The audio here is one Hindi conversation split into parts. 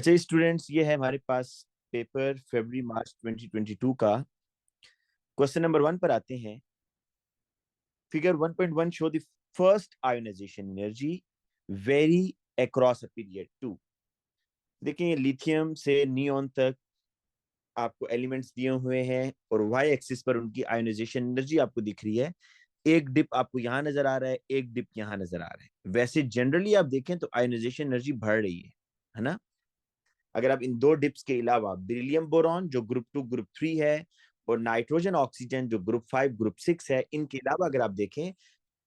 अच्छा स्टूडेंट्स, ये है हमारे पास पेपर फरवरी मार्च 2022 का। क्वेश्चन नंबर 1 पर आते हैं। Figure 1.1 show the first ionization energy vary across a period 2। देखिए लिथियम से नियोन तक आपको एलिमेंट्स दिए हुए हैं और वाई एक्सिस पर उनकी आयोनाइजेशन एनर्जी आपको दिख रही है। एक डिप आपको यहाँ नजर आ रहा है, एक डिप यहाँ नजर आ रहा है। वैसे जनरली आप देखें तो आयोनाइजेशन एनर्जी बढ़ रही है ना। अगर आप इन दो डिप्स के अलावा बेरिलियम बोरॉन जो ग्रुप 2 ग्रुप 3 है और नाइट्रोजन ऑक्सीजन जो ग्रुप 5 ग्रुप 6 है, इनके अलावा अगर आप देखें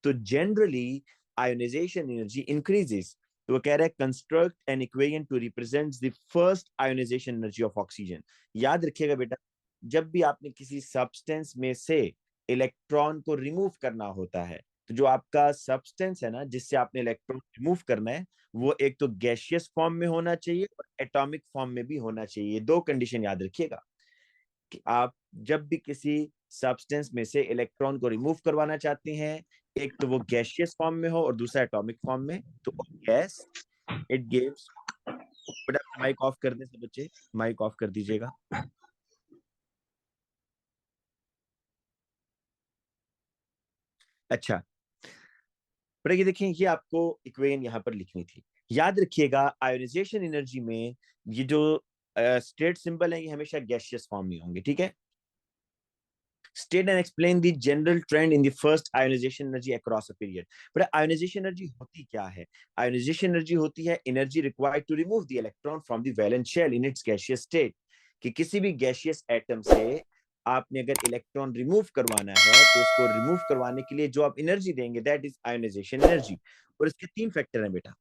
तो जनरली आयोनाइजेशन एनर्जी इंक्रीजेस। तो वो कह रहा है construct an equation to represent the first ionization energy of oxygen. याद रखिएगा बेटा, जब भी आपने किसी सब्सटेंस में से इलेक्ट्रॉन को रिमूव करना होता है, तो जो आपका सब्सटेंस है ना जिससे आपने इलेक्ट्रॉन रिमूव करना है, वो एक तो गैसियस फॉर्म में होना चाहिए और एटॉमिक फॉर्म में भी होना चाहिए। दो कंडीशन याद रखिएगा कि आप जब भी किसी सब्सटेंस में से इलेक्ट्रॉन को रिमूव करवाना चाहते हैं, एक तो वो गैसियस फॉर्म में हो और दूसरा एटॉमिक फॉर्म में। तो गैस इट गिव्स। बट आप माइक ऑफ कर दें सब बच्चे, माइक ऑफ कर दीजिएगा। अच्छा बेटा, ये देखिए, ये आपको इक्वेशन यहाँ पर लिखनी थी। याद रखिएगा आयोनाइजेशन एनर्जी में ये जो स्टेट सिंबल है ये हमेशा गैसियस फॉर्म में होंगे, ठीक है। State and explain the general trend in the first ionization energy across a period. But ionization energy होती क्या है? Ionization energy होती है energy required to remove the electron from the valence shell in its gaseous state। कि किसी भी गैसियस एटम से आपने अगर इलेक्ट्रॉन रिमूव करवाना है तो उसको रिमूव करवाने के लिए जो आप एनर्जी देंगे दैट इज आयोनाइजेशन एनर्जी। और इसके तीन फैक्टर हैं बेटा।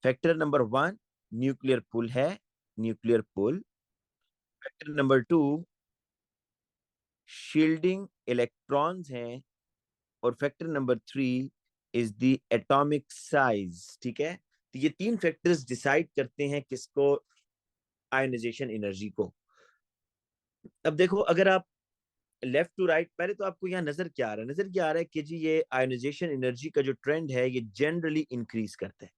फैक्टर नंबर 1 न्यूक्लियर पुल है, न्यूक्लियर पुल। फैक्टर नंबर 2 शील्डिंग इलेक्ट्रॉन्स हैं। और factor number 3 is the atomic size. ठीक है, तो ये तीन फैक्टर्स डिसाइड करते हैं किसको, आयोनाइजेशन एनर्जी को। अब देखो, अगर आप लेफ्ट टू राइट, पहले तो आपको यहाँ नजर क्या आ रहा है? नजर क्या आ रहा है कि जी ये आयोनाइजेशन एनर्जी का जो ट्रेंड है ये जनरली इंक्रीज करता है।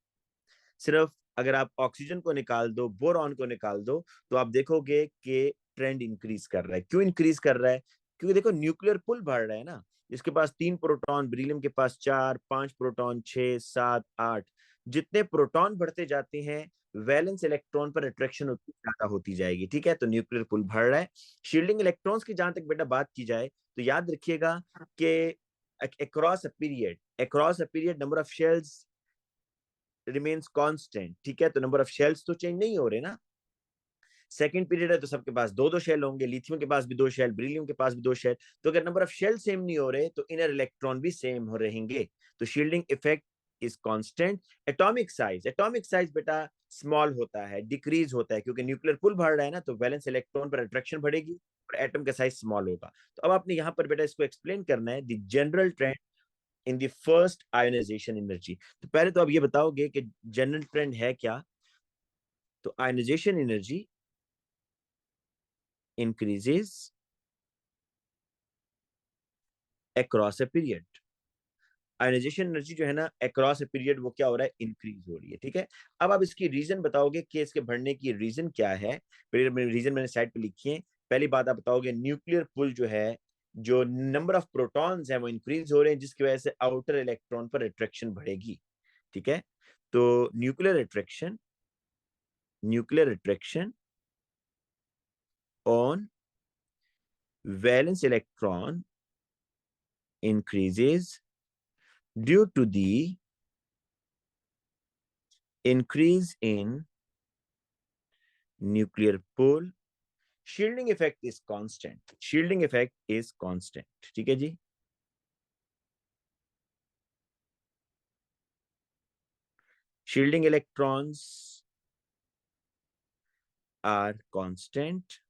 सिर्फ अगर आप ऑक्सीजन को निकाल दो, बोरॉन को निकाल दो, तो आप देखोगे कि ट्रेंड इंक्रीज कर रहा है। क्यों इंक्रीज कर रहा है? क्योंकि देखो न्यूक्लियर पुल बढ़ रहा है ना। इसके पास 3 प्रोटॉन, बेरिलियम के पास 4, 5 प्रोटॉन, 6, 7, 8। जितने प्रोटॉन बढ़ते जाते हैं वैलेंस इलेक्ट्रॉन पर अट्रैक्शन उतनी ज्यादा होती जाएगी। ठीक है, तो न्यूक्लियर पुल बढ़ रहा है। शील्डिंग इलेक्ट्रॉन्स की जहां तक बेटा बात की जाए तो याद रखिएगा कि across a period number of shells remains constant. ठीक है, तो नंबर ऑफ शेल्स तो चेंज नहीं हो रहे ना। सेकंड पीरियड है तो सबके पास दो दो शेल होंगे, लिथियम के पास भी दो शेल, बेरिलियम के पास भी दो शेल। तो अगर नंबर ऑफ शेल सेम नहीं हो रहे तो इनर इलेक्ट्रॉन भी सेम हो रहेंगे। तो shielding effect is constant. Atomic size बेटा स्मॉल होता है, डिक्रीज होता है, क्योंकि न्यूक्लियर पुल बढ़ रहा है ना, तो वैलेंस इलेक्ट्रॉन पर अट्रैक्शन बढ़ेगी और एटम का साइज स्मॉल होगा। तो अब आपने यहाँ पर बेटा इसको एक्सप्लेन करना है, the general trend in the first ionization energy. तो पहले तो आप ये बताओगे कि जनरल ट्रेंड है क्या। तो ionization energy increases across a period. Ionization energy जो है ना अक्रॉस अ पीरियड वो क्या हो रहा है, इंक्रीज हो रही है। ठीक है, अब आप इसकी रीजन बताओगे कि इसके बढ़ने की रीजन क्या है। रीजन मैंने साइड पे लिखी है। पहली बात आप बताओगे न्यूक्लियर पुल जो है, जो नंबर ऑफ प्रोटॉन्स है वो इंक्रीज हो रहे हैं, जिसकी वजह से आउटर इलेक्ट्रॉन पर अट्रैक्शन बढ़ेगी। ठीक है, तो nuclear attraction on valence electron increases due to the increase in nuclear pull. Shielding effect is constant. Shielding effect is constant. ठीक है जी। Shielding electrons are constant.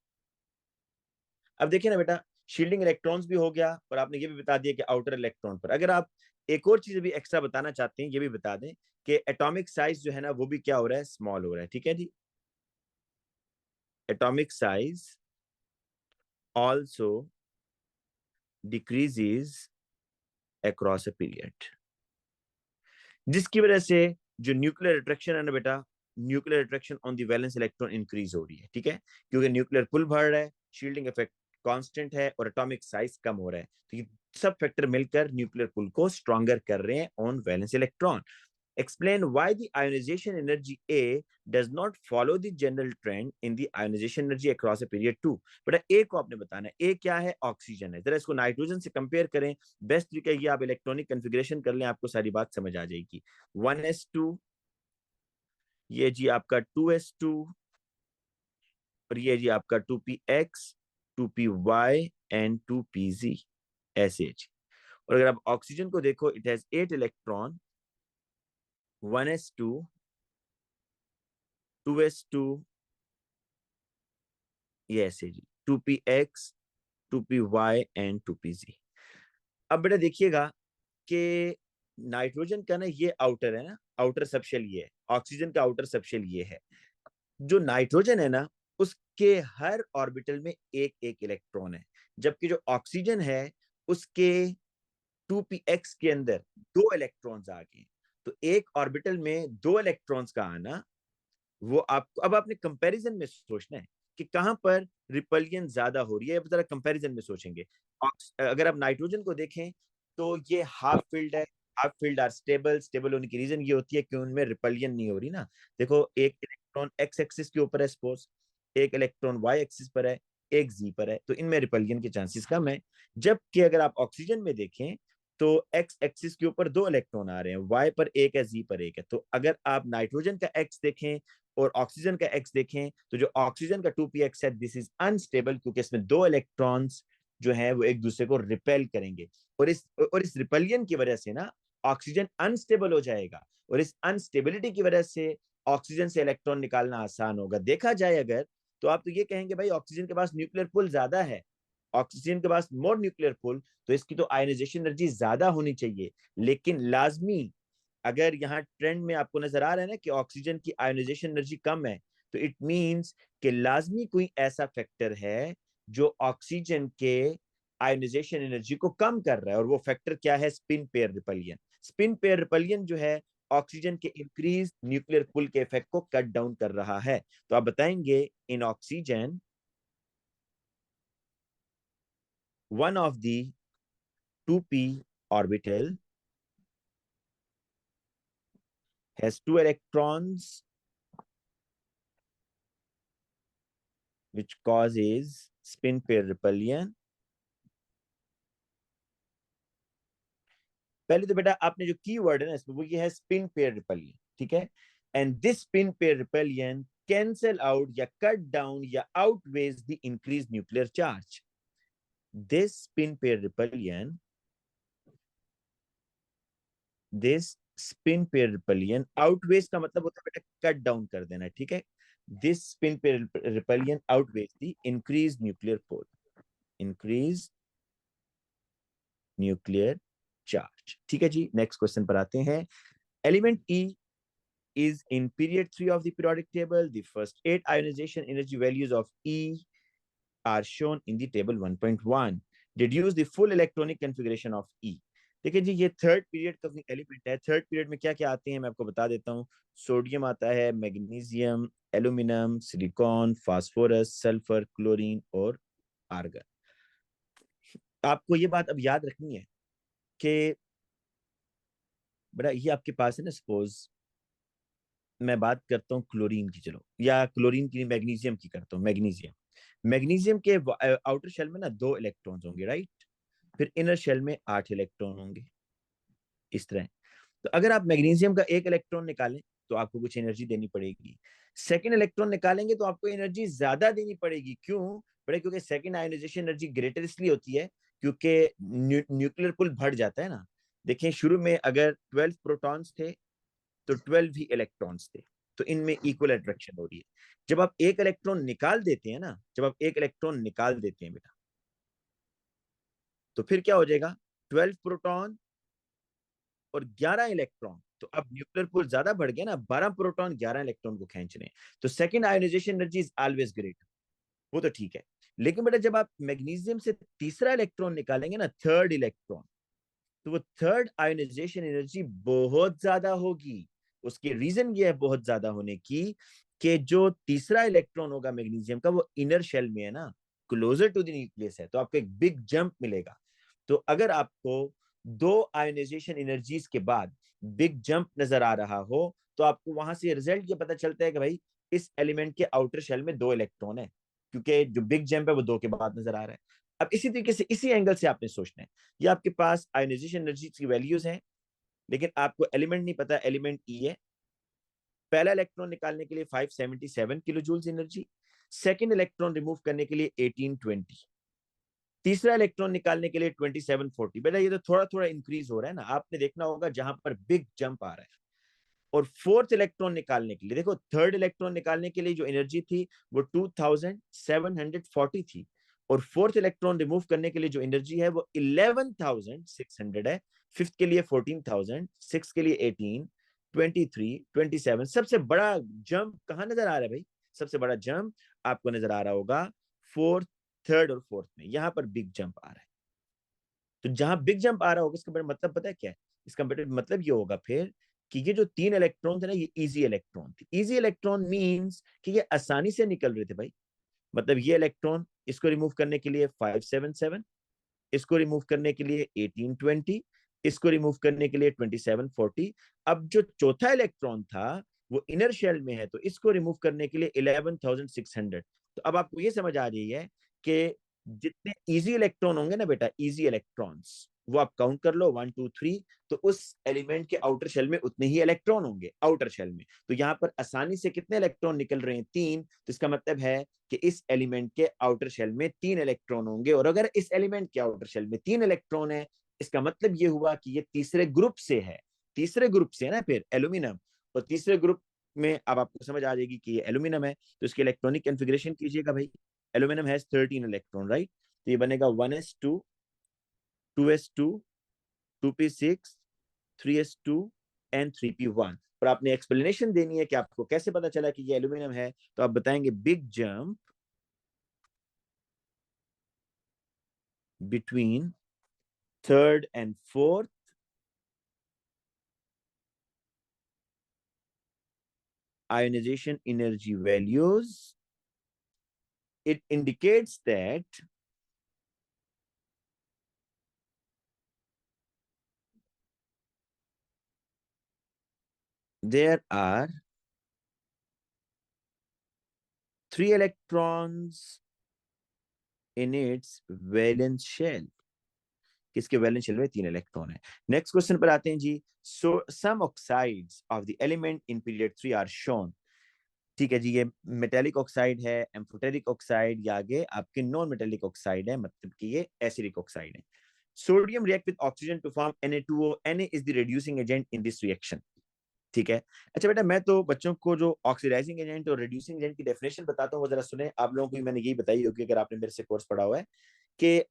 अब देखिए ना बेटा, शील्डिंग इलेक्ट्रॉन्स भी हो गया और आपने ये भी बता दिया कि आउटर इलेक्ट्रॉन पर। अगर आप एक और चीज भी एक्स्ट्रा बताना चाहते हैं, ये भी बता दें कि एटॉमिक साइज जो है ना वो भी क्या हो रहा है, स्मॉल हो रहा है। ठीक है जी, atomic size also decreases across a period, जिसकी वजह से जो न्यूक्लियर अट्रैक्शन है ना बेटा nuclear attraction on the valence electron increase हो रही है, ठीक है, क्योंकि न्यूक्लियर पुल बढ़ रहा है, शील्डिंग इफेक्ट कांस्टेंट है और एटॉमिक साइज कम हो रहा है। तो ये सब फैक्टर मिलकर न्यूक्लियर पुल को स्ट्रॉन्गर कर रहे हैं on valence electron. Explain why the ionization energy A does not follow the general trend in the ionization energy across a period 2। बेटा A को आपने बताना है, A क्या है, ऑक्सीजन है। जरा इसको नाइट्रोजन से कंपेयर करें, बेस्ट तरीका ये, आप इलेक्ट्रॉनिक कन्फिग्रेशन कर लें, आपको सारी बात समझ आ जाएगी। 1s2, ये जी आपका 2s2, और ये जी आपका 2px, 2py एंड 2pz ऐसे। और अगर आप ऑक्सीजन को देखो, it has 8 electron, 1s2, 2s2, ये ऐसे जी 2px, 2py एंड 2pz। अब बेटा देखिएगा कि नाइट्रोजन का ना ये आउटर है ना, आउटर सबशेल ये है, ऑक्सीजन का आउटर सबशेल ये है। जो नाइट्रोजन है ना, उसके हर ऑर्बिटल में एक एक इलेक्ट्रॉन है, जबकि जो ऑक्सीजन है उसके 2px के अंदर 2 इलेक्ट्रॉन्स आ गए। तो एक ऑर्बिटल में 2 इलेक्ट्रॉन्स का आना, वो आपको, अब आपने कंपैरिजन में सोचना है कि कहां पर रिपलियन ज्यादा हो रही है, जरा कंपैरिजन में सोचेंगे। अगर आप नाइट्रोजन को देखें तो ये हाफ फील्ड है, half filled are stable, stable होने की रीजन ये होती है कि उनमें रिपलियन नहीं हो रही ना। देखो एक इलेक्ट्रॉन एक्स एक्सिस के ऊपर है सपोज, एक इलेक्ट्रॉन वाई एक्सिस पर है, एक जी पर है, तो इनमें रिपलियन के चांसेस कम है। जबकि अगर आप ऑक्सीजन में देखें तो एक्स एक्सिस के ऊपर 2 इलेक्ट्रॉन आ रहे हैं, वाई पर एक है, जी पर एक है। तो अगर आप नाइट्रोजन का एक्स देखें और ऑक्सीजन का एक्स देखें, तो जो ऑक्सीजन का 2px है, दिस इज अनस्टेबल, क्योंकि इसमें 2 इलेक्ट्रॉन्स जो है वो एक दूसरे को रिपेल करेंगे, और इस रिपलियन की वजह से ना ऑक्सीजन अनस्टेबल हो जाएगा, और इस अनस्टेबिलिटी की वजह से ऑक्सीजन से इलेक्ट्रॉन निकालना आसान होगा। देखा जाए अगर, तो आप तो ये कहेंगे भाई ऑक्सीजन के पास न्यूक्लियर पुल ज्यादा है, ऑक्सीजन के पास मोर न्यूक्लियर पुल, तो इसकी तो आयनाइजेशन एनर्जी ज्यादा होनी चाहिए। लेकिन लाजमी, अगर यहाँ ट्रेंड में आपको नजर आ रहा है ना कि ऑक्सीजन की आयोनाइजेशन एनर्जी कम है, तो इट मींस कि लाजमी कोई ऐसा फैक्टर है जो ऑक्सीजन के आयोनाइजेशन एनर्जी को कम कर रहा है, और वो फैक्टर क्या है, स्पिन पेयर रिपलियन। स्पिन पेयर रिपलियन जो है ऑक्सीजन के इंक्रीज न्यूक्लियर पुल के इफेक्ट को कट डाउन कर रहा है। तो आप बताएंगे in oxygen one of the 2p orbital has 2 electrons, which causes spin pair repulsion। पहले तो बेटा आपने जो की वर्ड है ना इसमें, वो ये है स्पिन पेयर रिपलियन, ठीक है। And this spin pair repulsion cancel out या कट डाउन या outweighs the increase nuclear charge. This spin pair repulsion, this spin pair repulsion, outweighs का मतलब होता है बेटा कट डाउन कर देना, ठीक है। This spin pair repulsion outweighs the increase nuclear pull, increase nuclear charge, ठीक है जी। नेक्स्ट क्वेश्चन पर आते हैं। Element E is in period 3 of the periodic table. The first 8 ionization energy values of E are shown in the table 1.1। Deduce the full electronic configuration of E। देखिए जी, ये थर्ड पीरियड का एलिमेंट है। थर्ड पीरियड में क्या क्या आते हैं मैं आपको बता देता हूँ। सोडियम आता है, magnesium, aluminium, silicon, phosphorus, sulphur, chlorine और आर्गन। आपको ये बात अब याद रखनी है कि बड़ा ये आपके पास है ना, सपोज मैं बात करता हूँ क्लोरीन की, चलो, या क्लोरीन की मैग्नीशियम की करता हूँ। मैग्नीशियम, मैग्नीशियम के आउटर शेल में ना 2 इलेक्ट्रॉन्स होंगे, राइट। फिर इनर शेल में 8 इलेक्ट्रॉन होंगे, इस तरह। तो अगर आप मैग्नीशियम का 1 इलेक्ट्रॉन निकालें तो आपको कुछ एनर्जी देनी पड़ेगी। सेकेंड इलेक्ट्रॉन निकालेंगे तो आपको एनर्जी ज्यादा देनी पड़ेगी। क्यों बड़े? क्योंकि सेकेंड आयोनाइजेशन एनर्जी ग्रेटर इसलिए होती है क्योंकि न्यूक्लियर पुल बढ़ जाता है ना। देखिए शुरू में अगर 12 प्रोटॉन्स थे तो 12 ही इलेक्ट्रॉन्स थे, तो इनमें इक्वल अट्रैक्शन हो रही है। जब आप 1 इलेक्ट्रॉन निकाल देते हैं ना, जब आप 1 इलेक्ट्रॉन निकाल देते हैं बेटा, तो फिर क्या हो जाएगा, 12 प्रोटॉन और 11 इलेक्ट्रॉन। तो अब न्यूक्लियर पुल ज्यादा बढ़ गया ना, 12 प्रोटॉन 11 इलेक्ट्रॉन को खींच रहे हैं। तो second ionization energy is always great, वो तो ठीक है। लेकिन बेटा जब आप मैग्नीशियम से तीसरा इलेक्ट्रॉन निकालेंगे ना, थर्ड इलेक्ट्रॉन, तो वो थर्ड आयोनाइजेशन एनर्जी बहुत ज्यादा होगी। उसकी रीजन ये है बहुत ज्यादा होने की कि जो तीसरा इलेक्ट्रॉन होगा मैग्नीशियम का वो इनर शेल में है ना, क्लोजर टू द न्यूक्लियस है, तो आपको एक बिग जंप मिलेगा। तो अगर आपको दो आयोनाइजेशन एनर्जीज के बाद बिग जंप नजर आ रहा हो तो आपको वहां से रिजल्ट ये पता चलता है कि भाई इस एलिमेंट के आउटर शेल में दो इलेक्ट्रॉन है, क्योंकि जो बिग जंप है वो दो के बाद नजर आ रहा है। अब इसी तरीके से इसी एंगल से आपने सोचना है, ये आपके पास आयोनाइजेशन एनर्जी की वैल्यूज हैं, लेकिन आपको एलिमेंट नहीं पता, एलिमेंट ई है। पहला इलेक्ट्रॉन निकालने के लिए 577 kilo joules energy, second electron remove करने के लिए 1820, तीसरा इलेक्ट्रॉन निकालने के लिए 2740। बेटा ये तो थोड़ा थोड़ा इंक्रीज हो रहा है ना, आपने देखना होगा जहां पर बिग जंप आ रहा है। और फोर्थ इलेक्ट्रॉन निकालने के लिए देखो, थर्ड इलेक्ट्रॉन निकालने के लिए जो एनर्जी थी वो 2740 थी, और फोर्थ इलेक्ट्रॉन रिमूव करने के लिए जो एनर्जी है वो 11600 है। फिफ्थ के लिए 14000, सिक्स के लिए 18, 23, 27। सबसे बड़ा जंप कहां नजर आ रहा है भाई? सबसे बड़ा जंप आपको नजर आ रहा होगा फोर्थ, थर्ड और फोर्थ में, यहां पर बिग जंप आ रहा है। तो जहां बिग जंप आ रहा होगा इसका मतलब पता है क्या है? इसका मतलब ये होगा फिर कि ये जो तीन इलेक्ट्रॉन थे ना, ये इजी इलेक्ट्रॉन थे। इजी इलेक्ट्रॉन मींस कि ये आसानी से निकल रहे थे भाई। मतलब ये इलेक्ट्रॉन, इसको रिमूव करने के लिए 577, इसको रिमूव करने के लिए 1820, इसको रिमूव करने के लिए 2740। अब जो चौथा इलेक्ट्रॉन था वो इनर शेल में है, तो इसको रिमूव करने के लिए 11600। तो अब आपको ये समझ आ रही है कि जितने इजी इलेक्ट्रॉन होंगे ना बेटा, इजी इलेक्ट्रॉन्स वो आप काउंट कर लो 1 2 3, तो उस एलिमेंट के आउटर शेल में उतने ही इलेक्ट्रॉन होंगे आउटर शेल में। तो यहाँ पर आसानी से कितने इलेक्ट्रॉन निकल रहे हैं? तीन। तो इसका मतलब है कि इस एलिमेंट के आउटर शेल में तीन इलेक्ट्रॉन होंगे, और अगर इस एलिमेंट के आउटर शेल में तीन इलेक्ट्रॉन है, इसका मतलब ये हुआ कि ये तीसरे ग्रुप से है। तीसरे ग्रुप से है ना फिर एल्यूमिनियम, और तीसरे ग्रुप में अब आपको समझ आ जाएगी कि ये एल्यूमिनियम है, तो इसकी इलेक्ट्रॉनिक कॉन्फ़िगरेशन कीजिएगा भाई। Aluminium has 13 electron, right? तो ये बनेगा 1s2, 2s2, 2p6, 3s2 and 3p1। और आपने एक्सप्लेनेशन देनी है कि आपको कैसे पता चला कि ये एल्यूमिनियम है, तो आप बताएंगे big jump between third and fourth ionization energy values. It indicates that there are three electrons in its valence shell. किसके वैलेंस शेल में तीन इलेक्ट्रॉन है। नेक्स्ट क्वेश्चन पर आते हैं जी। So some oxides of the element in period 3 are shown. ठीक है जी, ये मेटेलिक ऑक्साइड है, एम्फोटेरिक ऑक्साइड, या आगे आपके नॉन मेटेलिक ऑक्साइड है, मतलब कि ये एसिडिक ऑक्साइड है। Sodium react with oxygen to form Na2O। Na is the reducing agent in this reaction. ठीक है। अच्छा बेटा, मैं तो बच्चों को जो ऑक्सीडाइजिंग एजेंट और रिड्यूसिंग एजेंट की डेफिनेशन बताता हूँ, वो जरा सुने। आप लोगों को भी मैंने यही बताई होगी अगर आपने मेरे से कोर्स पढ़ा हुआ है, कि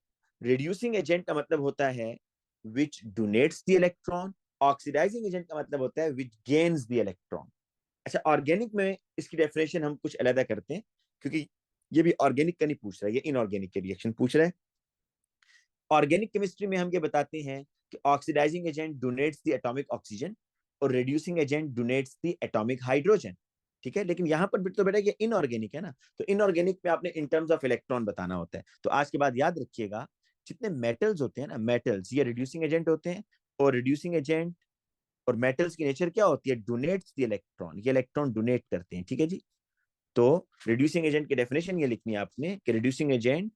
रिड्यूसिंग एजेंट का मतलब होता है which donates the electron, oxidising agent का मतलब होता है विच गेन्स द इलेक्ट्रॉन। अच्छा, ऑर्गेनिक में इसकी डेफिनेशन हम कुछ अलग करते हैं, क्योंकि ये भी ऑर्गेनिक का नहीं पूछ रहा है, ये इनऑर्गेनिक के रिएक्शन पूछ रहा है। ऑर्गेनिक केमिस्ट्री में हम ये बताते हैं कि oxidising agent donates the atomic oxygen और reducing agent donates the atomic hydrogen. ठीक है, लेकिन यहाँ पर तो बेटा ये इनऑर्गेनिक है ना, तो इनऑर्गेनिक में आपने इन टर्म्स ऑफ इलेक्ट्रॉन बताना होता है। तो आज के बाद याद रखिएगा, जितने मेटल्स होते हैं ना, मेटल्स ये रिड्यूसिंग एजेंट होते हैं, और रिड्यूसिंग एजेंट और मेटल्स की नेचर क्या होती है? डोनेट्स द इलेक्ट्रॉन, ये इलेक्ट्रॉन डोनेट करते हैं। ठीक है जी। तो रिड्यूसिंग एजेंट की डेफिनेशन ये लिखनी है आपने कि reducing agent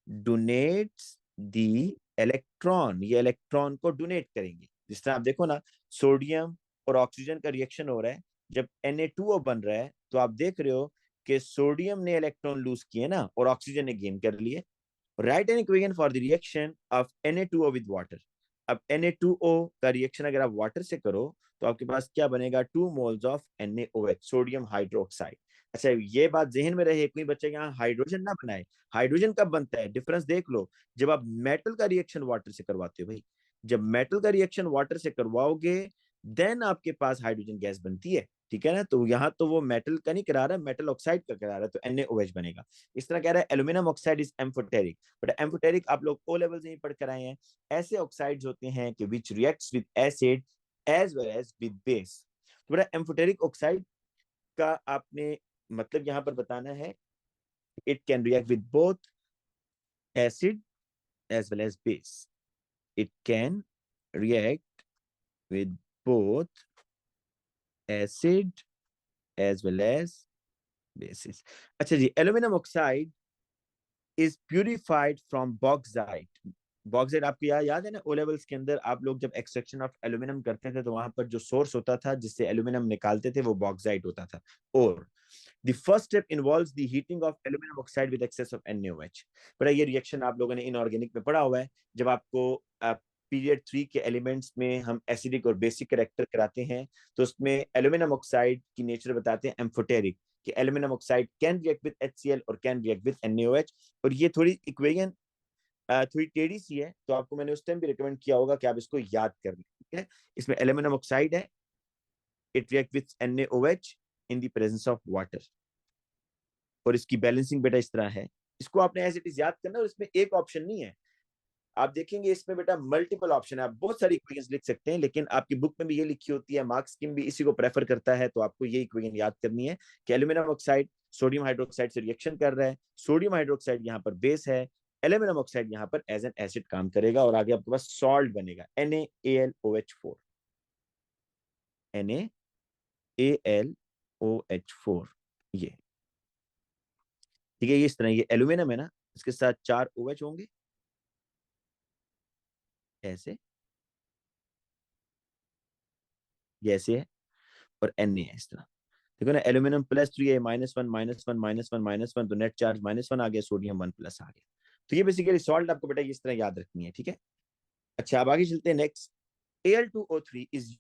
donates the electron, ये इलेक्ट्रॉन को डोनेट करेंगे। जिस तरह आप देखो ना, सोडियम और ऑक्सीजन का रिएक्शन हो रहा है, जब Na2O बन रहा है तो आप देख रहे हो कि सोडियम ने इलेक्ट्रॉन लूज किए ना, और ऑक्सीजन ने गेन कर लिए। Right an equation for the reaction of Na2O with water. अब Na2O का रिएक्शन अगर आप वाटर से करो तो आपके पास क्या बनेगा? 2 moles of NaOH, sodium hydroxide. अच्छा, ये बात जहन में रहे, कोई बच्चा यहाँ हाइड्रोजन ना बनाए। हाइड्रोजन कब बनता है? डिफरेंस देख लो, जब आप मेटल का रिएक्शन वाटर से करवाते हो भाई। जब मेटल का रिएक्शन वाटर से करवाओगे देन आपके पास हाइड्रोजन गैस बनती है। ठीक है ना, तो यहाँ तो वो मेटल का नहीं करा रहा, मेटल ऑक्साइड का करा रहा है, तो NaOH बनेगा। इस तरह कह रहा है aluminium oxide is amphoteric, but amphoteric आप लोग ओ लेवल से ही पढ़ कर आए हैं। ऐसे ऑक्साइड्स होते हैं कि which reacts with acid as well as with base. बेटा एम्फोटेरिक ऑक्साइड का आपने मतलब यहाँ पर बताना है, it can react with both acid as well as base. It can react with both acid as well as bases. अच्छा जी, aluminium oxide is purified from bauxite. Bauxite आपको याद है ना, ओ लेवल्स के अंदर आप लोग जब एक्सट्रैक्शन ऑफ एल्यूमिनियम करते थे तो वहां पर जो सोर्स होता था जिससे एल्यूमिनियम निकालते थे वो बॉक्साइट होता था। और the first step involves the heating of aluminum oxide with excess of NaOH। बड़ा ये रिएक्शन आप लोगों ने इनऑर्गेनिक में पढ़ा हुआ है, जब आपको पीरियड 3 के एलिमेंट्स में हम एसिडिक और बेसिक करेक्टर कराते हैं तो उसमें एल्यूमिनियम ऑक्साइड की नेचर बताते हैं एम्फोटेरिक, कि aluminium oxide can react with HCl और कैन रिएक्ट विद NaOH। और ये थोड़ी इक्वेशन थोड़ी टेढ़ी सी है, तो आपको मैंने उस टाइम भी रिकमेंड किया होगा कि आप इसको याद कर लें, ठीक है। इसमें एल्यूमिनियम ऑक्साइड है, it react with NaOH in the presence of water. और इसकी बैलेंसिंग बेटा इस तरह है, इसको आपने एज इट इज याद करना, और इसमें एक ऑप्शन नहीं है। आप देखेंगे इसमें बेटा मल्टीपल ऑप्शन है, आप बहुत सारी इक्वेशंस लिख सकते हैं, लेकिन आपकी बुक में भी ये लिखी होती है, मार्क्स स्कीम भी इसी को प्रेफर करता है, तो आपको ये इक्वेशन याद करनी है कि एल्यूमिनियम ऑक्साइड सोडियम हाइड्रोक्साइड से रिएक्शन कर रहा है, सोडियम हाइड्रोक्साइड यहाँ पर बेस है, एल्यूमिनियम ऑक्साइड यहाँ पर एज एन एसिड काम करेगा, और आगे आपके पास सॉल्ट बनेगा NaAlOH4। NaAlOH4 ये, ठीक है। ये इस तरह, ये एल्यूमिनियम है ना, इसके साथ 4 OH होंगे ऐसे, जैसे है, और Na है इस तरह। देखो ना, एल्यूमिनियम +3 -1 -1 -1 -1, तो नेट चार्ज -1 आ गया, सोडियम 1+ आ गया। तो ये बेसिकली सॉल्ट आपको बेटा इस तरह याद रखनी है, ठीक है। अच्छा, अब आगे चलते हैं next. Al2O3 is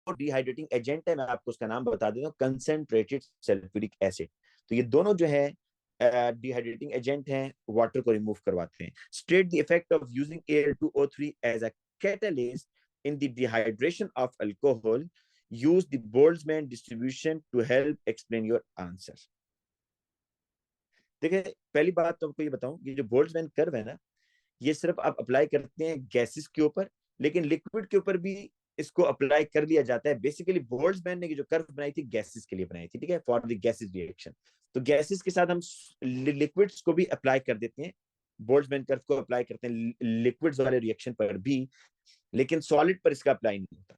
dehydrating agent है, मैं आपको उसका नाम बता देता हूँ, कंसेंट्रेटेड सल्फ्यूरिक एसिड। तो ये दोनों जो है डिहाइड्रेटिंग एजेंट हैं, वाटर को रिमूव करवाते हैं। State the effect of using Al2O3 as a catalyst in the dehydration of alcohol, use the Boltzmann distribution to help explain your answer. देखिए, पहली बात तो आपको ये बताऊं, ये जो बोल्ट्जमैन कर्व है ना, ये सिर्फ आप अप्लाई करते हैं गैसेस के ऊपर, लेकिन लिक्विड के ऊपर भी इसको अप्लाई कर लिया जाता है। बेसिकली बोल्ट्जमैन ने जो कर्व बनाई थी गैसेस के लिए बनाई थी, ठीक है, फॉर द गैसेस रिएक्शन। तो गैसेस के साथ हम लिक्विड्स को भी अप्लाई कर देते हैं, बोल्ट्जमैन कर्व को अप्लाई करते हैं लिक्विड्स वाले रिएक्शन पर भी, लेकिन सॉलिड पर इसका अप्लाई नहीं होता।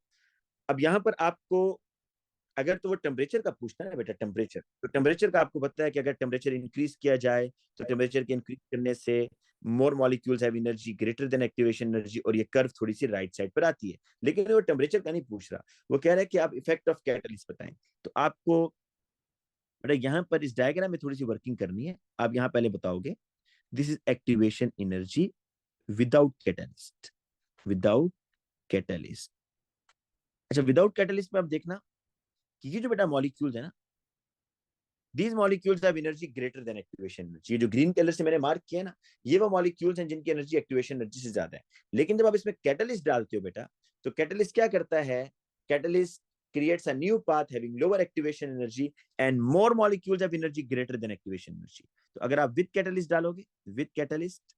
अब यहाँ पर आपको अगर तो वो टेम्परेचर का पूछना है बेटा, टेम्परेचर, तो टेम्परेचर का आपको पता है कि अगर टेम्परेचर इंक्रीज किया जाए तो टेम्परेचर के इंक्रीज करने से more molecules have energy greater than activation energy, और ये कर्व थोड़ी सी राइट साइड पर आती है। लेकिन वो टेम्परेचर का नहीं पूछ रहा, वो कह रहा है कि आप इफेक्ट ऑफ कैटलिस्ट बताएं। तो आपको बेटा यहाँ पर इस डायग्राम में थोड़ी सी वर्किंग करनी है। आप यहाँ पहले बताओगे this is activation energy without catalyst, without catalyst. अच्छा, विदाउट कैटलिस्ट में आप देखना कि ये जो बेटा मॉलिक्यूल्स है ना, These molecules have energy greater than activation energy। ये जो ग्रीन कलर से मैंने मार्क किया ना, ये वो मॉलिक्यूल्स हैं जिनकी एनर्जी एक्टिवेशन एनर्जी से ज्यादा है। लेकिन जब आप इसमें कैटलिस्ट डालते हो बेटा, तो कैटलिस्ट क्या करता है, catalyst creates a new path having lower activation energy and more molecules have energy greater than activation energy। तो अगर आप विद कैटलिस्ट डालोगे, विद कैटलिस्ट,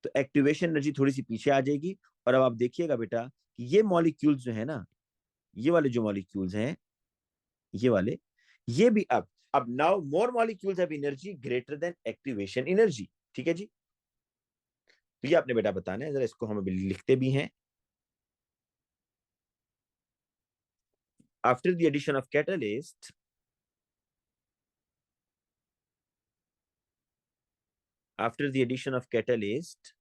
तो एक्टिवेशन एनर्जी थोड़ी सी पीछे आ जाएगी। और अब आप देखिएगा बेटा कि ये मॉलिक्यूल्स जो है ना, ये वाले जो मॉलिक्यूल्स हैं, ये वाले, ये भी अब now more molecules have energy greater than activation energy, ठीक है जी। तो ये आपने बेटा बताना है, जरा इसको हम अभी लिखते भी हैं। After the addition of catalyst, after the addition of catalyst,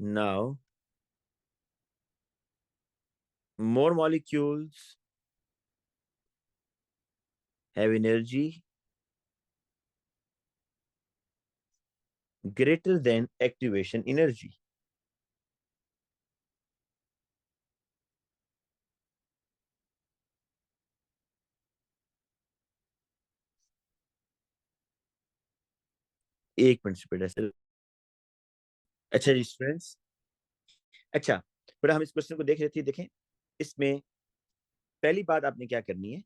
now more molecules have energy greater than activation energy। एक मिनट से बेटा सर। अच्छा जी स्टूडेंट्स, अच्छा बेटा हम इस क्वेश्चन को देख रहे थे, देखें इसमें पहली बात आपने क्या करनी है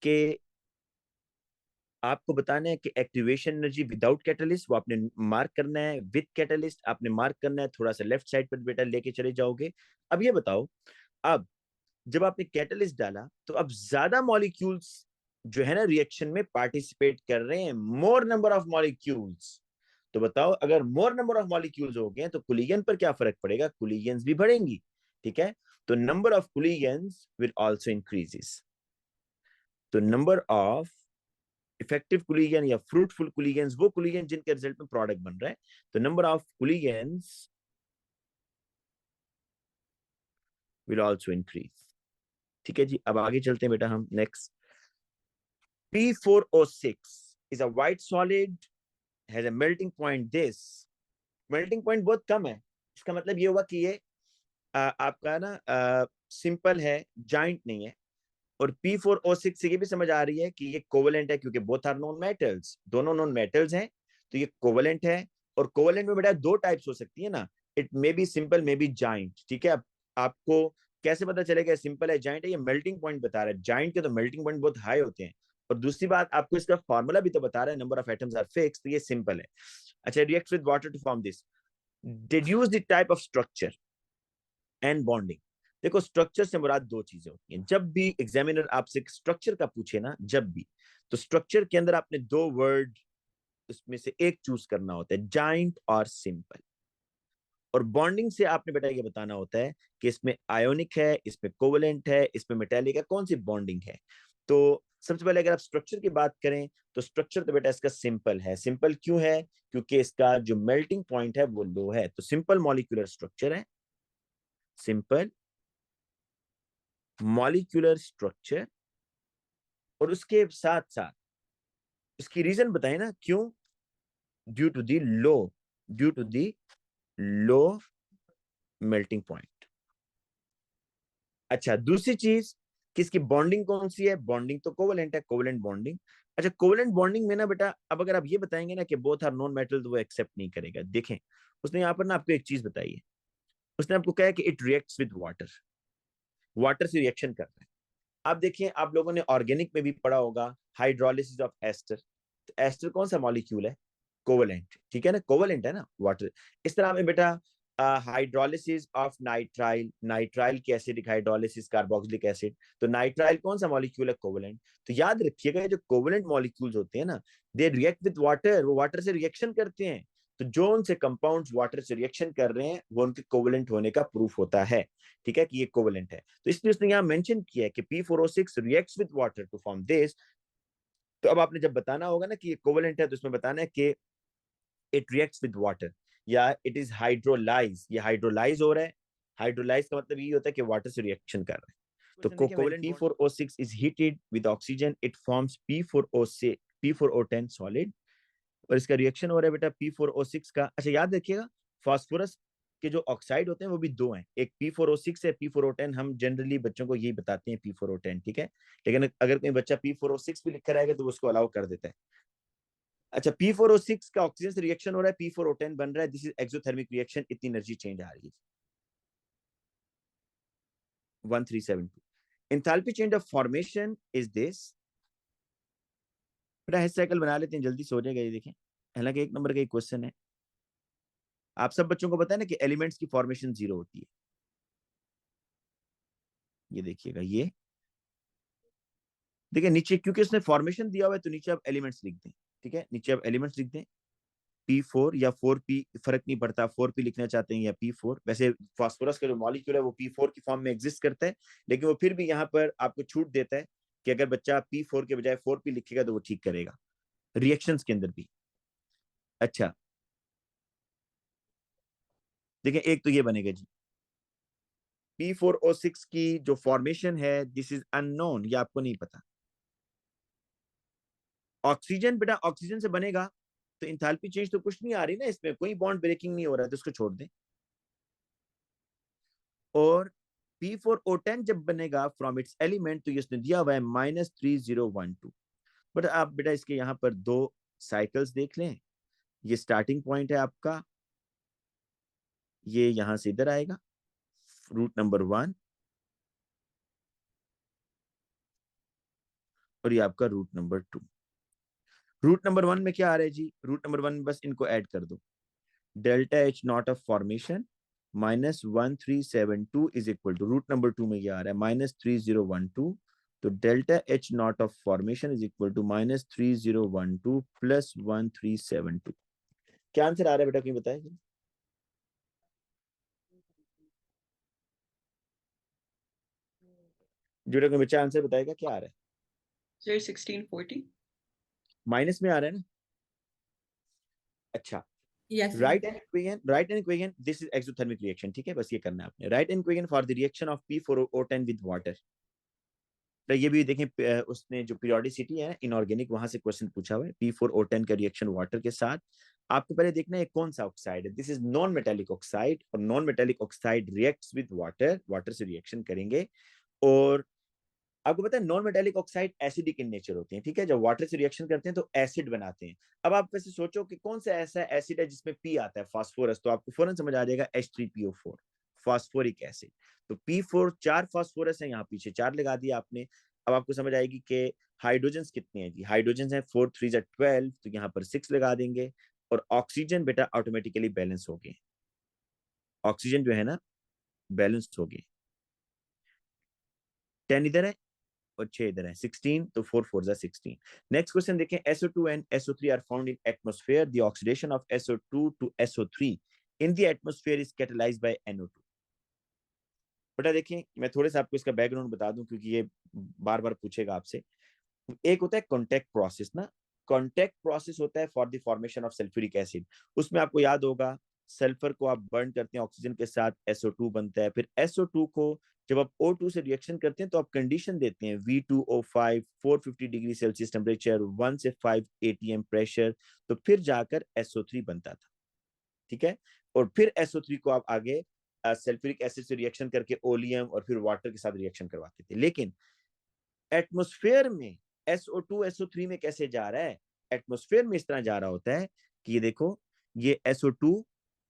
कि आपको बताना है कि एक्टिवेशन एनर्जी विदाउट कैटलिस्ट वो आपने मार्क करना है, विद कैटलिस्ट आपने मार्क करना है, थोड़ा सा लेफ्ट साइड पर बेटा लेके चले जाओगे। अब ये बताओ, अब जब आपने कैटलिस्ट डाला तो अब ज्यादा मॉलिक्यूल्स जो है ना रिएक्शन में पार्टिसिपेट कर रहे हैं, मोर नंबर ऑफ मॉलिक्यूल्स। तो बताओ अगर मोर नंबर ऑफ मॉलिक्यूल्स हो गए तो कुलिगन पर क्या फर्क पड़ेगा, कुलिगन्स भी बढ़ेंगी, ठीक है। तो number of collisions will also increases. तो नंबर ऑफ इफेक्टिव कुलिगन या फ्रूटफुल कुलिगन्स, वो कुलिगन जिनके रिजल्ट में प्रोडक्ट बन रहा है, तो number of collisions will also increase. ठीक है जी, अब आगे चलते हैं बेटा हम next. P4O6 is a white solid, has a melting point this, melting point बहुत कम है। इसका मतलब ये हुआ कि ये आपका ना सिंपल है, जाइंट नहीं है। और P4O6 से ये भी समझ आ रही है कि ये कोवलेंट है, क्योंकि बोथ आर नॉन मेटल्स, दोनों नॉन मेटल्स हैं, तो ये कोवलेंट है। और कोवलेंट में बेटा दो टाइप्स हो सकती है ना, it may be simple may be giant, ठीक है। अब आपको कैसे पता चलेगा सिंपल है जाइंट है, ये मेल्टिंग पॉइंट बता रहा है, जाइंट के तो मेल्टिंग पॉइंट बहुत हाई होते हैं। और दूसरी बात आपको इसका फॉर्मूला भी तो बता रहा है, number of atoms are fix, तो ये सिंपल है। अच्छा, react with water to form this, deduce the type of structure and bonding. देखो स्ट्रक्चर से मुराद दो चीजें होती हैं, जब भी एग्जामिनर आपसे स्ट्रक्चर का पूछे ना, जब भी, तो स्ट्रक्चर के अंदर आपने दो वर्ड उसमें से एक चूज करना होता है, जाइंट और सिंपल। और बॉन्डिंग से आपने बेटा ये बताना होता है कि इसमें आयोनिक है, इसमें कोवलेंट है, इसमें मेटेलिक है, कौन सी बॉन्डिंग है। तो सबसे पहले अगर आप स्ट्रक्चर की बात करें तो स्ट्रक्चर तो बेटा इसका सिंपल है। सिंपल क्यों है, क्योंकि इसका जो मेल्टिंग पॉइंट है वो लो है, तो सिंपल मॉलिक्यूलर स्ट्रक्चर है, सिंपल मॉलिक्यूलर स्ट्रक्चर। और उसके साथ साथ इसकी रीजन बताए ना क्यों, due to the low, due to the low melting point. अच्छा, दूसरी चीज किसकी बॉन्डिंग कौन सी है, बॉन्डिंग तो कोवलेंट है, कोवलेंट बॉन्डिंग। अच्छा, कोवलेंट बॉन्डिंग में ना बेटा, अब अगर आप ये बताएंगे ना कि बोथ आर नॉन मेटल, तो वो एक्सेप्ट नहीं करेगा। देखें, उसने यहाँ पर ना आपको एक चीज बताई है, उसने आपको कहा है कि it reacts with water, water से रिएक्शन कर रहा है। आप देखिए, आप लोगों ने ऑर्गेनिक में भी पढ़ा होगा हाइड्रोलिसिस ऑफ एस्टर, तो एस्टर कौन सा मॉलिक्यूल है, कोवलेंट, ठीक है ना, कोवलेंट है ना वाटर। इस तरह में बेटा हाइड्रोलिसिस ऑफ नाइट्राइल, नाइट्राइल की एसिडिक हाइड्रोलिसिस कार्बोक्सिलिक एसिड, तो नाइट्राइल कौन सा मॉलिक्यूल है, कोवलेंट। तो याद रखिएगा जो कोवलेंट मॉलिक्यूल्स होते हैं ना, दे रिएक्ट विद वाटर, वो वाटर से रिएक्शन करते हैं। तो जो उनसे कंपाउंड्स वाटर से रिएक्शन कर रहे हैं वो उनके कोवलेंट होने का प्रूफ होता है, ठीक है, कि ये कोवलेंट है। तो इसलिए उसने यहाँ मेंशन किया है कि P4O6 reacts with water to form this. तो अब आपने जब बताना होगा ना कि ये कोवलेंट है, तो इसमें बताना है कि इट रिएक्ट्स विद वाटर, या इट इज हाइड्रोलाइज, ये हाइड्रोलाइज हो रहा है। हाइड्रोलाइज का मतलब ये होता है कि वाटर से रिएक्शन कर रहा है। तो covalent P4O6 is heated with oxygen, it forms P4O6 P4O10 solid। और इसका रिएक्शन हो रहा है बेटा P4O6 का। अच्छा, याद रखिएगा फास्फोरस के जो ऑक्साइड होते हैं वो भी दो हैं, एक P4O6 है, P4O10, हम जनरली बच्चों को यही बताते हैं P4O10, ठीक है। लेकिन अगर कोई बच्चा P4O6 भी लिख कर आएगा तो उसको अलाउ कर देता है। अच्छा, P4O6 का ऑक्सीजन से रिएक्शन हो रहा है, P4O10 बन रहा है, दिस इज एक्सोथर्मिक रिएक्शन, इतनी एनर्जी चेंज आ रही है। 1372 enthalpy change of formation is this. बेटा हेड साइकिल बना लेते हैं, जल्दी से हो जाएगा ये, देखें, हालांकि एक नंबर का एक क्वेश्चन है। आप सब बच्चों को पता है ना कि एलिमेंट्स की फॉर्मेशन जीरो होती है। ये देखिएगा, ये देखिए नीचे, क्योंकि उसने फॉर्मेशन दिया हुआ है तो नीचे आप एलिमेंट्स लिख दें, ठीक है, नीचे आप एलिमेंट्स लिख दें। P4 या 4P फर्क नहीं पड़ता, 4P लिखना चाहते हैं या P4। वैसे फास्फोरस का जो मॉलिक्यूल है वो P4 की फॉर्म में एग्जिस्ट करता है, लेकिन वो फिर भी यहाँ पर आपको छूट देता है कि अगर बच्चा P4 के बजाय 4P लिखेगा तो वो ठीक करेगा रिएक्शंस के अंदर भी। अच्छा, देखिए एक तो ये बनेगा जी, P4O6 की जो फॉर्मेशन है दिस इज अननोन, ये आपको नहीं पता। ऑक्सीजन बेटा ऑक्सीजन से बनेगा, तो इंथैल्पी चेंज तो कुछ नहीं आ रही ना, इसमें कोई बॉन्ड ब्रेकिंग नहीं हो रहा है, तो उसको छोड़ दें। और P4O10 जब बनेगा फ्रॉम इट्स एलिमेंट, तो ये इसने दिया हुआ है -3012। बट आप बेटा इसके यहाँ पर दो साइकिल्स देख लें, ये स्टार्टिंग पॉइंट है आपका, ये यहां से इधर आएगा, रूट नंबर 1, और ये आपका रूट नंबर 2। रूट नंबर 1 में क्या आ रहा है जी, रूट नंबर 1 में बस इनको ऐड कर दो, delta H not of formation minus 1372 is equal to root number 2 में क्या आ रहा है -3012, तो delta H not of formation is equal to -3012 plus 1372। क्या आंसर आ रहा है बेटा, कहीं बताए जो कोई बच्चा आंसर बताएगा क्या आ रहा है? सर 1640 माइनस में आ रहा है ना। अच्छा, yes right and equation this is exothermic reaction, ठीक है, बस ये करना है आपने। Right and equation for the reaction of P4O10 with water. तो ये भी देखें, उसने जो पीरियोडिसिटी है इनऑर्गेनिक, वहां से क्वेश्चन पूछा हुआ है। P4O10 का रिएक्शन वाटर के साथ, आपको पहले देखना है कौन सा ऑक्साइड है। This is non metallic oxide, और non metallic oxide reacts with water, water से रिएक्शन करेंगे। और आपको पता है non metallic oxide acidic in nature होते हैं, ठीक है, जब वाटर से रिएक्शन करते हैं तो एसिड बनाते हैं। अब आप वैसे सोचो कि कौन सा ऐसा एसिड है जिसमें पी आता है, फास्फोरस, तो आपको फौरन समझ आ जाएगा H3PO4, फास्फोरिक एसिड। तो P4 4 फास्फोरस है, यहाँ पीछे 4 लगा दिया आपने। अब आपको समझ आएगी कि हाइड्रोजन कितने हैं जी, हाइड्रोजन है 4 3 12, तो यहाँ पर 6 लगा देंगे। और ऑक्सीजन बेटा ऑटोमेटिकली बैलेंस हो गए, ऑक्सीजन जो है ना बैलेंस हो गए। 10 इधर है और 6 इधर है, 16, तो 4 4 16। नेक्स्ट क्वेश्चन देखें, SO2 and SO3 are found in atmosphere, the oxidation of SO2 to SO3 in the atmosphere is catalyzed by NO2। बेटा देखिए, मैं थोड़ा सा आपको इसका बैकग्राउंड बता दूं क्योंकि ये बार बार पूछेगा आपसे। एक होता है कॉन्टेक्ट प्रोसेस ना, कॉन्टेक्ट प्रोसेस होता है for the formation of sulphuric acid. उसमें आपको याद होगा सल्फर को आप बर्न करते हैं ऑक्सीजन के साथ, SO2 बनता है। फिर SO2 को जब आप O2 से रिएक्शन करते हैं तो आप कंडीशन देते हैं V2O5 450 डिग्री सेल्सियस टेम्परेचर 1 से 5 ATM प्रेशर, तो फिर जाकर SO3 बनता था, ठीक है। और फिर SO3 को आप आगे सल्फ्यूरिक एसिड से रिएक्शन करके ओलियम और फिर वाटर के साथ रिएक्शन करवाते थे। लेकिन एटमॉस्फेयर में SO2 SO3 में कैसे जा रहा है, एटमॉस्फेयर में इस तरह जा रहा होता है कि ये देखो, ये SO2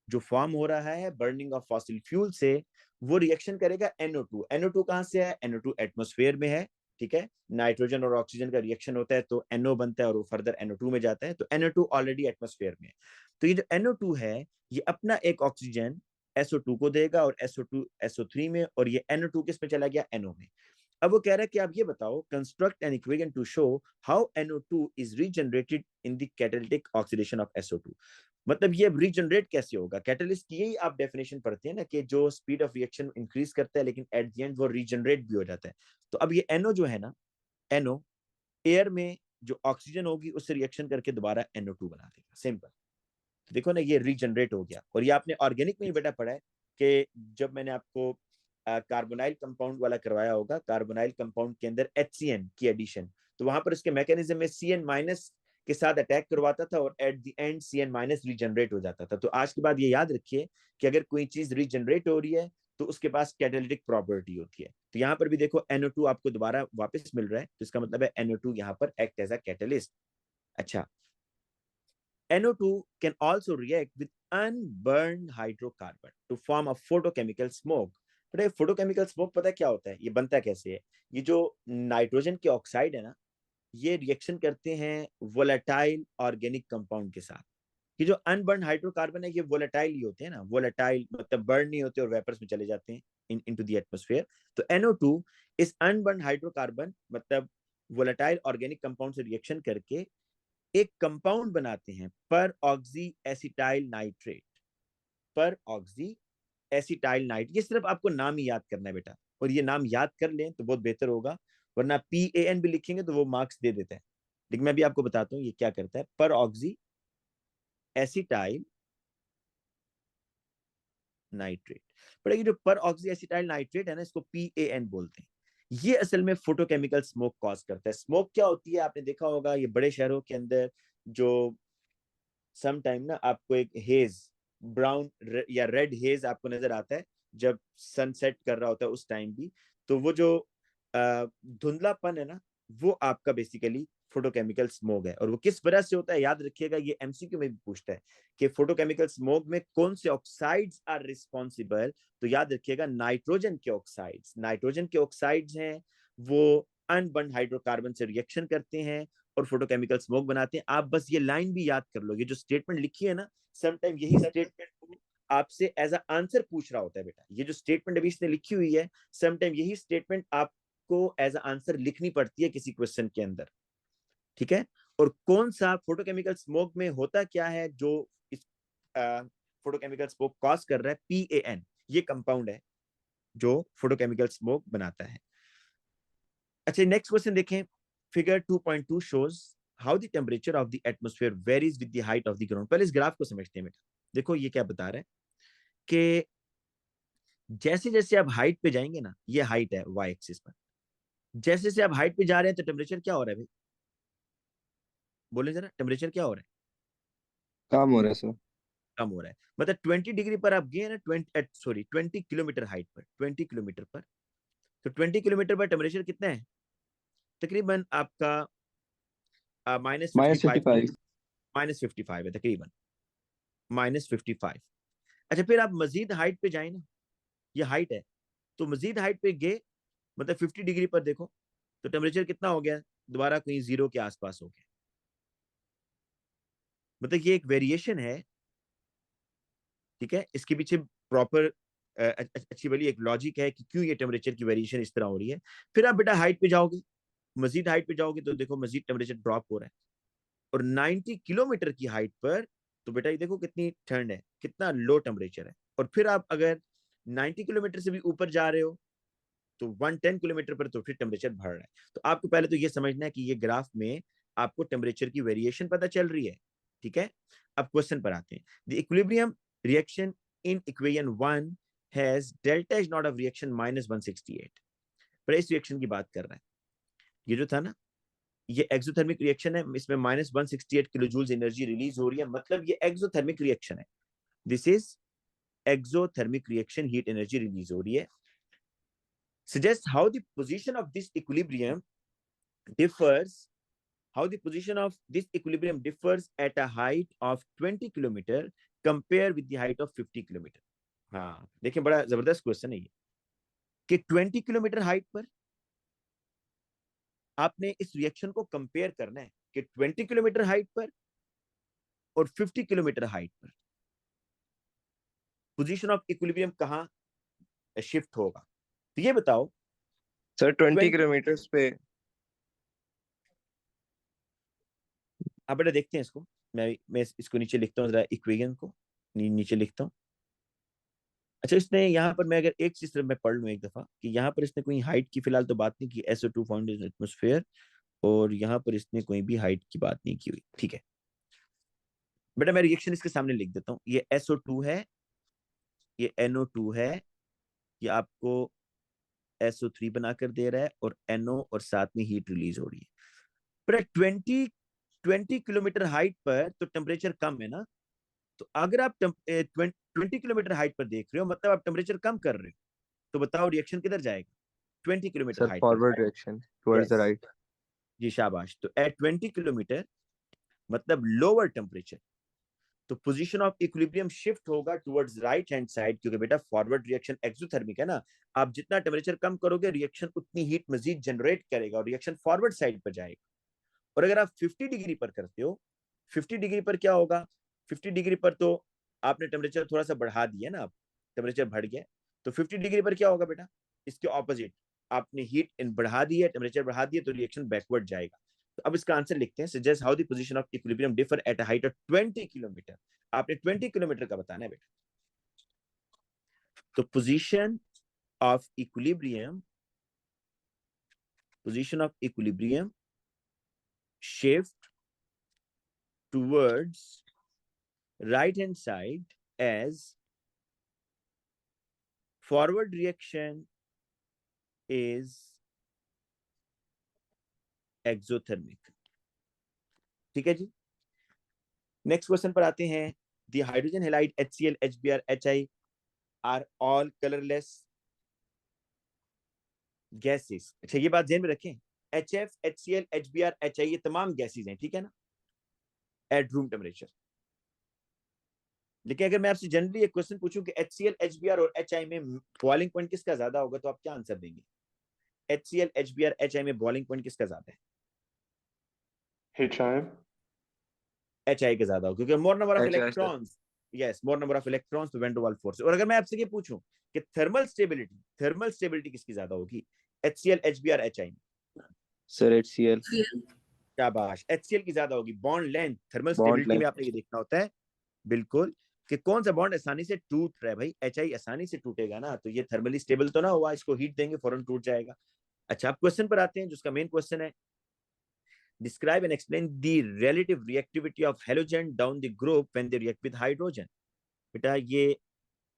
जो फॉर्म हो रहा है बर्निंग ऑफ फॉसिल फ्यूल से, वो रिएक्शन करेगा NO2। NO2 कहां से है, NO2 एटमॉस्फेयर में है, ठीक है। नाइट्रोजन और ऑक्सीजन का रिएक्शन होता है तो NO बनता है और वो फर्दर NO2 में जाता है, तो NO2 ऑलरेडी एटमॉस्फेयर में है। तो ये जो NO2 है ये अपना एक ऑक्सीजन SO2 को देगा और SO2 SO3 में, और ये NO2 किस में चला गया, NO में। अब वो कह रहा है कि आप ये बताओ, construct an equation to show how NO2 is regenerated in the catalytic oxidation of SO2। मतलब ये रीजनरेट कैसे होगा, कैटलिस्ट की यही आप डेफिनेशन पढ़ते हैं ना कि जो स्पीड ऑफ रिएक्शन इंक्रीज करता है लेकिन एट द एंड वो रीजनरेट भी हो जाता है। तो अब ये NO जो है ना, NO एयर में जो ऑक्सीजन होगी उससे रिएक्शन करके दोबारा NO2 बना देगा, सिंपल। तो देखो ना ये रीजनरेट हो गया। और ये आपने ऑर्गेनिक में ही बेटा पढ़ा है कि जब मैंने आपको कार्बोनाइल कंपाउंड वाला करवाया होगा, कार्बोनाइल कंपाउंड के अंदर HCN की एडिशन, तो वहां पर इसके मैकेनिज्म में CN माइनस के साथ अटैक करवाता था और at the end CN minus regenerate हो जाता था। तो आज के बाद ये याद रखिए कि अगर कोई चीज रीजनरेट हो रही है तो उसके पास कैटालिटिक प्रॉपर्टी होती है। तो यहाँ पर भी देखो NO2 आपको दोबारा वापस मिल रहा है, तो इसका मतलब है NO2 यहाँ पर एक्ट एज अ कैटलिस्ट। अच्छा, NO2 can also react with unburned hydrocarbon to form a photochemical smoke। but ये photochemical smoke पता है क्या होता है, ये बनता कैसे है? ये जो नाइट्रोजन के ऑक्साइड है ना, ये रिएक्शन करते हैं वोलेटाइल ऑर्गेनिक कंपाउंड के साथ। ये जो अनबर्न हाइड्रोकार्बन है ये वोलेटाइल ही होते हैं ना, वोलेटाइल मतलब बर्न नहीं होते और वेपर्स में चले जाते हैं इनटू द एटमॉस्फेयर। तो NO2 इस अनबर्न हाइड्रोकार्बन मतलब वोलेटाइल ऑर्गेनिक कंपाउंड से रिएक्शन करके एक कंपाउंड बनाते हैं पर ऑक्सी एसिटाइल नाइट्रेट, पर ऑक्सी एसिटाइल नाइट। ये सिर्फ आपको नाम ही याद करना है बेटा, और ये नाम याद कर लें तो बहुत बेहतर होगा, वरना PAN भी लिखेंगे तो वो मार्क्स दे देता है। लेकिन मैं भी आपको बताता हूँ ये क्या करता है, पर ऑक्सी एसिटाइल नाइट्रेट। पर ये जो पर ऑक्सी एसिटाइल नाइट्रेट है ना, इसको PAN बोलते हैं। ये असल में फोटोकेमिकल स्मोक कॉज करता है। स्मोक क्या होती है आपने देखा होगा, ये बड़े शहरों के अंदर जो सम टाइम ना आपको एक हेज ब्राउन या रेड हेज आपको नजर आता है जब सनसेट कर रहा होता है उस टाइम भी। तो वो जो धुंधलापन है ना, वो आपका बेसिकली फोटोकेमिकल स्मोक है। और वो किस वजह से होता है याद रखिएगा, ये MCQ में भी पूछता है कि फोटोकेमिकल स्मोक में कौन से ऑक्साइड्स आर रिस्पॉन्सिबल। तो याद रखिएगा नाइट्रोजन के ऑक्साइड्स, नाइट्रोजन के ऑक्साइड्स हैं वो अनबर्न हाइड्रोकार्बन से रिएक्शन करते हैं और फोटोकेमिकल स्मोक बनाते हैं। आप बस ये लाइन भी याद कर लो, ये जो स्टेटमेंट लिखी है ना, समटाइम यही स्टेटमेंट आपसे एज अ आंसर पूछ रहा होता है बेटा। ये जो स्टेटमेंट अभी इसने लिखी हुई है, समटाइम यही स्टेटमेंट आपको एज अ आंसर लिखनी पड़ती है किसी क्वेश्चन के अंदर, ठीक है। और कौन सा फोटोकेमिकल स्मोक में होता क्या है जो इस फोटोकेमिकल स्मोक कॉज कर रहा है, PAN, ये कंपाउंड है जो फोटोकेमिकल स्मोक बनाता है। अच्छा, नेक्स्ट क्वेश्चन देखें। Figure 2.2 shows how the temperature of the atmosphere varies with the height of the ground। पहले इस ग्राफ को समझते हैं बेटा। देखो ये क्या बता रहा है कि जैसे जैसे आप हाइट पे जाएंगे ना, ये हाइट है वाई एक्सिस पर, जैसे जैसे आप हाइट पे जा रहे हैं तो टेम्परेचर क्या हो रहा है भाई, बोले जरा, टेम्परेचर क्या हो रहा है? काम हो रहा है सर। कम हो रहा है। मतलब 20 डिग्री पर आप गए ना, 20 किलोमीटर हाइट पर, 20 किलोमीटर पर, तो 20 किलोमीटर पर टेम्परेचर कितना है? तकरीबन आपका -55। -55 है तकरीबन, -55। अच्छा, फिर आप मजीद हाइट पे जाए ना, ये हाइट है, तो मजीद हाइट पे गए, मतलब 50 डिग्री पर देखो, तो टेम्परेचर कितना हो गया? दोबारा कहीं जीरो के आसपास हो गया। मतलब ये एक वेरिएशन है, ठीक है। इसके पीछे प्रॉपर अच्छी वाली एक लॉजिक है कि क्यों ये टेम्परेचर की वेरिएशन इस तरह हो रही है। फिर आप बेटा हाइट पे जाओगे, मजीद हाइट पे जाओगे तो देखो मजीद टेम्परेचर ड्रॉप हो रहा है। और 90 किलोमीटर की हाइट पर तो बेटा ये देखो कितनी ठंड है, कितना लो टेम्परेचर है। और फिर आप अगर 90 किलोमीटर से भी ऊपर जा रहे हो तो 110 किलोमीटर पर तो फिर टेम्परेचर बढ़ रहा है। तो आपको पहले तो ये समझना है कि ये ग्राफ में आपको टेम्परेचर की वेरिएशन पता चल रही है, ठीक है। अब क्वेश्चन पर आते हैं। The equilibrium reaction in equation 1 has delta is not of reaction -168। पर इस रिएक्शन की बात कर रहा है, ये जो था ना, ये एक्सोथर्मिक रिएक्शन है, इसमें -168 किलो जूल्स एनर्जी रिलीज हो रही है, मतलब ये एक्सोथर्मिक रिएक्शन है। This is exothermic reaction, heat energy release हो रही है। Suggests how the position of this equilibrium differs, how the position of this equilibrium differs at a height of 20 kilometre compared with the height of 50 kilometre. हाँ देखिए, बड़ा जबरदस्त क्वेश्चन है ये कि 20 किलोमीटर हाइट पर आपने इस रिएक्शन को कंपेयर करना है कि 20 किलोमीटर हाइट पर और 50 किलोमीटर हाइट पर पोजीशन ऑफ इक्विलिब्रियम कहां शिफ्ट होगा। तो ये बताओ सर 20 20, किलोमीटर पे। आप बेटा देखते हैं इसको, मैं इसको नीचे लिखता हूँ जरा, इक्वेशन को नीचे लिखता हूँ। अच्छा, इसने यहाँ पर, मैं अगर एक चीज मैं पढ़ लूँ एक दफा, कि यहाँ पर इसने कोई हाइट की फिलहाल तो बात नहीं की, SO2 फाउंड इन एटमॉस्फेयर, और यहाँ पर इसने कोई भी हाइट की बात नहीं की हुई, ठीक है। बेटा मैं रिएक्शन इसके सामने लिख देता हूँ। ये SO2 है, ये NO2 है, ये आपको SO3 बनाकर दे रहा है, और NO, और साथ में हीट रिलीज हो रही है। बेटा 20 किलोमीटर हाइट पर तो टेम्परेचर कम है ना, तो अगर आप 20 किलोमीटर हाइट पर देख रहे हो, मतलब आप टेम्परेचर कम कर रहे हो, तो बताओ रिएक्शन किधर जाएगा? 20 किलोमीटर सर हाइट पर। Forward direction towards the yes, right. जी शाबाश। तो एट 20 किलोमीटर मतलब लोअर टेम्परेचर, तो पोजीशन ऑफ इक्विलिब्रियम शिफ्ट होगा टुवर्ड्स राइट हैंड साइड, क्योंकि बेटा फॉरवर्ड रिएक्शन एक्सोथर्मिक है ना। आप जितना टेम्परेचर कम करोगे, रिएक्शन उतनी हीट मजीद जनरेट करेगा और रिएक्शन फॉरवर्ड साइड पर जाएगा। और अगर आप 50 डिग्री पर करते हो, 50 डिग्री पर क्या होगा? 50 डिग्री पर तो आपने टेम्परेचर थोड़ा सा बढ़ा दिया ना, आप टेम्परेचर बढ़ गया, तो 50 डिग्री पर क्या होगा बेटा? इसके ऑपोजिट, आपने हीट बढ़ा दी है, टेम्परेचर बढ़ा दिया, तो रिएक्शन बैकवर्ड जाएगा। तो अब इसका आंसर लिखते हैं। Suggest how the position of equilibrium differ at a height of 20 kilometre. आपने 20 किलोमीटर का बताना है बेटा। तो position of equilibrium, position of equilibrium shift towards right hand side as forward reaction is exothermic। ठीक है जी, नेक्स्ट क्वेश्चन पर आते हैं। The hydrogen halide HCl, HBr, HI are all colourless gases. अच्छा, ये बात ध्यान में रखें, HF, HCl, HBr, HI ये तमाम गैसेस हैं, ठीक है ना, एट रूम टेम्परेचर। लेकिन अगर मैं आपसे जनरली एक क्वेश्चन पूछूं कि HCl, HBr और HI में बॉइलिंग पॉइंट किसका ज्यादा होगा, तो आप क्या आंसर देंगे? HCl, HBr, HI में बॉइलिंग पॉइंट किसका ज्यादा है? HI. HI के ज्यादा हो, क्योंकि मोर number of HI, sir. Electrons, yes, more number of electrons तो वैन डर वाल्स फोर्स। और अगर मैं आपसे ये पूछूं कि थर्मल स्टेबिलिटी किसकी ज्यादा होगी, HCl, HBr, HI? Sir, HCl. शाबाश, HCl की ज्यादा होगी। Bond length, thermal Bond stability में length. आपने ये देखना होता है बिल्कुल कि कौन सा बॉन्ड आसानी से टूट रहा है। भाई HI आसानी से टूटेगा ना, तो ये थर्मली स्टेबल तो ना हुआ, इसको हीट देंगे फौरन टूट जाएगा। अच्छा, आप क्वेश्चन पर आते हैं, जिसका मेन क्वेश्चन है, describe and explain the relative reactivity of halogen down the group when they react with hydrogen। बेटा ये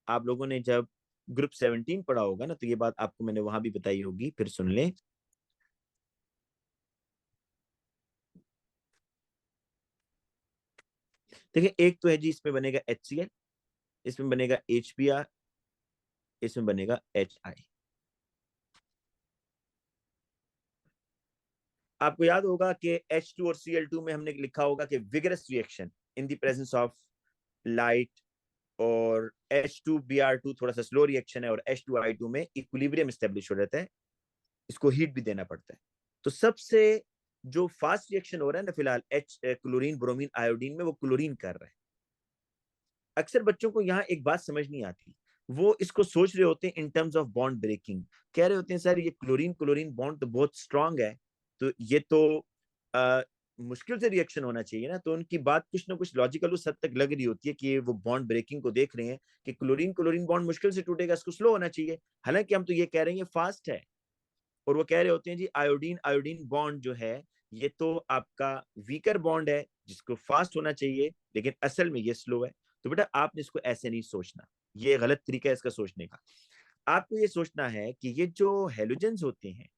आप लोगों ने जब ग्रुप 17 पढ़ा होगा ना, तो ये बात आपको मैंने वहां भी बताई होगी, फिर सुन लें। देखिए, एक तो है जी, इसमें बनेगा HCl, इसमें बनेगा HBr, इसमें बनेगा HI। आपको याद होगा कि H2 और Cl2 में हमने लिखा होगा कि vigorous reaction in the presence of light, और H2Br2 थोड़ा सा स्लो रिएक्शन है, और H2I2 में इक्विलिब्रियम स्टेब्लिश हो जाता है, इसको हीट भी देना पड़ता है। तो सबसे जो फास्ट रिएक्शन हो रहा है ना फिलहाल, H क्लोरीन ब्रोमीन आयोडीन में, वो क्लोरीन कर रहा है। अक्सर बच्चों को यहाँ एक बात समझ नहीं आती, वो इसको सोच रहे होते हैं in terms of bond breaking, कह रहे होते हैं सर ये क्लोरीन क्लोरीन बॉन्ड तो बहुत स्ट्रांग है, तो ये तो मुश्किल से रिएक्शन होना चाहिए ना। तो उनकी बात कुछ ना कुछ लॉजिकल उस हद तक लग रही होती है कि वो बॉन्ड ब्रेकिंग को देख रहे हैं कि क्लोरीन क्लोरीन बॉन्ड मुश्किल से टूटेगा, इसको स्लो होना चाहिए। हालांकि हम तो ये कह रहे हैं ये फास्ट है, और वो कह रहे होते हैं जी आयोडीन आयोडीन बॉन्ड जो है ये तो आपका वीकर बॉन्ड है, जिसको फास्ट होना चाहिए, लेकिन असल में ये स्लो है। तो बेटा आपने इसको ऐसे नहीं सोचना, ये गलत तरीका है इसका सोचने का। आपको ये सोचना है कि ये जो हेलोजेंस होते हैं,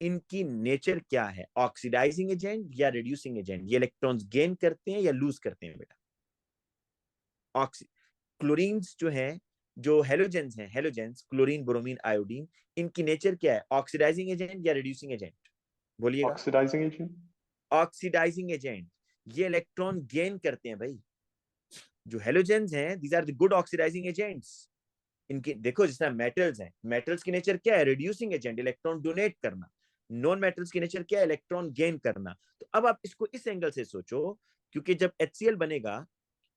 इनकी नेचर क्या है, ऑक्सीडाइजिंग एजेंट या रिड्यूसिंग एजेंट, ये इलेक्ट्रॉन्स गेन करते हैं या लूज करते हैं बेटा। ऑक्सी क्लोरीन्स जो है, जो हेलोजेंस हैं, हेलोजेंस क्लोरीन ब्रोमीन आयोडीन, इनकी नेचर क्या है, ऑक्सीडाइजिंग एजेंट या रिड्यूसिंग एजेंट? बोलिएगा। Oxidizing agent. ऑक्सीडाइजिंग एजेंट, ये इलेक्ट्रॉन गेन करते हैं भाई। जो हेलोजेंस हैं, these are the good oxidizing agents. इनकी देखो, जिस तरह मेटल्स हैं, मेटल्स की नेचर क्या है, रिड्यूसिंग एजेंट, इलेक्ट्रॉन डोनेट करना। नॉन मेटल्स की नेचर क्या है, इलेक्ट्रॉन गेन करना। तो अब आप इसको इस एंगल से सोचो, क्योंकि जब HCl बनेगा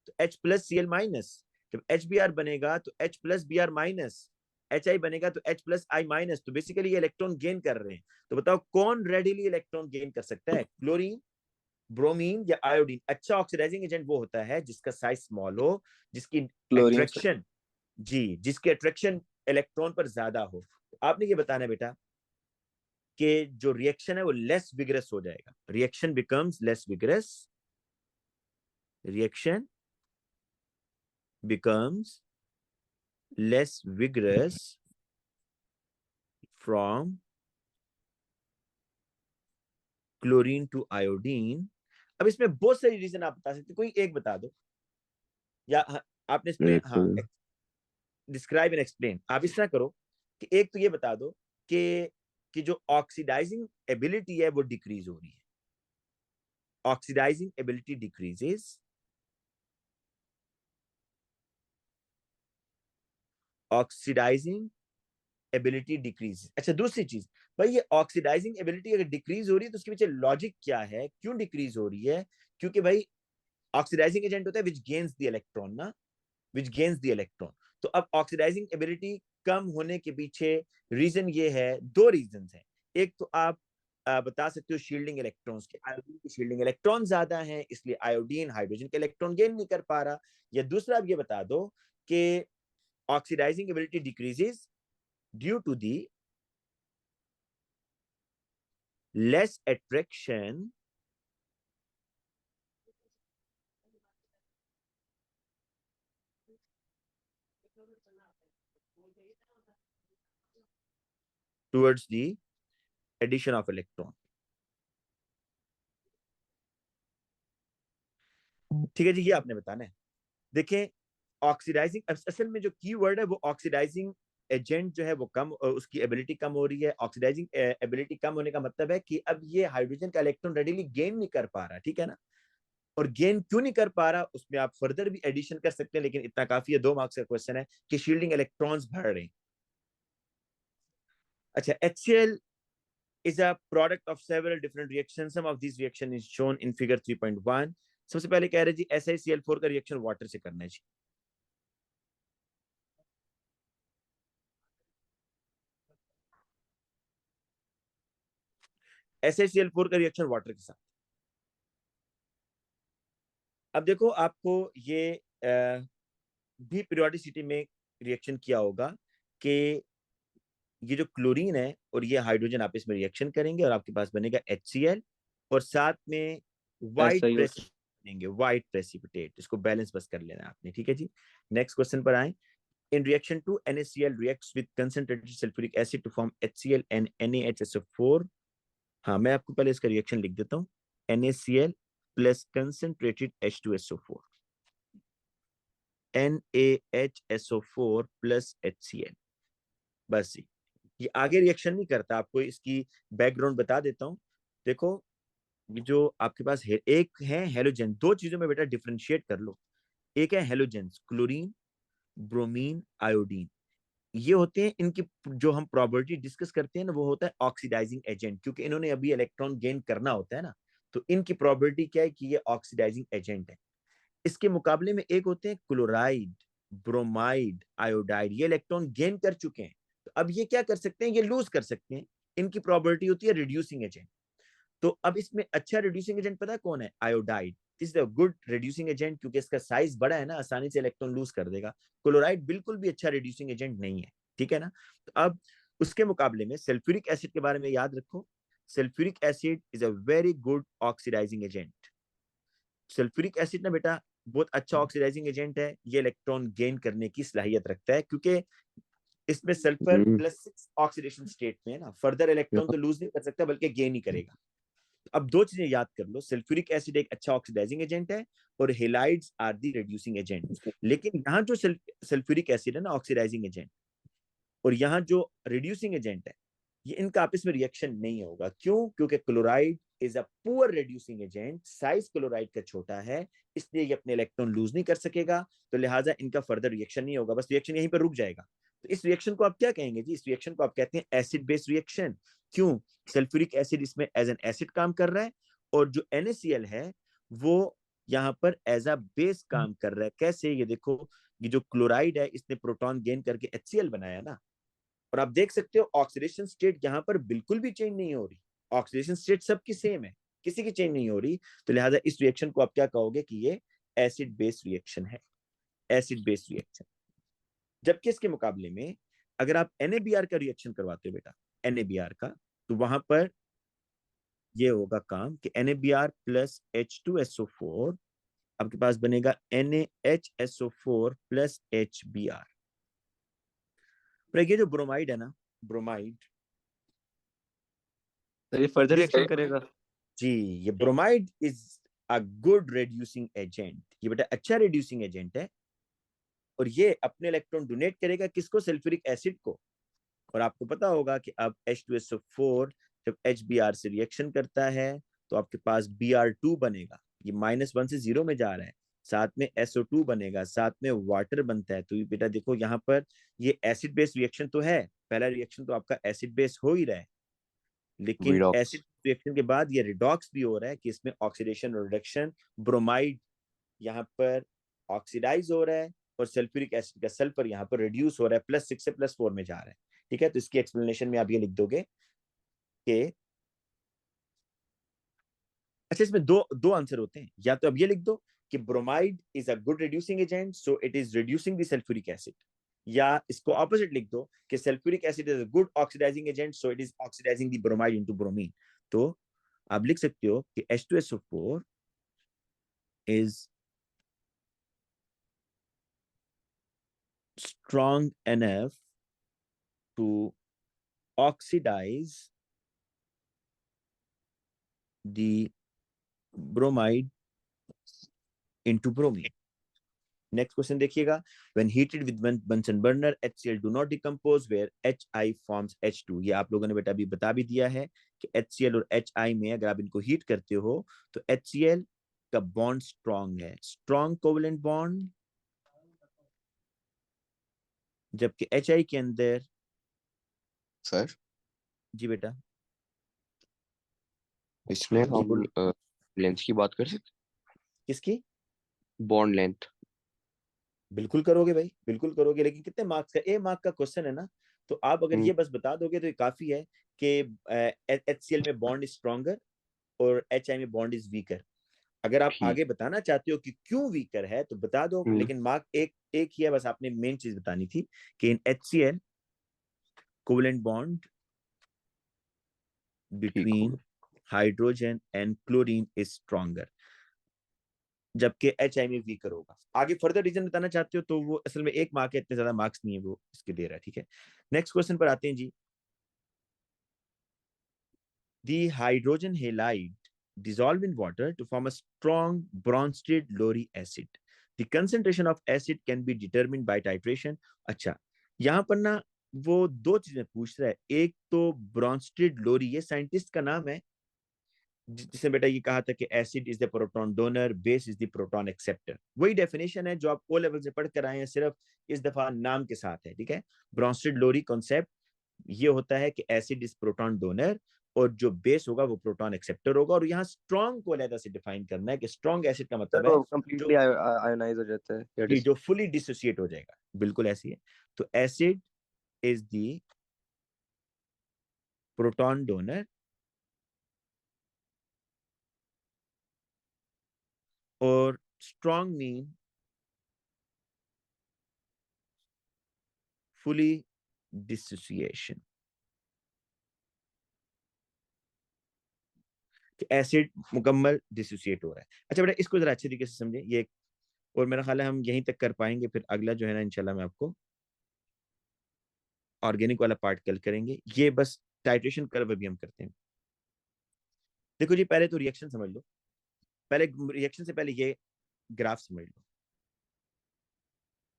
तो H प्लस Cl माइनस, जब HBr बनेगा तो H plus Br minus, HI बनेगा तो H प्लस I माइनस। तो बेसिकली ये इलेक्ट्रॉन गेन कर रहे हैं। तो बताओ कौन रेडिली इलेक्ट्रॉन गेन कर सकता है, क्लोरीन ब्रोमीन या आयोडीन? अच्छा ऑक्सीडाइजिंग एजेंट वो होता है जिसका साइज स्मॉल हो, जिसकी Chlorine, sir. अट्रैक्शन, जी, जिसकी अट्रैक्शन इलेक्ट्रॉन पर ज्यादा हो। तो आपने ये बताना है बेटा कि जो रिएक्शन है वो लेस विगरस हो जाएगा, reaction becomes less vigorous, reaction becomes less vigorous from chlorine to iodine। अब इसमें बहुत सारी रीजन आप बता सकते, कोई एक बता दो, या आपने इसमें एक हाँ डिस्क्राइब एंड एक्सप्लेन। आप इस तरह करो कि एक तो ये बता दो कि जो ऑक्सीडाइजिंग एबिलिटी है वो डिक्रीज हो रही है, oxidizing ability decreases, oxidizing ability decrease. अच्छा, दूसरी चीज, भाई ये ऑक्सीडाइजिंग एबिलिटी अगर डिक्रीज हो रही है तो उसके पीछे लॉजिक क्या है, क्यों डिक्रीज हो रही है? क्योंकि भाई ऑक्सीडाइजिंग एजेंट होता है विच गेन्स द इलेक्ट्रॉन ना, विच गेन्स द इलेक्ट्रॉन। तो अब ऑक्सीडाइजिंग एबिलिटी कम होने के पीछे रीजन ये है, दो रीजन है। एक तो आप बता सकते हो शील्डिंग इलेक्ट्रॉन्स के, आयोडीन की शील्डिंग इलेक्ट्रॉन ज्यादा है, इसलिए आयोडीन हाइड्रोजन के इलेक्ट्रॉन गेन नहीं कर पा रहा। या दूसरा आप ये बता दो कि oxidizing ability decreases due to the less attraction towards the addition of electron। ठीक है जी, ये आपने बताना है। देखें, ऑक्सीडाइजिंग, असल में जो की वर्ड है वो ऑक्सीडाइजिंग एजेंट जो है वो कम, उसकी एबिलिटी कम हो रही है। ऑक्सीडाइजिंग एबिलिटी कम होने का मतलब है कि अब ये हाइड्रोजन का इलेक्ट्रॉन रेडिली गेन नहीं कर पा रहा, ठीक है ना। और गेन क्यों नहीं कर पा रहा, उसमें आप फर्दर भी एडिशन कर सकते हैं, लेकिन इतना काफी है, 2 मार्क्स का क्वेश्चन है कि शील्डिंग इलेक्ट्रॉन्स बढ़ रहे हैं। अच्छा, HCl is a product of several different reactions. Some of these reaction is shown in figure 3.1. सबसे पहले कह रहे जी SiCl4 का रिएक्शन वाटर से करना है जी. SiCl4 का रिएक्शन वाटर के साथ. अब देखो आपको ये भी पीरियोडिसिटी में रिएक्शन किया होगा कि ये जो क्लोरीन है और ये हाइड्रोजन आपस में रिएक्शन करेंगे और आपके पास बनेगा HCl और साथ में व्हाइट बनेंगे, व्हाइट प्रेसिपिटेट. इसको बैलेंस बस कर लेना आपने. ठीक है जी. नेक्स्ट क्वेश्चन पर आए. In reaction to NaCl reacts with concentrated sulfuric acid to form HCl and NaHSO4. हाँ, मैं आपको पहले इसका रिएक्शन लिख देता हूँ. NaCl plus concentrated H2SO4. NaHSO4 plus HCl. बस जी. ये आगे रिएक्शन नहीं करता. आपको इसकी बैकग्राउंड बता देता हूँ. देखो जो आपके पास है, एक है हेलोजन. दो चीजों में बेटा डिफरेंशिएट कर लो. एक है हेलोजन, क्लोरीन, ब्रोमीन, आयोडीन. ये होते हैं, इनकी जो हम प्रॉपर्टी डिस्कस करते हैं ना, वो होता है ऑक्सीडाइजिंग एजेंट. क्योंकि इन्होंने अभी इलेक्ट्रॉन गेन करना होता है ना, तो इनकी प्रॉपर्टी क्या है कि ये ऑक्सीडाइजिंग एजेंट है. इसके मुकाबले में एक होते हैं क्लोराइड, ब्रोमाइड, आयोडाइड. ये इलेक्ट्रॉन गेन कर चुके हैं, तो अब ये क्या कर सकते हैं, ये लूज कर सकते हैं. इनकी प्रॉपर्टी होती है रिड्यूसिंग एजेंट. तो अब इसमें अच्छा रिड्यूसिंग एजेंट पता है कौन है? Iodide. This is a good reducing agent क्योंकि इसका साइज बड़ा है ना, आसानी से इलेक्ट्रॉन लूज कर देगा. क्लोराइड बिल्कुल भी अच्छा रिड्यूसिंग एजेंट नहीं है. ठीक है ना. तो अब उसके मुकाबले में सल्फ्यूरिक एसिड के बारे में याद रखो. Sulphuric acid is a very good oxidizing agent. Sulphuric acid ना बेटा बहुत अच्छा ऑक्सीडाइजिंग एजेंट है. ये इलेक्ट्रॉन गेन करने की सलाहियत रखता है क्योंकि इसमें सल्फर +6 ऑक्सीडेशन स्टेट में है ना. फर्दर इलेक्ट्रॉन तो लूज नहीं कर सकता बल्कि गेन ही करेगा. अब दो चीजें याद कर लो. सल्फ्यूरिक एसिड एक अच्छा ऑक्सीडाइजिंग एजेंट है और halides are the reducing agent. लेकिन यहाँ जो सल्फ्यूरिक एसिड है ना ऑक्सीडाइजिंग एजेंट, और यहाँ जो रिड्यूसिंग एजेंट है, ये इनका आपस में रिएक्शन नहीं होगा. क्यों? क्योंकि chloride is a poor reducing agent. Size chloride का छोटा है, इसलिए ये अपने इलेक्ट्रॉन लूज नहीं कर सकेगा. तो लिहाजा इनका फर्दर रिएक्शन नहीं होगा, बस रिएक्शन यहीं पर रुक जाएगा. तो इस रिएक्शन को आप क्या कहेंगे जी? इस रिएक्शन को आप कहते हैं एसिड बेस रिएक्शन. क्यों? सल्फ्यूरिक एसिड इसमें एज एन एसिड काम कर रहा है और जो NaCl है वो यहाँ पर एज अ बेस काम कर रहा है. कैसे? ये देखो, ये जो क्लोराइड है इसने प्रोटॉन गेन करके HCl बनाया ना, और आप देख सकते हो ऑक्सीडेशन स्टेट यहाँ पर बिल्कुल भी चेंज नहीं हो रही. ऑक्सीडेशन स्टेट सबकी सेम है, किसी की चेंज नहीं हो रही. तो लिहाजा इस रिएक्शन को आप क्या कहोगे कि ये एसिड बेस रिएक्शन है. Acid base reaction. जबकि इसके मुकाबले में अगर आप NaBr का रिएक्शन करवाते हो बेटा, NaBr का, तो वहां पर ये होगा काम कि NaBr plus H2SO4 आपके पास बनेगा NaHSO4 plus HBr. ये जो ब्रोमाइड है ना, ब्रोमाइड, ये फर्दर रिएक्शन करेगा जी. ये bromide is a good reducing agent. ये बेटा अच्छा रिड्यूसिंग एजेंट है और ये अपने इलेक्ट्रॉन डोनेट करेगा किसको? सल्फ्यूरिक एसिड को. और आपको पता होगा कि अब H2SO4 जब HBr से रिएक्शन करता है तो आपके पास Br2 बनेगा. ये -1 से 0 में जा रहा है. साथ में SO2 बनेगा, साथ में वाटर बनता है. तो ये बेटा देखो यहाँ पर ये एसिड बेस रिएक्शन तो है. पहला रिएक्शन तो आपका एसिड बेस हो ही रहा है, लेकिन एसिड रिएक्शन के बाद ये रिडॉक्स भी हो रहा है कि इसमें ऑक्सीडेशन और रिडक्शन. ब्रोमाइड यहाँ पर ऑक्सीडाइज हो रहा है और सल्फ्यूरिक एसिड का सल्फर यहाँ पर रिड्यूस हो रहा है, +6 से +4 में जा रहा है. ठीक है. तो इसकी एक्सप्लेनेशन में आप ये लिख दोगे कि अच्छा, इसमें दो दो आंसर होते हैं. या तो अब ये लिख दो कि bromide is a good reducing agent so it is reducing the sulphuric acid, या इसको ऑपोजिट लिख दो कि sulphuric acid is a good oxidizing agent so it is oxidizing the bromide into bromine. तो आप लिख सकते हो कि H2SO4 is strong enough to oxidize the bromide into bromine. Next question देखिएगा. When heated with Bunsen burner, HCl do not decompose where HI forms H2. ये आप लोगों ने बेटा अभी बता भी दिया है कि HCl और HI में अगर आप इनको हीट करते हो तो HCl का बॉन्ड स्ट्रॉन्ग है, स्ट्रॉन्ग कोवेलेंट बॉन्ड, जबकि HI के अंदर सर जी बेटा इसमें जी हम बोलिए। लेंथ की बात कर सकते किसकी? Bond length. बिल्कुल करोगे भाई, बिल्कुल करोगे, लेकिन कितने मार्क्स का? ए मार्क का क्वेश्चन है ना, तो आप अगर हम्म, ये बस बता दोगे तो ये काफी है कि HCl में बॉन्ड इज स्ट्रॉन्गर और HI में बॉन्ड इज वीकर। अगर आप ठीक। आगे बताना चाहते हो कि क्यों वीकर है तो बता दो, हम्म, लेकिन मार्क एक एक ही है, बस आपने मेन चीज बतानी थी कि इन HCl कोवेलेंट बॉन्ड ठीक हो between गया। hydrogen and chlorine is stronger, जबकि HI में वीकर होगा। आगे फर्दर रीजन बताना चाहते हो तो वो असल में एक मार्क है, इतने ज्यादा मार्क्स नहीं है वो इसके दे रहा है, ठीक है। नेक्स्ट क्वेश्चन पर आते हैं जी। The hydrogen halide dissolve in water to form a strong Bronsted Lowry acid. The concentration of acid can be determined by titration. अच्छा, यहाँ पर ना वो दो चीजें पूछ रहा है। एक तो ब्रॉन्स्टेड लोरी, ये साइंटिस्ट का नाम है जिसने बेटा ये कहा था कि acid is the proton donor, base is the proton acceptor. वही डेफिनेशन है जो आप ओ लेवल से पढ़ कर आए हैं, सिर्फ इस दफा नाम के साथ है, ठीक है। ब्रॉन्स्टेड लोरी कॉन्सेप्ट ये होता है कि एसिड इज प्रोटॉन डोनर और जो बेस होगा वो प्रोटॉन एक्सेप्टर होगा। और यहाँ स्ट्रॉन्ग को अलग से डिफाइन करना है कि स्ट्रॉन्ग एसिड का सर मतलब है वो जो कंप्लीटली आयोनाइज हो जाता है या जी जो फुली डिसोसिएट हो जाएगा, बिल्कुल ऐसी है। तो acid is the proton donor और स्ट्रॉन्ग मीन फुली डिसोसिएशन, कि एसिड मुकम्मल डिसोसिएट हो रहा है। अच्छा बेटा इसको जरा अच्छे तरीके से समझे ये, और मेरा ख्याल है हम यहीं तक कर पाएंगे, फिर अगला जो है ना इंशाल्लाह मैं आपको ऑर्गेनिक वाला पार्ट कल करेंगे। ये बस टाइट्रेशन कर्व अभी हम करते हैं। देखो जी पहले तो रिएक्शन समझ लो, पहले रिएक्शन से पहले ये ग्राफ समझ लो।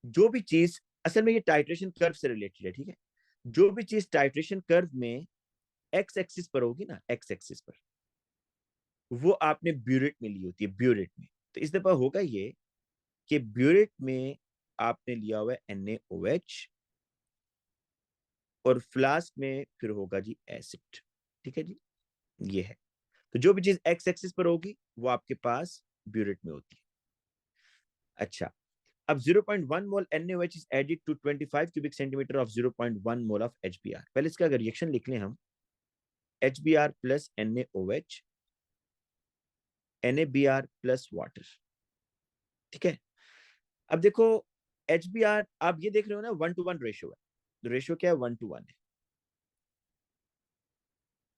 जो भी चीज, असल में ये टाइट्रेशन कर्व से रिलेटेड है, ठीक है। जो भी चीज टाइट्रेशन कर्व में एक्स एक्सिस पर होगी ना, एक्स एक्सिस पर, वो आपने ब्यूरेट में ली होती है, ब्यूरेट में। तो इस दफा होगा ये कि ब्यूरेट में आपने लिया हुआ है NaOH और फ्लास्क में फिर होगा जी एसिड, ठीक है जी। ये है, तो जो भी चीज एक्स एक्सिस पर होगी वो आपके पास ब्यूरेट में होती है। अच्छा, अब 0.1 मोल NaOH is added to 25 cubic centimeter of 0.1 mole of HBr। पहले इसका अगर रिएक्शन लिख लें हम, HBr plus NaOH, NaBr plus water, ठीक है। अब देखो HBr आप ये देख रहे हो ना 1:1 रेशियो है, तो रेशियो क्या है 1:1 है।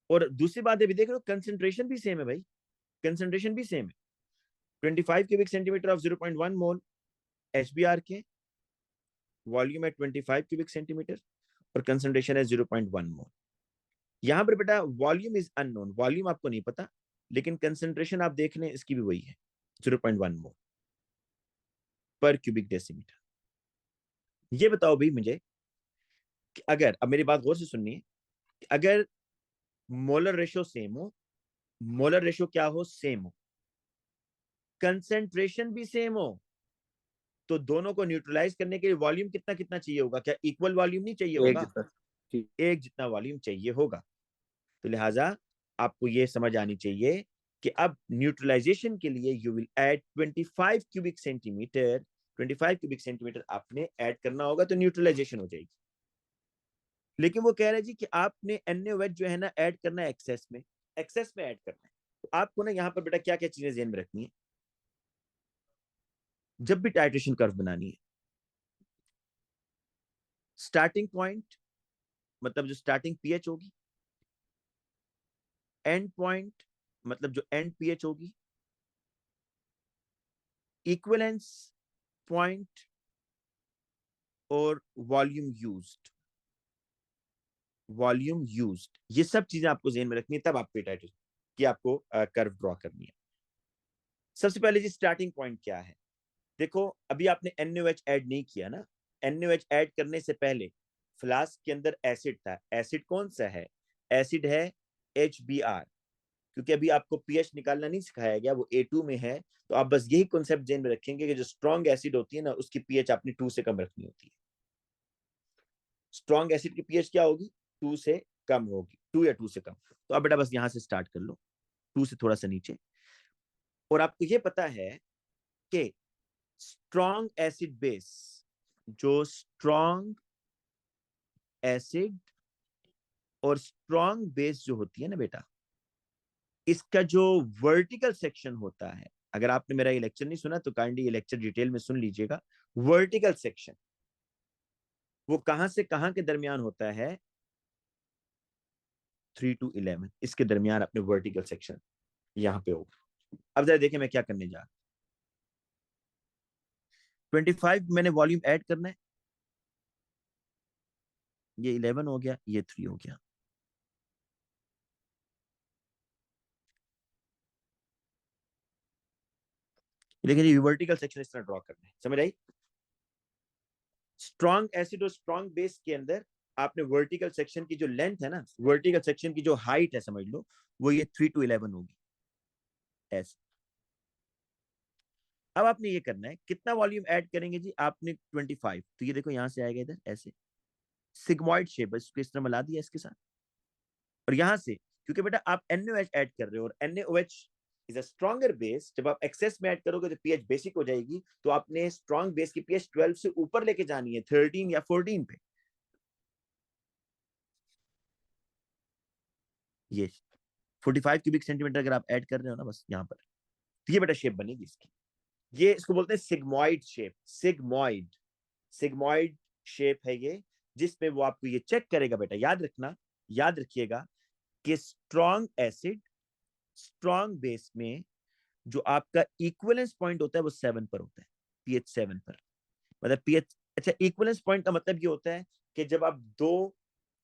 और दूसरी बात भी देख रहे हो कंसेंट्रेशन भी सेम है भाई, कंसेंट्रेशन भी सेम है। 25 cubic centimetre of 0.1 mole HBr के, वॉल्यूम है 25 क्यूबिक सेंटीमीटर और कंसेंट्रेशन है 0.1 मोल। यहां पर बेटा वॉल्यूम इज अननोन, वॉल्यूम आपको नहीं पता, लेकिन कंसेंट्रेशन आप देख लें इसकी भी वही है 0.1 मोल पर क्यूबिक डेसीमीटर। ये बताओ भाई मुझे कि अगर, अब मेरी बात गौर से सुननी है, कि अगर मोलर रेशियो सेम हो, मोलर रेशियो क्या हो, सेम हो, कंसेंट्रेशन भी सेम हो, तो दोनों को न्यूट्रलाइज करने के लिए वॉल्यूम कितना कितना चाहिए होगा? क्या इक्वल वॉल्यूम नहीं चाहिए एक होगा? जितना। ठीक। एक जितना वॉल्यूम चाहिए होगा। तो लिहाजा आपको यह समझ आनी चाहिए कि अब न्यूट्रलाइजेशन के लिए you will add 25 cubic centimetre, 25 cubic centimetre आपने ऐड करना होगा तो न्यूट्रलाइजेशन हो जाएगी। लेकिन वो कह रहे जी कि आपने NaOH जो है ना ऐड करना है एक्सेस में, एक्सेस में ऐड करना है। तो आपको ना यहाँ पर बेटा क्या क्या चीजें ध्यान में रखनी है जब भी टाइट्रेशन कर्व बनानी है। स्टार्टिंग पॉइंट मतलब जो स्टार्टिंग पीएच होगी, एंड पॉइंट मतलब जो एंड पीएच होगी, इक्विवेलेंस पॉइंट और वॉल्यूम यूज्ड, वॉल्यूम यूज्ड, ये सब चीजें आपको ध्यान में रखनी है, तब आपको टाइट्रेशन की आपको कर्व ड्रॉ करनी है। सबसे पहले जी स्टार्टिंग पॉइंट क्या है? देखो अभी आपने NaOH ऐड नहीं किया ना, NaOH ऐड करने से पहले फ्लास्क के अंदर एसिड था। एसिड कौन सा है? एसिड है HBr, क्योंकि अभी आपको पीएच निकालना नहीं सिखाया गया, वो A2 में है। तो आप बस यही कॉन्सेप्ट ध्यान में रखेंगे कि जो स्ट्रॉन्ग एसिड होती है ना उसकी पीएच आपने 2 से कम रखनी होती है। स्ट्रॉन्ग एसिड की पीएच क्या होगी? 2 से कम होगी, 2 या 2 से कम। तो अब बेटा बस यहां से स्टार्ट कर लो। 2 से थोड़ा सा नीचे। और आपको ये पता है कि स्ट्रॉन्ग एसिड बेस, जो स्ट्रॉन्ग एसिड और स्ट्रॉन्ग बेस जो होती है ना बेटा, इसका जो वर्टिकल सेक्शन होता है, अगर आपने मेरा ये लेक्चर नहीं सुना तो काइंडली ये लेक्चर डिटेल में सुन लीजिएगा। वर्टिकल सेक्शन वो कहां से कहां के दरमियान होता है? 3 to 11 इसके दरमियान अपने वर्टिकल सेक्शन यहां पे होगा। अब जरा देखिए मैं क्या करने जा रहा हूं। 25 मैंने वॉल्यूम ऐड करना है, ये 11 हो गया, ये 3 हो गया। लेकिन ये वर्टिकल सेक्शन इस तरह ड्रॉ करना है, समझ आई? स्ट्रॉन्ग एसिड और स्ट्रॉन्ग बेस के अंदर आपने वर्टिकल सेक्शन की जो लेंथ है ना, वर्टिकल सेक्शन की जो हाइट है समझ लो, वो ये 3 to 11 होगी ऐसे। अब आपने ये करना है, कितना वॉल्यूम ऐड करेंगे जी? आपने 25, तो ये देखो यहां से आएगा इधर ऐसे सिग्मॉइड शेप, इसको इस तरह मिला दिया इसके साथ। और यहां से क्योंकि बेटा आप NaOH ऐड कर रहे हो और NaOH is a stronger base, जब आप एक्सेस में ऐड करोगे तो पीएच बेसिक हो जाएगी, तो आपने स्ट्रॉन्ग बेस की पीएच 12 से ऊपर लेके जानी है, 13 या 14 पे। ये 45 क्यूबिक सेंटीमीटर अगर आप ऐड कर रहे हो ना बस यहाँ पर, तो ये बेटा शेप बनेगी इसकी। ये इसको बोलते हैं sigmoid shape. Sigmoid, sigmoid shape है ये, जिसमें वो आपको ये चेक करेगा बेटा, याद रखना, याद रखिएगा कि स्ट्रॉन्ग एसिड स्ट्रॉन्ग बेस में जो आपका इक्विवेलेंस पॉइंट होता है वो 7 पर होता है, पीएच 7 पर। मतलब पीएच, अच्छा इक्विवेलेंस पॉइंट का मतलब ये होता है कि जब आप दो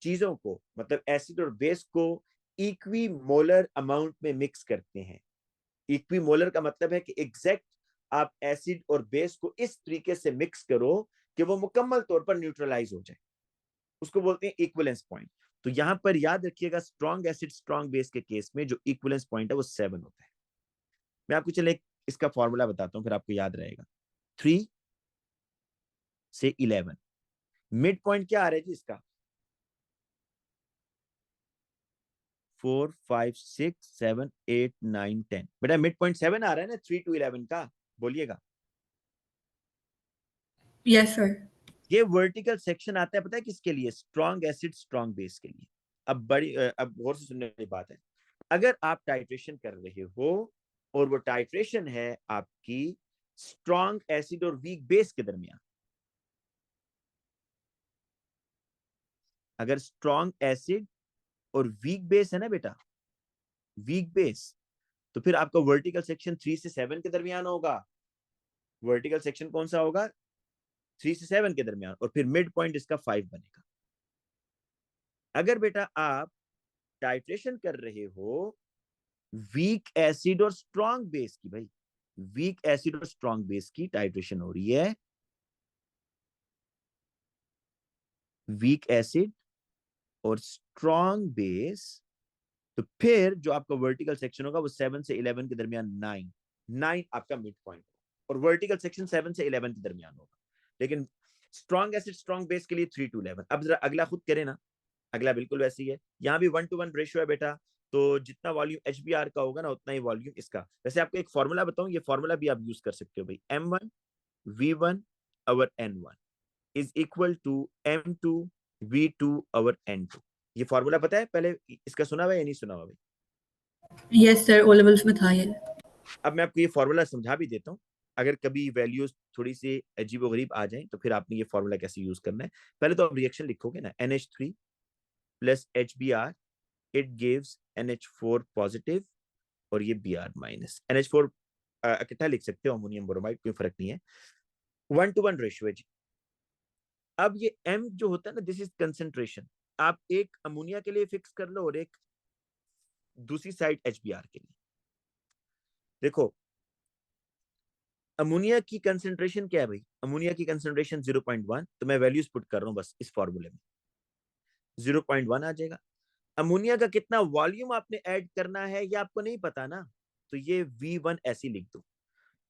चीजों को, मतलब एसिड और बेस को इक्वी मोलर अमाउंट में मिक्स करते हैं। इक्वी मोलर का मतलब है कि एग्जैक्ट आप एसिड और बेस को इस तरीके से मिक्स करो कि वो मुकम्मल तौर पर न्यूट्रलाइज हो जाए, उसको बोलते हैं इक्विवेलेंस पॉइंट। तो यहां पर याद रखिएगा स्ट्रॉन्ग एसिड स्ट्रॉन्ग बेस के केस में जो इक्विवेलेंस पॉइंट है वो 7 होता है। मैं आपको चले इसका फॉर्मूला बताता हूं, फिर आपको याद रहेगा। 3 से 11 मिड पॉइंट क्या आ रहा है जी इसका? 4 5 6 7 8 9 10। बेटा मिड पॉइंट 7 आ रहा है ना 3 to 11 का, बोलिएगा। Yes, sir. ये वर्टिकल सेक्शन आता है पता है किसके लिए? स्ट्रॉन्ग एसिड स्ट्रॉन्ग बेस के लिए। अब गौर से सुनने वाली बात है, अगर आप टाइट्रेशन कर रहे हो और वो टाइट्रेशन है आपकी स्ट्रॉन्ग एसिड और वीक बेस के दरमियान, अगर स्ट्रॉन्ग एसिड और वीक बेस है ना बेटा, वीक बेस, तो फिर आपका वर्टिकल सेक्शन 3 से 7 के दरमियान होगा। वर्टिकल सेक्शन कौन सा होगा? 3 से 7 के दरमियान, और फिर मिड पॉइंट इसका 5 बनेगा। अगर बेटा आप टाइट्रेशन कर रहे हो वीक एसिड और स्ट्रॉन्ग बेस की, भाई वीक एसिड और स्ट्रॉन्ग बेस की टाइट्रेशन हो रही है, वीक एसिड और स्ट्रॉन्ग बेस, तो फिर जो आपका वर्टिकल सेक्शन होगा वो 7 से 11 के दरमियान 9 आपका मिड पॉइंट, और वर्टिकल सेक्शन 7 से 11 के दरमियान होगा। लेकिन स्ट्रॉन्ग एसिड स्ट्रॉन्ग बेस के लिए 3 to 11। अब जरा अगला खुद करें ना, अगला बिल्कुल वैसे ही है, यहाँ भी 1 to 1 रेशियो है बेटा, तो जितना वॉल्यूम HBr का होगा ना उतना ही वॉल्यूम इसका। वैसे आपको एक फॉर्मूला बताऊं, ये फॉर्मूला भी आप यूज कर सकते हो भाई, M1 V1 over N1 is equal to M2 V2 over N2। ये फॉर्मूला पता है? पहले इसका सुना हुआ या नहीं सुना हुआ भाई? Yes, sir. O levels में था ये. अब मैं आपको ये फॉर्मूला समझा भी देता हूँ, अगर कभी वैल्यूज थोड़ी सी अजीब गरीब आ जाए तो फिर आपने ये फॉर्मूला कैसे यूज करना है। पहले तो आप रिएक्शन लिखोगे ना, NH3 plus HBr, it gives NH4 positive और ये Br माइनस। NH4 इकट्ठा लिख सकते हो, अमोनियम ब्रोमाइड, कोई फर्क नहीं है, 1 to 1 रेशियो है जी। अब ये M जो होता है ना, दिस इज कंसेंट्रेशन, आप एक अमोनिया के लिए फिक्स कर लो और एक दूसरी साइड HBr के लिए। देखो अमोनिया की कंसेंट्रेशन क्या है भाई? अमोनिया की कंसेंट्रेशन 0.1, तो मैं वैल्यूज पुट कर रहा हूं बस इस फॉर्मूले में, 0.1 आ जाएगा। अमोनिया का कितना वॉल्यूम आपने ऐड करना है ये आपको नहीं पता ना, तो ये V1 ऐसे लिख दो।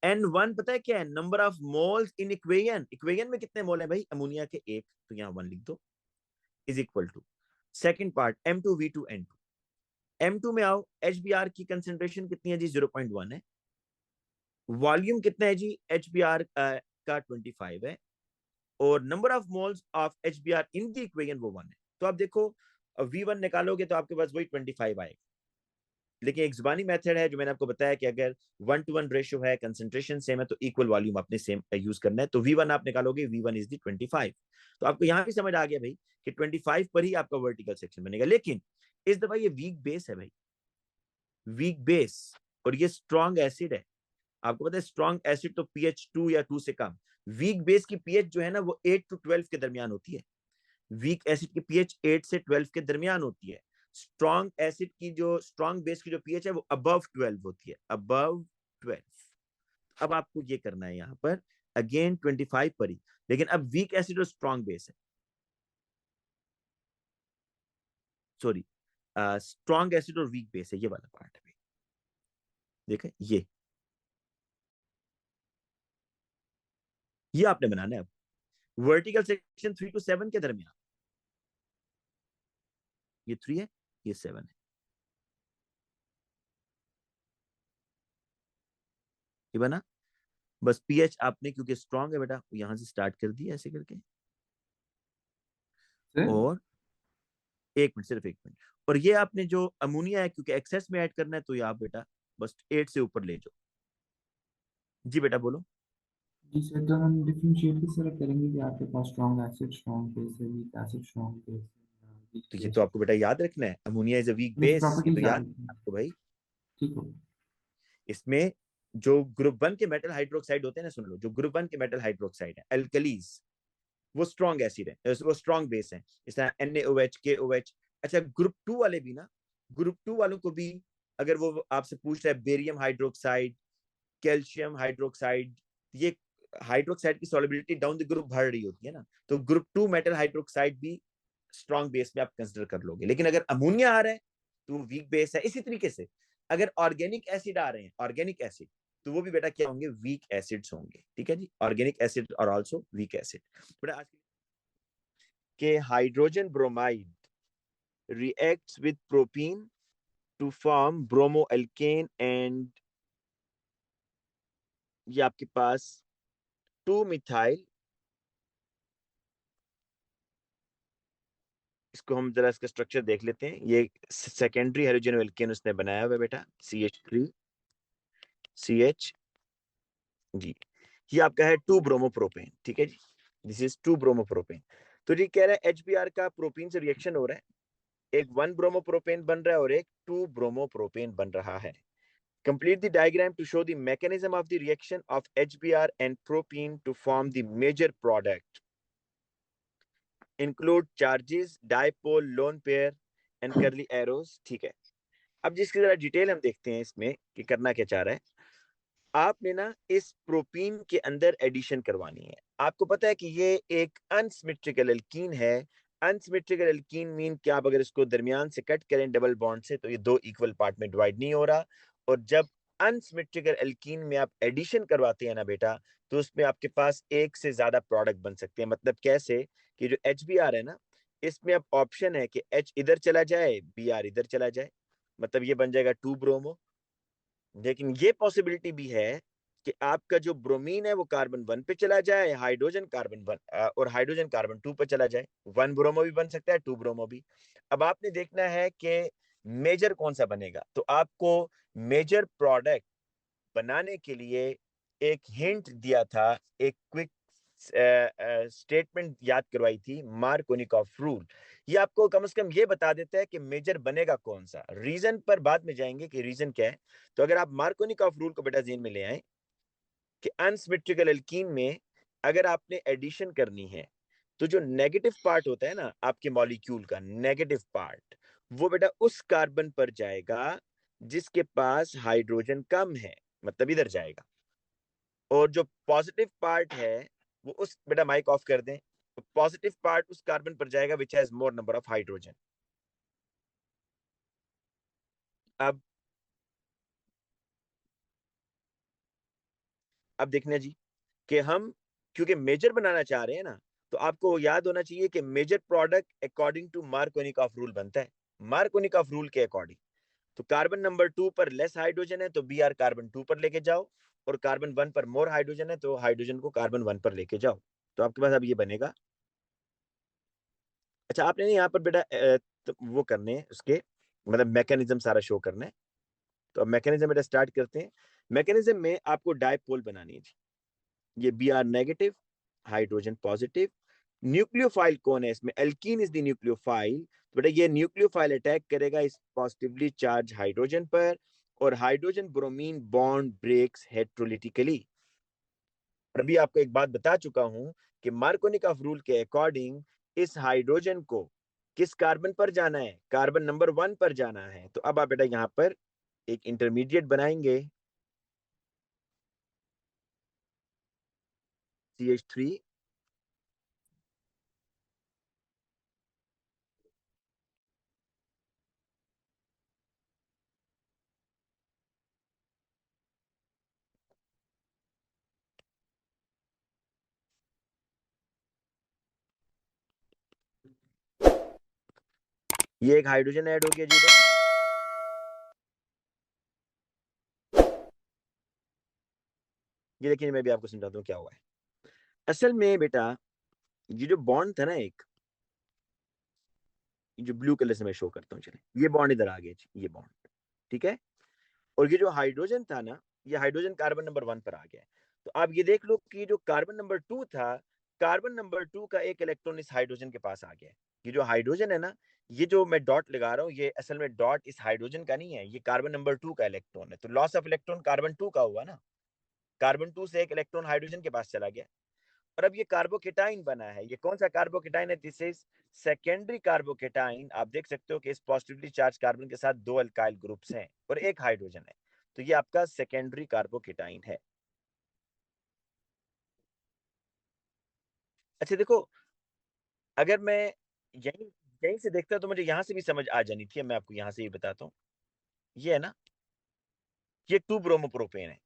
N1 पता है क्या है? Number of moles in equation. Equation में कितने मोल है भाई अमोनिया के? एक, तो यहाँ 1 लिख दो, is equal to second part M2 V2 N2। M2 में आओ, HBr की कंसेंट्रेशन कितनी है जी? 0.1 है। वॉल्यूम कितना है जी? HBr का 25 है, और number of moles of HBr in the equation वो 1 है। तो आप देखो V1 निकालोगे तो आपके पास वही 25 आएगा। लेकिन एक जुबानी मेथड है जो मैंने आपको बताया कि अगर 1:1 रेशियो है, कंसेंट्रेशन सेम है, तो इक्वल वॉल्यूम आपने सेम यूज करना है। तो V1 आप निकालोगे, V1 इज द 25। तो आपको यहां भी समझ आ गया भाई कि 25 पर ही आपका वर्टिकल सेक्शन बनेगा। लेकिन इस दफा ये वीक बेस है भाई, वीक बेस, और ये स्ट्रॉन्ग एसिड है। आपको पता है स्ट्रॉन्ग एसिड तो पीएच 2 या 2 से कम, वीक बेस की पीएच जो है ना वो 8 to 12 के दरमियान होती है। वीक एसिड की पीएच 8 से 12 के दरमियान होती है। स्ट्रॉन्ग एसिड की जो, स्ट्रॉन्ग बेस की जो पीएच है वो अबव 12 होती है, अबव 12। अब आपको ये करना है यहाँ पर अगेन 25 पर ही, लेकिन अब वीक एसिड और स्ट्रॉन्ग बेस है, सॉरी स्ट्रॉन्ग एसिड और वीक बेस है, ये वाला पार्ट है। देखें ये आपने बनाना है अब वर्टिकल सेक्शन 3 to 7 के दरमियान। ये 3 है, ये 7 है, ये बना। बस पीएच आपने क्योंकि स्ट्रॉन्ग है बेटा यहां से स्टार्ट कर दिया ऐसे करके, सर और 1 मिनट, सिर्फ 1 मिनट। और ये आपने जो अमोनिया है क्योंकि एक्सेस में ऐड करना है, तो ये आप बेटा बस 8 से ऊपर ले जाओ। जी बेटा बोलो। जी सर, तो हम डिफरेंशिएट किस तरह करेंगे कि आपके पास स्ट्रॉन्ग एसिड स्ट्रॉन्ग बेस है, वीक एसिड स्ट्रॉन्ग बेस है, वीक तो ये बेस? तो आपको बेटा याद रखना है, अमोनिया इज अ वीक बस बेस, ये तो प्रॉपर्टीज याद याद रखनी है। आपको भाई। ठीक हो। इसमें जो ग्रुप 1 के मेटल हाइड्रोक्साइड होते हैं ना, सुन लो, जो ग्रुप 1 के मेटल हाइड्रोक्साइड है अल्कलीज, वो स्ट्रॉन्ग एसिड है, वो स्ट्रॉन्ग बेस है, इस तरह NaOH KOH। अच्छा ग्रुप 2 वाले भी ना, ग्रुप 2 वालों को भी अगर वो आपसे पूछ रहा है बेरियम हाइड्रोक्साइड, कैल्शियम हाइड्रोक्साइड, ये हाइड्रोक्साइड की सॉल्युबिलिटी डाउन द ग्रुप बढ़ रही होती है ना, तो ग्रुप 2 मेटल हाइड्रोक्साइड भी स्ट्रॉन्ग बेस में आप कंसिडर कर लोगे। लेकिन अगर अमोनिया आ रहा है तो वो वीक बेस है। इसी तरीके से अगर ऑर्गेनिक एसिड आ रहे हैं, ऑर्गेनिक एसिड, तो वो भी बेटा क्या होंगे? वीक एसिड्स होंगे। ठीक है जी, ऑर्गेनिक एसिड और आल्सो वीक एसिड। बेटा आज के hydrogen bromide reacts with propene to form bromoalkane, and ये आपके पास 2 मिथाइल, इसको हम जरा इसका स्ट्रक्चर देख लेते हैं। ये सेकेंडरी हाइड्रोजन एल्केन उसने बनाया हुआ है बेटा, CH3 CH जी। ये आपका है 2 ब्रोमोप्रोपेन। ठीक है जी, दिस इज 2 ब्रोमोप्रोपेन। तो ये कह रहा है HBr का प्रोपीन से रिएक्शन हो रहा है, एक 1 ब्रोमोप्रोपेन बन रहा है और एक 2 ब्रोमोप्रोपेन बन रहा है। Complete the diagram to show the mechanism of the reaction of HBr and propene to form the major product. Include charges, dipole, lone pair and curly arrows. ठीक है, अब जिसकी जरा डिटेल हम देखते हैं इसमें कि करना क्या चाह रहा है। आपने ना इस प्रोपीन के अंदर एडिशन करवानी है। आपको पता है कि ये एक अनसिमेट्रिकल एल्कीन है। अनसिमेट्रिकल एल्कीन मीन कि आप अगर इसको दरमियान से कट करें डबल बॉन्ड से, तो ये 2 इक्वल पार्ट में डिवाइड नहीं हो रहा। और जब अनसिमेट्रिकल एल्कीन में आप एडिशन करवाते हैं ना बेटा, तो उसमें आपके पास एक से ज्यादा प्रोडक्ट बन सकते हैं। मतलब कैसे कि जो HBr है ना, इसमें अब ऑप्शन है कि H इधर चला जाए, Br इधर चला जाए, मतलब ये बन जाएगा 2 ब्रोमो। लेकिन ये पॉसिबिलिटी भी है कि आपका जो ब्रोमीन है वो कार्बन 1 पे चला जाए, हाइड्रोजन कार्बन 1 और हाइड्रोजन कार्बन 2 पे चला जाए। 1 ब्रोमो भी बन सकता है, 2 ब्रोमो भी। अब आपने देखना है कि मेजर कौन सा बनेगा। तो आपको मेजर प्रोडक्ट बनाने के लिए एक हिंट दिया था, एक क्विक स्टेटमेंट याद करवाई थी, मार्कोनिकॉफ रूल। ये आपको कम से कम ये बता देता है कि मेजर बनेगा कौन सा। रीजन पर बाद में जाएंगे कि रीजन क्या है। तो अगर आप मार्कोनिकॉफ रूल को बेटा ज़हन में ले आए कि अनसिमेट्रिकल एल्कीन में अगर आपने एडिशन करनी है, तो जो नेगेटिव पार्ट होता है ना आपके मॉलिक्यूल का, नेगेटिव पार्ट, वो बेटा उस कार्बन पर जाएगा जिसके पास हाइड्रोजन कम है, मतलब इधर जाएगा। और जो पॉजिटिव पार्ट है वो उस, बेटा माइक ऑफ कर दें, पॉजिटिव पार्ट उस कार्बन पर जाएगा which has more number of hydrogen. अब देखना जी कि हम क्योंकि मेजर बनाना चाह रहे हैं ना, तो आपको याद होना चाहिए कि major product according to Markovnikov rule बनता है। मार्कोनिकॉफ रूल के अकॉर्डिंग तो कार्बन नंबर 2 पर लेस हाइड्रोजन है तो Br कार्बन 2 पर लेके जाओ, और कार्बन 1 पर मोर हाइड्रोजन है तो हाइड्रोजन को कार्बन 1 पर लेके जाओ। तो आपके पास अब ये बनेगा। अच्छा, आपने यहाँ पर बेटा तो वो करने हैं उसके, मतलब मैकेनिज्म सारा शो करना है। तो अब मैकेनिज्म बेटा स्टार्ट करते हैं। मैकेनिज्म में आपको डायपोल बनानी थी। ये Br negative, hydrogen positive. Nucleophile कौन है इसमें? Alkene is the nucleophile. तो बेटा ये न्यूक्लियोफाइल अटैक करेगा इस पॉजिटिवली चार्ज हाइड्रोजन पर, और hydrogen bromine bond breaks heterolytically. और अभी आपको एक बात बता चुका हूं कि मार्कोनिकॉफ रूल के अकॉर्डिंग इस हाइड्रोजन को किस कार्बन पर जाना है? कार्बन नंबर 1 पर जाना है। तो अब आप बेटा यहां पर एक इंटरमीडिएट बनाएंगे, CH3। ये एक हाइड्रोजन ऐड हो गया जी इधर। ये देखिए, मैं भी आपको समझाता हूँ क्या हुआ है। असल में बेटा ये जो बॉन्ड था ना, एक जो ब्लू कलर से मैं शो करता हूँ, चले ये बॉन्ड इधर आ गया जी, ये बॉन्ड, ठीक है। और ये जो हाइड्रोजन था ना, ये हाइड्रोजन कार्बन नंबर 1 पर आ गया है। तो आप ये देख लो कि जो कार्बन नंबर 2 था, कार्बन नंबर 2 का एक इलेक्ट्रॉन इस हाइड्रोजन के पास आ गया है। ये जो हाइड्रोजन है ना, ये जो मैं डॉट लगा रहा हूँ, ये असल में डॉट इस हाइड्रोजन का नहीं है, ये कार्बन नंबर 2 का इलेक्ट्रॉन है। तो लॉस ऑफ इलेक्ट्रॉन कार्बन 2 का हुआ ना, कार्बन 2 से एक इलेक्ट्रॉन हाइड्रोजन के पास चला गया। और अब ये कार्बोकेटाइन बना है। ये कौन सा कार्बोकेटाइन है? This is secondary carbocation. आप देख सकते हो कि इस पॉजिटिवली चार्ज कार्बन के साथ 2 अल्काइल ग्रुप्स हैं और एक हाइड्रोजन है। तो ये आपका सेकेंडरी कार्बोकेटाइन है। अच्छा देखो, अगर मैं यहीं यहीं से देखता तो मुझे यहां से भी समझ आ जानी थी। मैं आपको यहां से ही बताता हूँ। ये है ना, ये 2 ब्रोमोप्रोपेन है।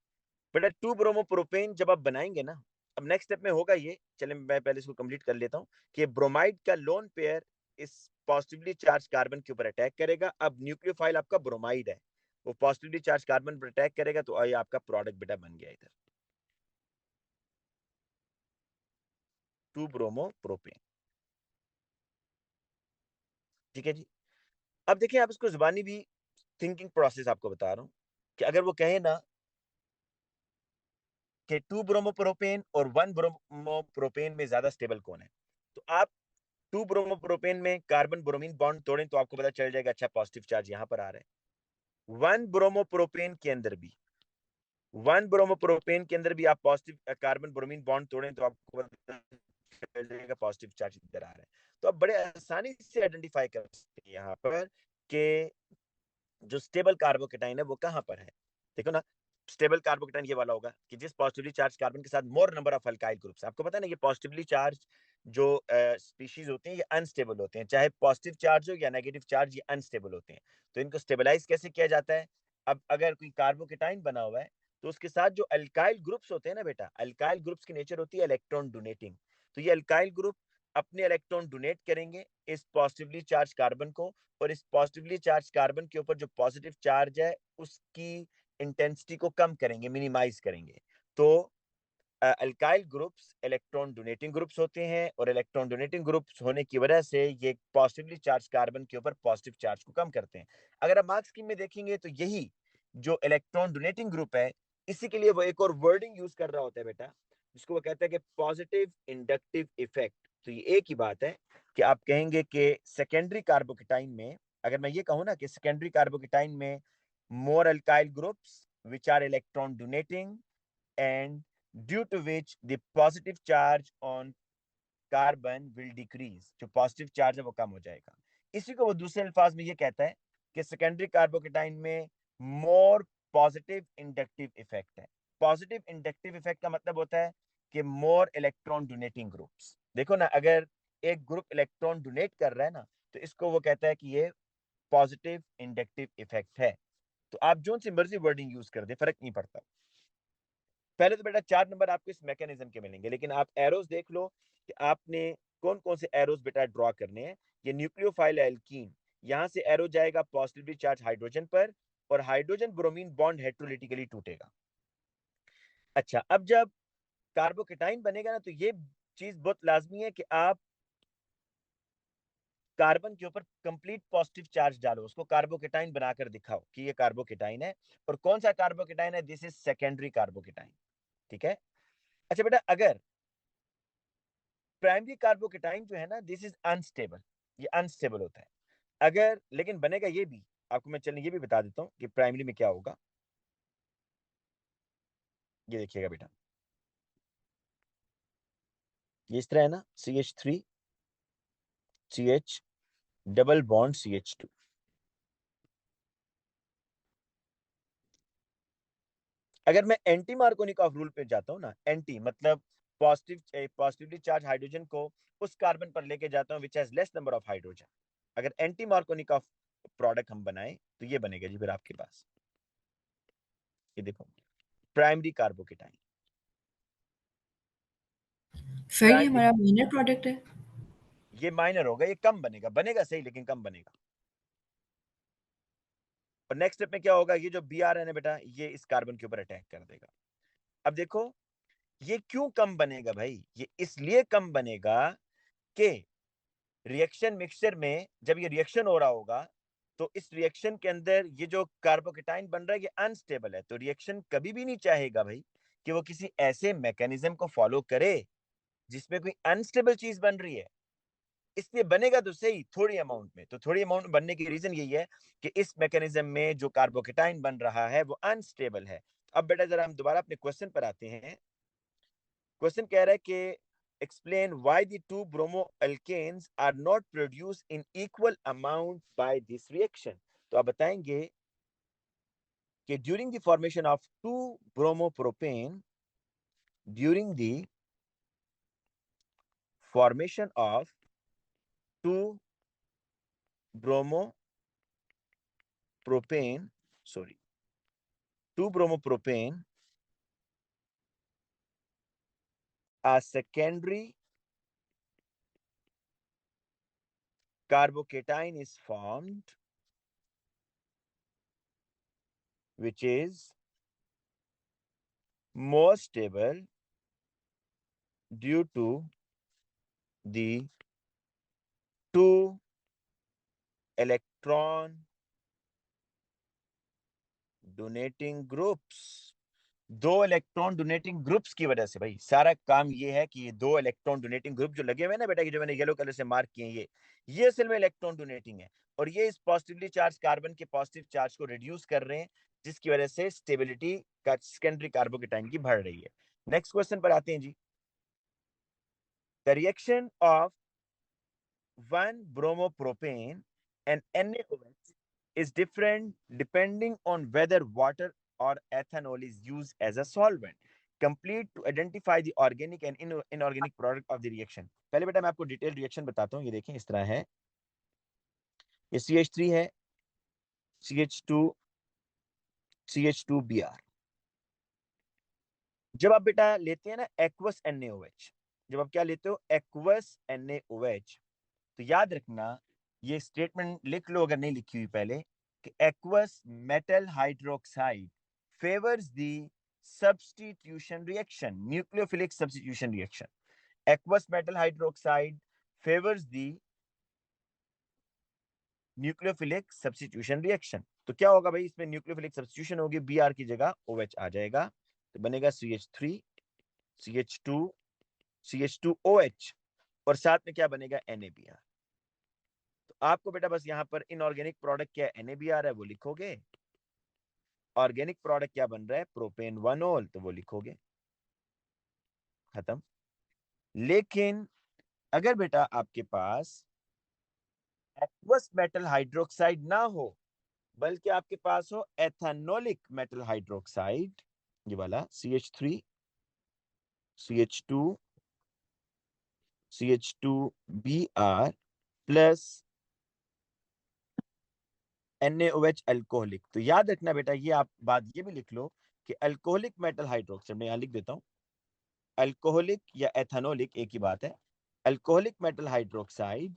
बेटा 2 ब्रोमोप्रोपेन जब आप बनाएंगे ना, अब नेक्स्ट स्टेप में होगा ये, चले मैं पहले इसको कंप्लीट कर लेता हूँ, कि ब्रोमाइड का लोन पेयर इस पॉजिटिवली चार्ज कार्बन के ऊपर अटैक करेगा। अब न्यूक्लियोफाइल आपका ब्रोमाइड है, वो पॉजिटिवली चार्ज कार्बन पर अटैक करेगा, तो ये आपका प्रोडक्ट बेटा बन गया इधर 2 ब्रोमोप्रोपेन। ठीक है जी। अब देखिए, आप इसको जुबानी भी थिंकिंग प्रोसेस आपको बता रहा हूँ, कि अगर वो कहे ना कि 2 ब्रोमोप्रोपेन और 1 ब्रोमोप्रोपेन में ज्यादा स्टेबल कौन है, तो आप 2 ब्रोमोप्रोपेन में कार्बन ब्रोमीन बॉन्ड तोड़ें तो आपको पता चल जाएगा, अच्छा पॉजिटिव चार्ज यहां पर आ रहा है। 1 ब्रोमोप्रोपेन के अंदर भी, 1 ब्रोमोप्रोपेन के अंदर भी आप पॉजिटिव कार्बन ब्रोमीन बॉन्ड तोड़ें तो आपको पता चल जाएगा पॉजिटिव चार्ज इधर आ रहा है। तो आप बड़े आसानी से आइडेंटिफाई कर सकते हैं यहाँ पर कि जो स्टेबल कार्बोकेटाइन है वो कहां पर है। देखो ना, स्टेबल कार्बोकेटाइन ये वाला होगा कि जिस पॉजिटिवली चार्ज कार्बन के साथ मोर नंबर ऑफ अल्काइल ग्रुप्स। आपको पता है ना, ये पॉजिटिवली चार्ज जो स्पीशीज होते हैं ये अनस्टेबल होते हैं, चाहे पॉजिटिव चार्ज हो या नेगेटिव चार्ज, ये अनस्टेबल होते हैं। तो इनको स्टेबलाइज कैसे किया जाता है? अब अगर कोई कार्बोकेटाइन बना हुआ है तो उसके साथ जो अल्काइल ग्रुप्स होते हैं ना बेटा, अल्काइल ग्रुप्स की नेचर होती है इलेक्ट्रॉन डोनेटिंग। तो ये अल्काइल ग्रुप अपने इलेक्ट्रॉन डोनेट करेंगे इस पॉजिटिवली चार्ज कार्बन को, और इस पॉजिटिवली चार्ज कार्बन के ऊपर जो पॉजिटिव चार्ज है उसकी इंटेंसिटी को कम करेंगे, मिनिमाइज करेंगे। तो alkyl groups electron donating groups होते हैं, और इलेक्ट्रॉन डोनेटिंग ग्रुप्स होने की वजह से ये पॉजिटिवली चार्ज कार्बन के ऊपर पॉजिटिव चार्ज को कम करते हैं। अगर आप मार्क्स स्कीम में देखेंगे तो यही जो इलेक्ट्रॉन डोनेटिंग ग्रुप है, इसी के लिए वो एक और वर्डिंग यूज कर रहा होता है बेटा, जिसको वो कहता है कि पॉजिटिव इंडक्टिव इफेक्ट। तो ये एक ही बात है कि आप कहेंगे कि सेकेंडरी कार्बोकेटाइन में, अगर मैं ये कहूँ ना कि सेकेंडरी कार्बोकेटाइन में more alkyl groups which are electron donating, and due to which the positive charge on carbon will decrease, जो पॉजिटिव चार्ज है वो कम हो जाएगा। इसी को वो दूसरे अल्फाज में ये कहता है कि सेकेंडरी कार्बोकेटाइन में मोर पॉजिटिव इंडक्टिव इफेक्ट है। पॉजिटिव इंडक्टिव इफेक्ट का मतलब होता है कि मोर इलेक्ट्रॉन डोनेटिंग ग्रुप्स। देखो ना, अगर एक ग्रुप इलेक्ट्रॉन डोनेट कर रहा है ना, तो इसको वो कहता है कि ये पॉजिटिव इंडक्टिव इफेक्ट है। तो आप जो सी मर्जी वर्डिंग यूज कर दे, फर्क नहीं पड़ता। पहले तो बेटा 4 नंबर आपको इस मैकेनिज्म के मिलेंगे, लेकिन आप एरोस देख लो कि आपने कौन कौन से एरोस बेटा ड्रॉ करने हैं। ये न्यूक्लियोफाइल एल्कीन, यहां से एरो जाएगा पॉजिटिवली चार्ज हाइड्रोजन पर और हाइड्रोजन ब्रोमीन बॉन्ड हेटेरोलिटिकली टूटेगा। अच्छा, अब जब कार्बोकेटाइन बनेगा ना, तो ये चीज बहुत लाजमी है कि आप कार्बन के ऊपर कंप्लीट पॉजिटिव चार्ज डालो, उसको कार्बोकेटाइन बनाकर दिखाओ कि ये कार्बोकेटाइन है। और कौन सा कार्बोकेटाइन है? This is secondary carbocation. ठीक है। अच्छा बेटा, अगर प्राइमरी कार्बोकेटाइन जो है ना, दिस इज अनस्टेबल, ये अनस्टेबल होता है। अगर लेकिन बनेगा ये भी, आपको मैं चलने ये भी बता देता हूँ कि प्राइमरी में क्या होगा। ये देखिएगा बेटा, ये इस तरह है ना, CH3 CH double bond CH2। अगर मैं एंटी मार्कोनिकॉफ रूल पे जाता हूँ ना, एंटी मतलब पॉजिटिवली चार्ज हाइड्रोजन को उस कार्बन पर लेके जाता हूँ which has less number of hydrogen. अगर एंटी मार्कोनिकॉफ प्रोडक्ट हम बनाए तो ये बनेगा जी फिर आपके पास, ये देखो, प्राइमरी कार्बोकेटाइन। सर ये हमारा माइनर प्रोडक्ट है। ये माइनर होगा, ये कम बनेगा, बनेगा सही लेकिन कम बनेगा। और नेक्स्ट स्टेप में क्या होगा, ये जो Br है ना बेटा, ये इस कार्बन के ऊपर अटैक कर देगा। अब देखो ये क्यों कम बनेगा भाई, ये इसलिए कम बनेगा कि रिएक्शन मिक्सचर में जब ये रिएक्शन हो रहा होगा तो इस रिएक्शन के अंदर ये जो कार्बोकेटाइन बन रहा है ये अनस्टेबल है, तो रिएक्शन कभी भी नहीं चाहेगा भाई कि वो किसी ऐसे मैकेनिज्म को फॉलो करे जिसमें कोई अनस्टेबल चीज बन रही है। इसलिए बनेगा तो सही थोड़ी अमाउंट में, तो थोड़ी अमाउंट में बनने की रीजन यही है कि इस मैकेनिज्म में जो कार्बोकेटाइन बन रहा है वो अनस्टेबल है। अब बेटा जरा हम दोबारा अपने क्वेश्चन पर आते हैं। क्वेश्चन कह रहा है कि explain why the two bromoalkanes are not produced in equal amount by this reaction। तो आप बताएंगे कि during the formation of two bromopropane, during the formation of two bromopropane, sorry, two bromopropane, a secondary carbocation is formed which is more stable due to the two electron donating groups. दो इलेक्ट्रॉन डोनेटिंग ग्रुप्स की वजह से भाई सारा काम ये है कि ये दो इलेक्ट्रॉन डोनेटिंग ग्रुप जो लगे हुए ना बेटा, कि जो मैंने येलो कलर से मार्क किए हैं, ये असल में इलेक्ट्रॉन डोनेटिंग है और ये इस पॉजिटिवली चार्ज कार्बन के पॉजिटिव चार्ज को रिड्यूस कर रहे हैं, जिसकी वजह से स्टेबिलिटी का सेकेंडरी कार्बोकेटाइन की बढ़ रही है। नेक्स्ट क्वेश्चन पर आते हैं जी। The reaction of 1-bromopropane and NaOH is different depending on whether water or ethanol is used as a solvent. Complete to identify the organic and inorganic product of the reaction। पहले बेटा मैं आपको डिटेल रिएक्शन बताता हूँ। ये देखें इस तरह है, ये CH3 है, CH2Br। जब आप बेटा लेते हैं ना एक्वस NaOH, जब आप क्या लेते हो एक्वस NaOH, तो याद रखना ये स्टेटमेंट लिख लो अगर नहीं लिखी हुई पहले, कि aqueous metal hydroxide favours the substitution reaction, nucleophilic substitution reaction. Aqueous metal hydroxide favours the nucleophilic substitution reaction. तो क्या होगा भाई, इसमें न्यूक्लियोफिलिक सब्स्टिट्यूशन होगी, Br की जगह OH आ जाएगा, तो बनेगा CH3 CH2 CH2OH और साथ में क्या बनेगा NaBr। तो आपको बेटा बस यहाँ पर इनऑर्गेनिक प्रोडक्ट क्या है NaBr है वो लिखोगे, ऑर्गेनिक प्रोडक्ट क्या बन रहा है प्रोपेन 1-ol तो वो लिखोगे, खत्म। लेकिन अगर बेटा आपके पास एक्वस मेटल हाइड्रोक्साइड ना हो बल्कि आपके पास हो एथेनोलिक मेटल हाइड्रोक्साइड, ये वाला CH3 CH2 CH2Br plus NaOH alcoholic, तो याद रखना बेटा ये आप बात ये भी लिख लो कि अल्कोहलिक मेटल हाइड्रोक्साइड, मैं यहाँ लिख देता हूँ, अल्कोहलिक या एथेनोलिक एक ही बात है, alcoholic metal hydroxide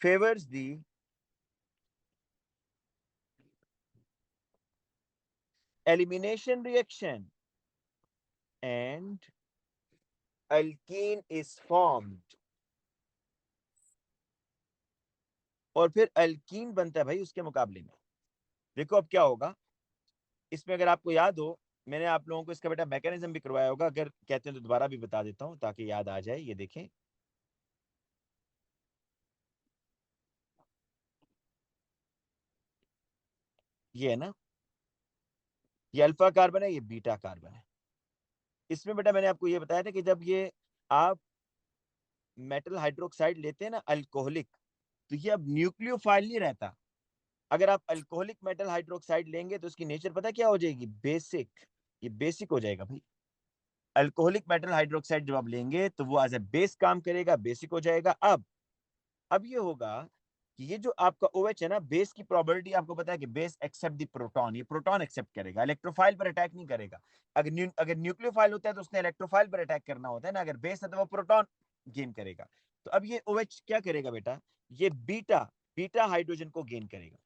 favors the elimination reaction and alkene is formed, और फिर अल्कीन बनता है भाई उसके मुकाबले में। देखो अब क्या होगा इसमें, अगर आपको याद हो मैंने आप लोगों को इसका बेटा मैकेनिज्म भी करवाया होगा, अगर कहते हैं तो दोबारा भी बता देता हूं ताकि याद आ जाए। ये देखें, ये है ना, ये अल्फा कार्बन है, ये बीटा कार्बन है। इसमें बेटा मैंने आपको ये बताया था कि जब ये आप मेटल हाइड्रोक्साइड लेते हैं ना अल्कोहलिक, तो ये अब न्यूक्लियोफाइल नहीं रहता। अगर आप अल्कोहलिक मेटल हाइड्रोक्साइड लेंगे तो उसकी नेचर पता क्या हो जाएगी, बेसिक। ये बेसिक हो जाएगा भाई। अल्कोहलिक मेटल हाइड्रोक्साइड जब आप लेंगे तो वो एज ए बेस काम करेगा, बेसिक हो जाएगा। अब ये होगा कि ये जो आपका OH है ना, बेस की प्रोबेबिलिटी आपको पता है कि बेस एक्सेप्ट द प्रोटॉन, ये प्रोटॉन एक्सेप्ट करेगा, इलेक्ट्रोफाइल पर अटैक नहीं करेगा। अगर न्यूक्लियोफाइल होता है तो उसने इलेक्ट्रोफाइल पर अटैक करना होता है ना, अगर बेस है तो वो प्रोटॉन गेन करेगा। तो अब ये OH क्या करेगा बेटा, ये बीटा बीटा हाइड्रोजन को गेन करेगा।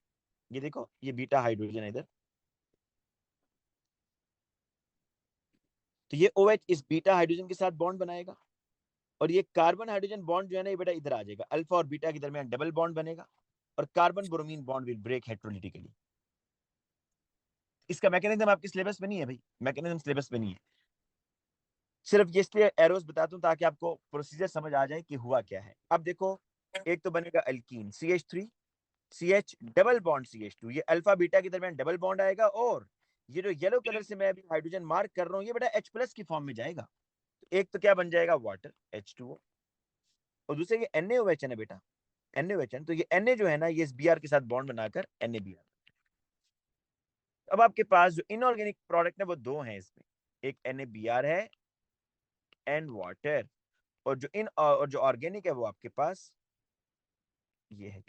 ये देखो, ये बीटा हाइड्रोजन है इधर, तो ये OH इस बीटा हाइड्रोजन के साथ बॉन्ड बनाएगा, और ये कार्बन हाइड्रोजन बॉन्ड जो है ना ये बेटा इधर आ जाएगा, अल्फा और बीटा के दरमियान डबल बॉन्ड बनेगा, और carbon bromine bond will break heterolytically. इसका मैकेनिज्म आपके सिलेबस में नहीं है भाई, मैकेनिज्म सिलेबस में नहीं है। सिर्फ ये इसलिए एरोस बताता हूं ताकि आपको प्रोसीजर समझ आ जाए कि हुआ क्या है। अब देखो, एक तो बनेगा alkyne CH3 CH double bond CH2, ये अल्फा बीटा के दरमियान डबल बॉन्ड आएगा, और ये जो येलो कलर से मैं अभी हाइड्रोजन मार्क कर रहा हूँ ये बेटा H+ की फॉर्म में जाएगा। एक तो क्या बन जाएगा, वाटर H2O, और दूसरे ये NaOH है ना बेटा, NaOH है, तो ये Na जो है ना ये इस Br के साथ बॉन्ड बनाकर NaBr। अब आपके पास जो इनऑर्गेनिक प्रोडक्ट है वो दो हैं इसमें, एक NaBr है एंड वाटर, और जो ऑर्गेनिक है वो आपके पास ये है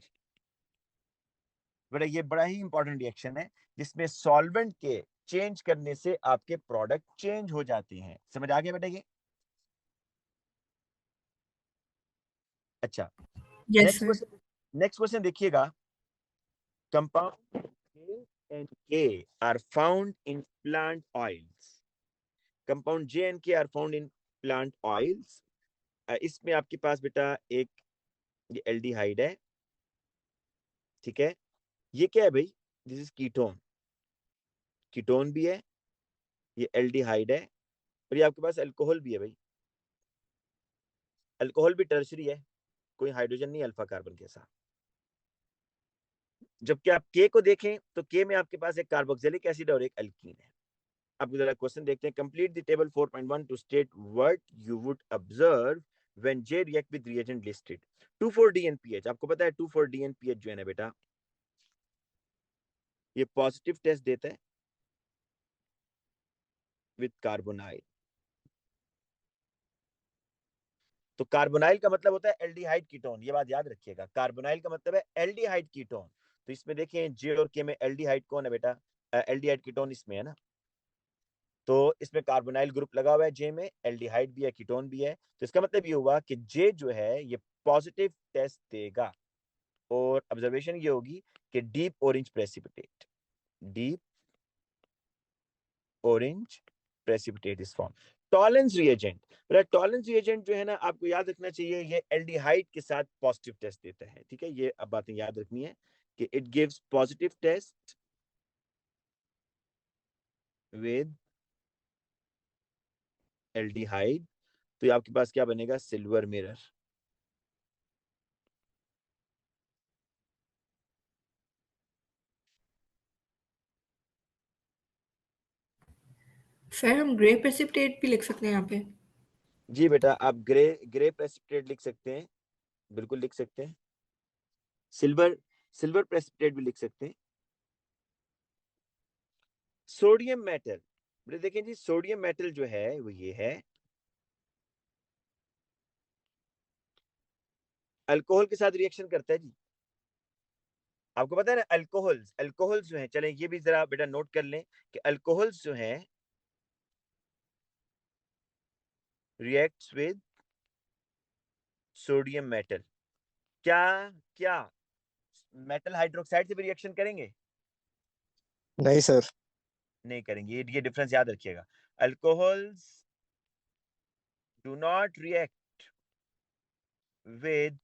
बेटा। ये बड़ा ही इंपॉर्टेंट रिएक्शन है जिसमें सॉल्वेंट के चेंज करने से आपके प्रोडक्ट चेंज हो जाते हैं। समझ आ गया बेटा ये? अच्छा, यस सर। नेक्स्ट क्वेश्चन देखिएगा। Compound J and K are found in plant oils. Compound J and K are found in plant oils. इसमें आपके पास बेटा एक ये एल्डिहाइड है, ठीक है। ये क्या है भाई, दिस इज कीटोन, कीटोन भी है, ये एल्डिहाइड है, और ये आपके पास अल्कोहल भी है भाई। अल्कोहल भी टर्शरी है, कोई हाइड्रोजन नहीं अल्फा कार्बन के साथ। जबकि आप के को देखें तो के में आपके पास एक कार्बोक्सिलिक एसिड और एक अल्कीन है। अब जरा क्वेश्चन देखते हैं। Complete the table 4.1 to state what you would observe when J react with reagent listed. 2,4-DNPH, आपको पता है 2,4-DNPH जो है ना बेटा, ये पॉजिटिव टेस्ट देता है विद कार्बोनाइल। तो कार्बोनाइल का मतलब होता है एल्डिहाइड कीटोन, ये बात याद रखिएगा। कार्बोनाइल का मतलब है एल्डिहाइड कीटोन। तो इसमें देखें J और K में एल्डिहाइड कौन है बेटा, एल्डिहाइड कीटोन इसमें है ना, तो इसमें कार्बोनाइल ग्रुप लगा हुआ है J में, एल्डिहाइड भी है कीटोन भी है। तो इसका मतलब ये हुआ कि J जो है ये पॉजिटिव टेस्ट देगा, और ऑब्जर्वेशन ये होगी कि deep orange precipitate, deep orange precipitate is form. Tollens reagent, Tollens reagent जो है ना आपको याद रखना चाहिए, ये एल्डिहाइड के साथ पॉजिटिव टेस्ट देता है, ठीक है। ये अब बातें याद रखनी है कि it gives positive test with aldehyde. तो ये आपके पास क्या बनेगा, सिल्वर मिरर। सर हम ग्रे प्रेसिपिटेट भी लिख सकते हैं यहाँ पे। जी बेटा, आप ग्रे प्रेसिपिटेट लिख सकते हैं, बिल्कुल लिख सकते हैं। सिल्वर प्रेसिपिटेट भी लिख सकते हैं। सोडियम मेटल, बेटा देखें जी, सोडियम मेटल जो है वो ये है, अल्कोहल के साथ रिएक्शन करता है जी। आपको पता है ना, अल्कोहल्स जो है, चलें ये भी जरा बेटा नोट कर लें कि अल्कोहल्स जो है रिएक्ट्स विद सोडियम मेटल, क्या मेटल हाइड्रोक्साइड से भी रिएक्शन करेंगे? नहीं सर। नहीं करेंगे। ये डिफरेंस याद रखिएगा। Alcohols do not react with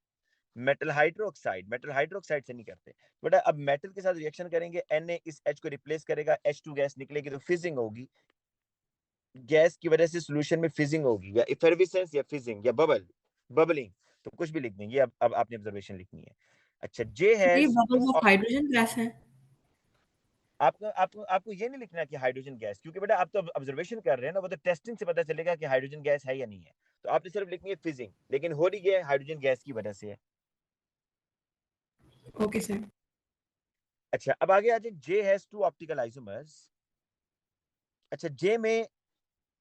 metal hydroxide से नहीं करते। बेटा अब मेटल के साथ रिएक्शन करेंगे, Na इस H को रिप्लेस करेगा, H2 गैस निकलेगी, तो फिजिंग होगी। गैस की वजह से सॉल्यूशन में फिजिंग होगी, या इफर्विसेंस या फिजिंग या बबलिंग, तो कुछ भी लिख देंगे। अब आपने ऑब्जर्वेशन लिखनी है। अच्छा, जे ये has bubbles too. Of hydrogen gas है। आपको आपको आपको ये नहीं लिखना कि हाइड्रोजन गैस, क्योंकि बेटा आप तो ऑब्जर्वेशन कर रहे हैं ना, वो तो टेस्टिंग से पता चलेगा कि हाइड्रोजन गैस है या नहीं है। तो आपने सिर्फ लिखनी है फिजिंग, लेकिन हो रही है हाइड्रोजन गैस की वजह से है। Okay sir. अच्छा, अब आगे आ जाए। जे हैज टू ऑप्टिकल आइसोमर्स। अच्छा, जे में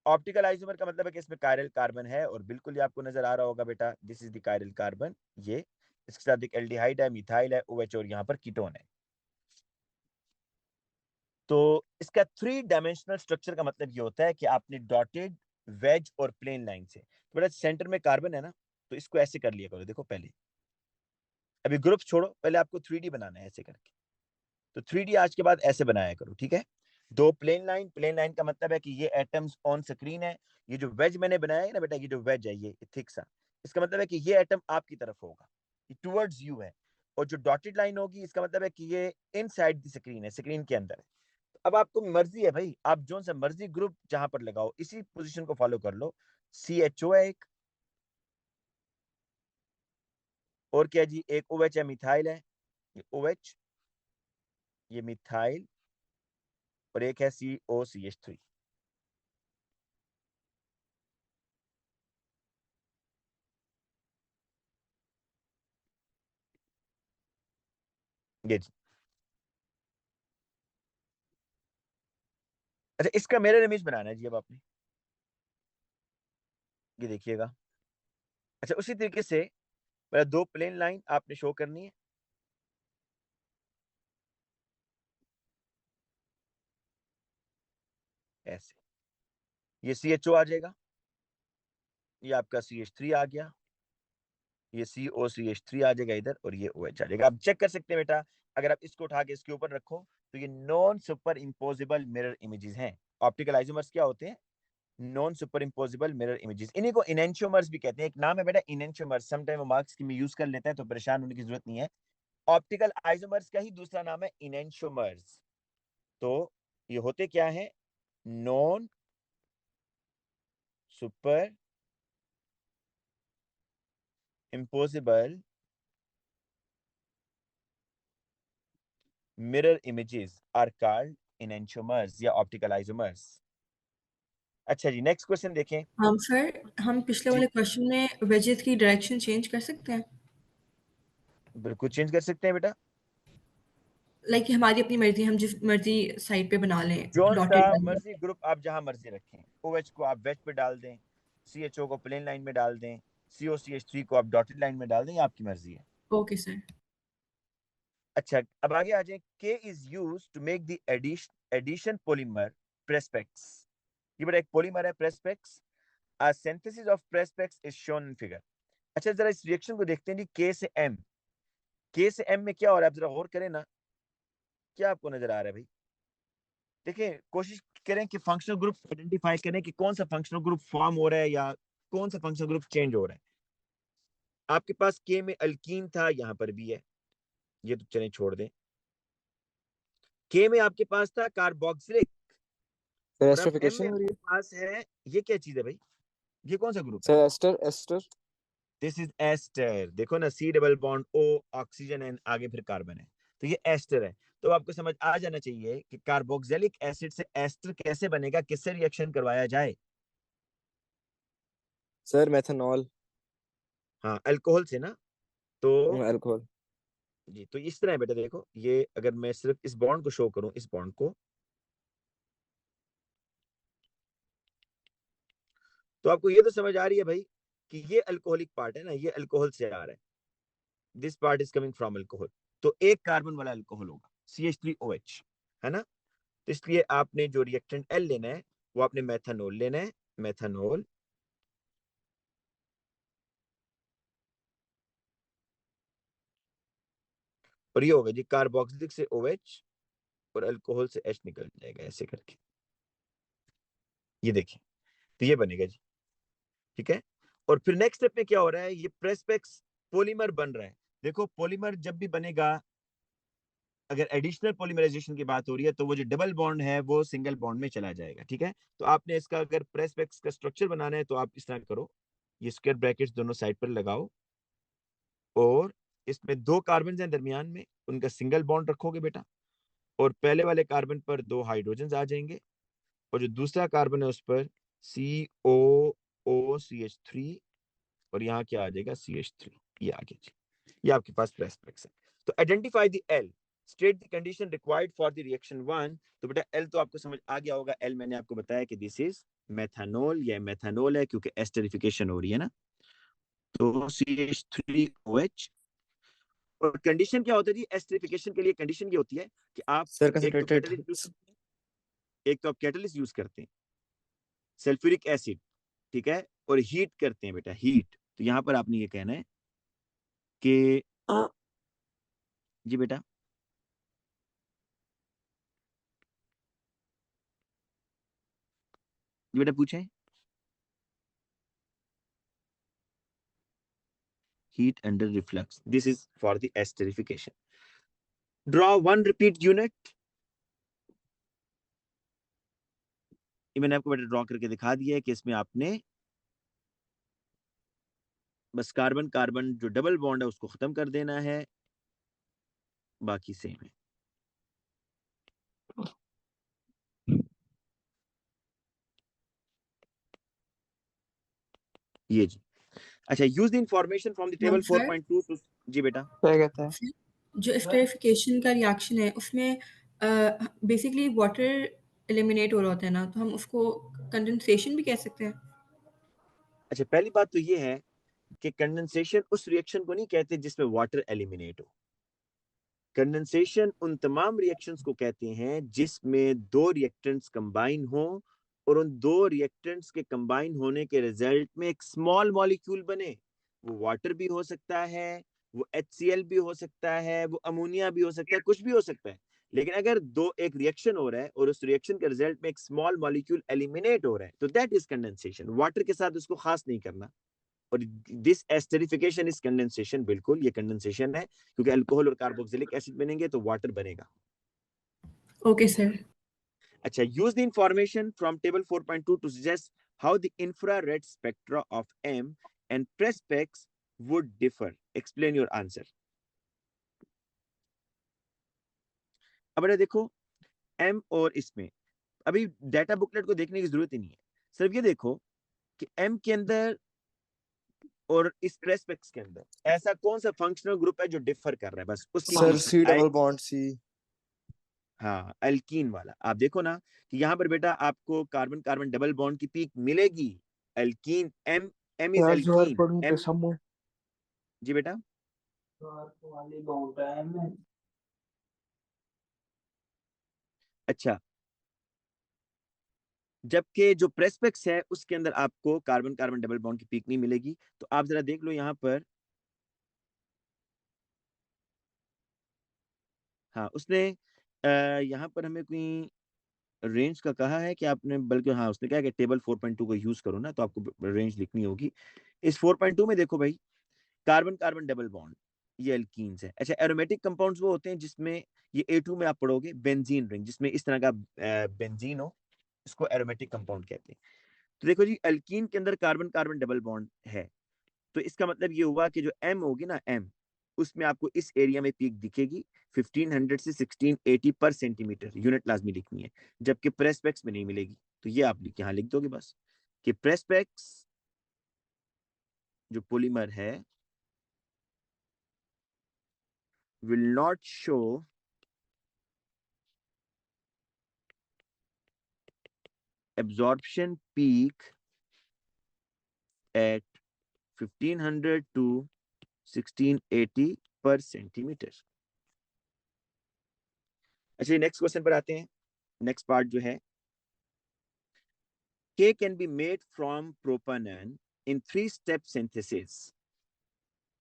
ऑप्टिकल आइसोमर का मतलब है कि इसमें कायरल कार्बन है, और बिल्कुल ये आपको नजर आ रहा होगा बेटा, this is the chiral carbon. ये इसके साथ एक एल्डिहाइड है, मिथाइल है, OH, और यहाँ पर कीटोन है। तो इसका 3 डायमेंशनल स्ट्रक्चर का मतलब ये होता है कि आपने डॉटेड, वेज और प्लेन लाइन से, तो बेटा सेंटर में कार्बन है ना, तो इसको ऐसे कर लिया करो। देखो पहले, अभी ग्रुप छोड़ो, पहले आपको 3D बनाना है ऐसे करके। तो 3D आज के बाद ऐसे बनाया करो, ठीक है। 2 प्लेन लाइन का मतलब है कि ये एटम्स ऑन स्क्रीन है। ये जो वेज मैंने बनाया है ना बेटा, ये जो वेज है ये थिक सा, इसका मतलब है कि ये एटम आपकी तरफ होगा, ये टुवर्ड्स यू है। और जो डॉटेड लाइन होगी, इसका मतलब है कि ये इनसाइड द स्क्रीन है, स्क्रीन के अंदर है। अब आपको मर्जी है भाई, आप जो सा मर्जी ग्रुप जहां पर लगाओ, इसी पोजीशन को फॉलो कर लो। CHO है एक, और क्या जी, एक OH है, मिथाइल है, ये OH, ये मिथाइल, और एक है COCH3। ये जी। अच्छा, इसका मिरर इमेज बनाना है जी अब आपने, ये देखिएगा। अच्छा, उसी तरीके से मेरा 2 प्लेन लाइन आपने शो करनी है ऐसे। ये CHO आ जाएगा, ये आपका CH3 आ गया, ये COCH3 आ जाएगा इधर, और ये OH आ जाएगा। आप चेक कर सकते हैं बेटा, अगर आप इसको उठा के इसके ऊपर रखो, तो ये non superimposable mirror images हैं। ऑप्टिकल आइसोमर्स क्या होते हैं? Non superimposable mirror images. इन्हीं को इनेंशियोमर्स भी कहते हैं। एक नाम है बेटा इनेंशियोमर्स, समटाइम वो मार्क्स की में यूज कर लेते हैं, तो परेशान होने की जरूरत नहीं है। ऑप्टिकल आइसोमर्स का ही दूसरा नाम है इनेंशियोमर्स। तो ये होते क्या है? Non superimposable mirror images are called enantiomers या ऑप्टिकल आइसोमर्स। अच्छा जी, नेक्स्ट क्वेश्चन देखें हम सर, हम पिछले जी। वाले क्वेश्चन में वेजेस की डायरेक्शन चेंज कर सकते हैं? बिल्कुल चेंज कर सकते हैं बेटा। लाइक हमारी अपनी मर्जी, हम जिस मर्जी साइड पे बना लें जो सा डॉटेड वाली। मर्जी ग्रुप आप जहां मर्जी रखें, OH को आप वेज पे डाल दें, CHO को प्लेन लाइन में डाल दें, COCH3 को आप डॉटेड लाइन में डाल दें, ये आपकी मर्जी है। Okay sir. अच्छा, अब आगे आ जाए। K is use to make the addition polymer Perspex. ये बड़ा एक पॉलीमर है perspex. A synthesis of Prespex is shown in figure। अच्छा, जरा इस रिएक्शन को देखते हैं जी। K से M में क्या हो रहा है, आप जरा गौर करें ना, क्या आपको नजर आ रहा है भाई? देखिए, कोशिश करें कि फंक्शनल ग्रुप आइडेंटिफाई करें कि कौन सा फंक्शनल ग्रुप फॉर्म हो रहा है या कौन सा फंक्शनल ग्रुप चेंज हो रहा है। आपके पास के में अल्कीन था, यहां पर भी है, ये तो चलें छोड़ दें। के में आपके पास था कार्बोक्सिलिक, सर और अब एम एस्टरिफिकेशन में हो रही आपके है। पास है, ये क्या चीज है भाई? ये कौन सा ग्रुप है? Sir ester ester. This is ester. देखो ना, C double bond O, oxygen and आगे फिर कार्बन है, तो ये एस्टर है। तो आपको समझ आ जाना चाहिए कि कार्बोक्सिलिक एसिड से एस्टर कैसे बनेगा, किससे रिएक्शन करवाया जाए? Sir methanol. हाँ, अल्कोहल से ना। तो अल्कोहल। जी, तो इस तरह है बेटा। देखो, ये अगर मैं सिर्फ इस बॉन्ड को शो करूं, इस बॉन्ड को, तो आपको ये तो समझ आ रही है भाई कि ये अल्कोहलिक पार्ट है ना, ये अल्कोहल से आ रहा है, this part is coming from alcohol. तो एक कार्बन वाला अल्कोहल होगा, CH3OH, है ना। तो इसलिए आपने जो रिएक्टेंट L लेना है, वो आपने मेथनॉल लेना है। मेथनॉल, और ये होगा जी कार्बोक्सिलिक से OH और अल्कोहल से H निकल जाएगा ऐसे करके, ये देखिए, तो ये बनेगा जी, ठीक है। और फिर नेक्स्ट स्टेप में क्या हो रहा है, ये प्रेसपेक्स पॉलीमर बन रहा है। देखो पॉलीमर जब भी बनेगा, अगर एडिशनल पॉलीमराइजेशन की बात हो रही है तो वो जो डबल बॉन्ड है वो सिंगल बॉन्ड में चला जाएगा, ठीक है। तो आपने इसका अगर प्रेसपेक्स का स्ट्रक्चर बनाना है तो आप इस तरह करो, ये स्क्वायर ब्रैकेट्स दोनों साइड पर लगाओ और इसमें 2 कार्बन हैं दरमियान में, उनका सिंगल बॉन्ड रखोगे बेटा, और पहले वाले कार्बन पर 2 हाइड्रोजन आ जाएंगे और जो दूसरा कार्बन है उस पर COOCH3 और यहाँ क्या आ जाएगा CH3, ये आ गया जी, ये आपके पास प्रेसपेक्स है। तो identify the L, state the condition required for the reaction 1। तो बेटा एल तो आपको समझ आ गया होगा, एल मैंने आपको बताया कि दिस इज मेथानॉल, या मेथानॉल है क्योंकि एस्टरिफिकेशन हो रही है ना, तो CH3OH। और कंडीशन क्या होता है जी एस्टरिफिकेशन के लिए, कंडीशन ये होती है कि आप सर एक तो कंसंट्रेटेड। कैटलिस्ट यूज करते हैं, एक तो आप कैटलिस्ट यूज करते हैं सल्फ्यूरिक एसिड, ठीक है, और हीट करते हैं बेटा, हीट। तो यहाँ पर आपने ये कहना है कि जी बेटा, जी बेटा पूछे, heat under reflux, this is for the esterification. Draw one repeat unit, ये मैंने आपको बेटा ड्रॉ करके दिखा दिया है कि इसमें आपने बस कार्बन कार्बन जो डबल बॉन्ड है उसको खत्म कर देना है, बाकी सेम है। ये जी, अच्छा, use the information from the table sir 4.2 to, जी बेटा क्या कहता है? जो एस्टरिफिकेशन का रिएक्शन है उसमें बेसिकली वाटर एलिमिनेट हो रहा होता है ना, तो हम उसको कंडेंसेशन भी कह सकते हैं। अच्छा पहली बात तो ये है कि कंडेंसेशन उस रिएक्शन को नहीं कहते जिसमें वाटर एलिमिनेट हो। कंडेंसेशन उन तमाम रिएक्शंस को कहते हैं जिसमें 2 रिएक्टेंट्स कंबाइन हो और उन 2 रिएक्टेंट्स के कंबाइन होने के रिजल्ट में एक स्मॉल मॉलिक्यूल बने। वो वाटर भी हो सकता है, वो HCl भी हो सकता है, वो अमोनिया भी हो सकता है, कुछ भी हो सकता है। लेकिन अगर एक रिएक्शन हो रहा है और उस रिएक्शन के रिजल्ट में एक स्मॉल मॉलिक्यूल एलिमिनेट हो रहा है तो दैट इज कंडेंसेशन। वाटर के साथ उसको खास नहीं करना। और दिस एस्टरिफिकेशन इज कंडेंसेशन, बिल्कुल ये कंडेंसेशन है, क्योंकि अल्कोहल और कार्बोक्सिलिक एसिड बनेंगे तो वाटर बनेगा। Okay sir. अच्छा, use the information from table 4.2 to suggest how the infrared spectra of M and Perspex would differ, explain your answer. अब बेटा देखो M और इसमें अभी डाटा बुकलेट को देखने की जरूरत ही नहीं है, सिर्फ ये देखो कि M के अंदर और इस प्रेसपेक्स के अंदर ऐसा कौन सा फंक्शनल ग्रुप है जो डिफर कर रहा है, बस उसकी सर इंग्लिश C में डबल बॉन्ड C। हाँ एल्कीन वाला। आप देखो ना कि यहाँ पर बेटा आपको कार्बन कार्बन डबल बॉन्ड की पीक मिलेगी, एल्कीन M, M इज यार जोहर एल्कीन पढ़ूं तो M। समूह। जी बेटा, वाली बाउंड है में अच्छा, जबकि जो प्रेसपेक्स है उसके अंदर आपको कार्बन कार्बन डबल बॉन्ड की पीक नहीं मिलेगी। तो आप जरा देख लो यहाँ पर, हाँ उसने यहाँ पर हमें कोई रेंज का कहा है कि आपने, बल्कि हाँ उसने कहा कि टेबल 4.2 को यूज करो ना, तो आपको रेंज लिखनी होगी। इस 4.2 में देखो भाई, कार्बन कार्बन डबल बॉन्ड ये एल्कीन्स है। अच्छा, एरोमेटिक कंपाउंड्स वो होते हैं जिसमें, ये A2 में आप पढ़ोगे बेंजीन रिंग, जिसमें इस तरह का बेंजीन हो, इसको एरोमेटिक कंपाउंड कहते हैं। तो देखो जी एल्कीन के अंदर कार्बन कार्बन डबल बॉन्ड है, तो इसका मतलब ये हुआ कि जो M होगी ना M, उसमें आपको इस एरिया में पीक दिखेगी 1500 से 1680 पर सेंटीमीटर, यूनिट लाजमी लिखनी है, जबकि प्रेसपेक्स में नहीं मिलेगी। तो ये आप यहाँ लिख दोगे बस कि प्रेसपेक्स जो पॉलीमर है will not show absorption peak at 1500 to 1680 पर सेंटीमीटर। अच्छा, नेक्स्ट क्वेश्चन पर आते हैं। नेक्स्ट पार्ट जो है, K can be made from propanone in 3-step synthesis।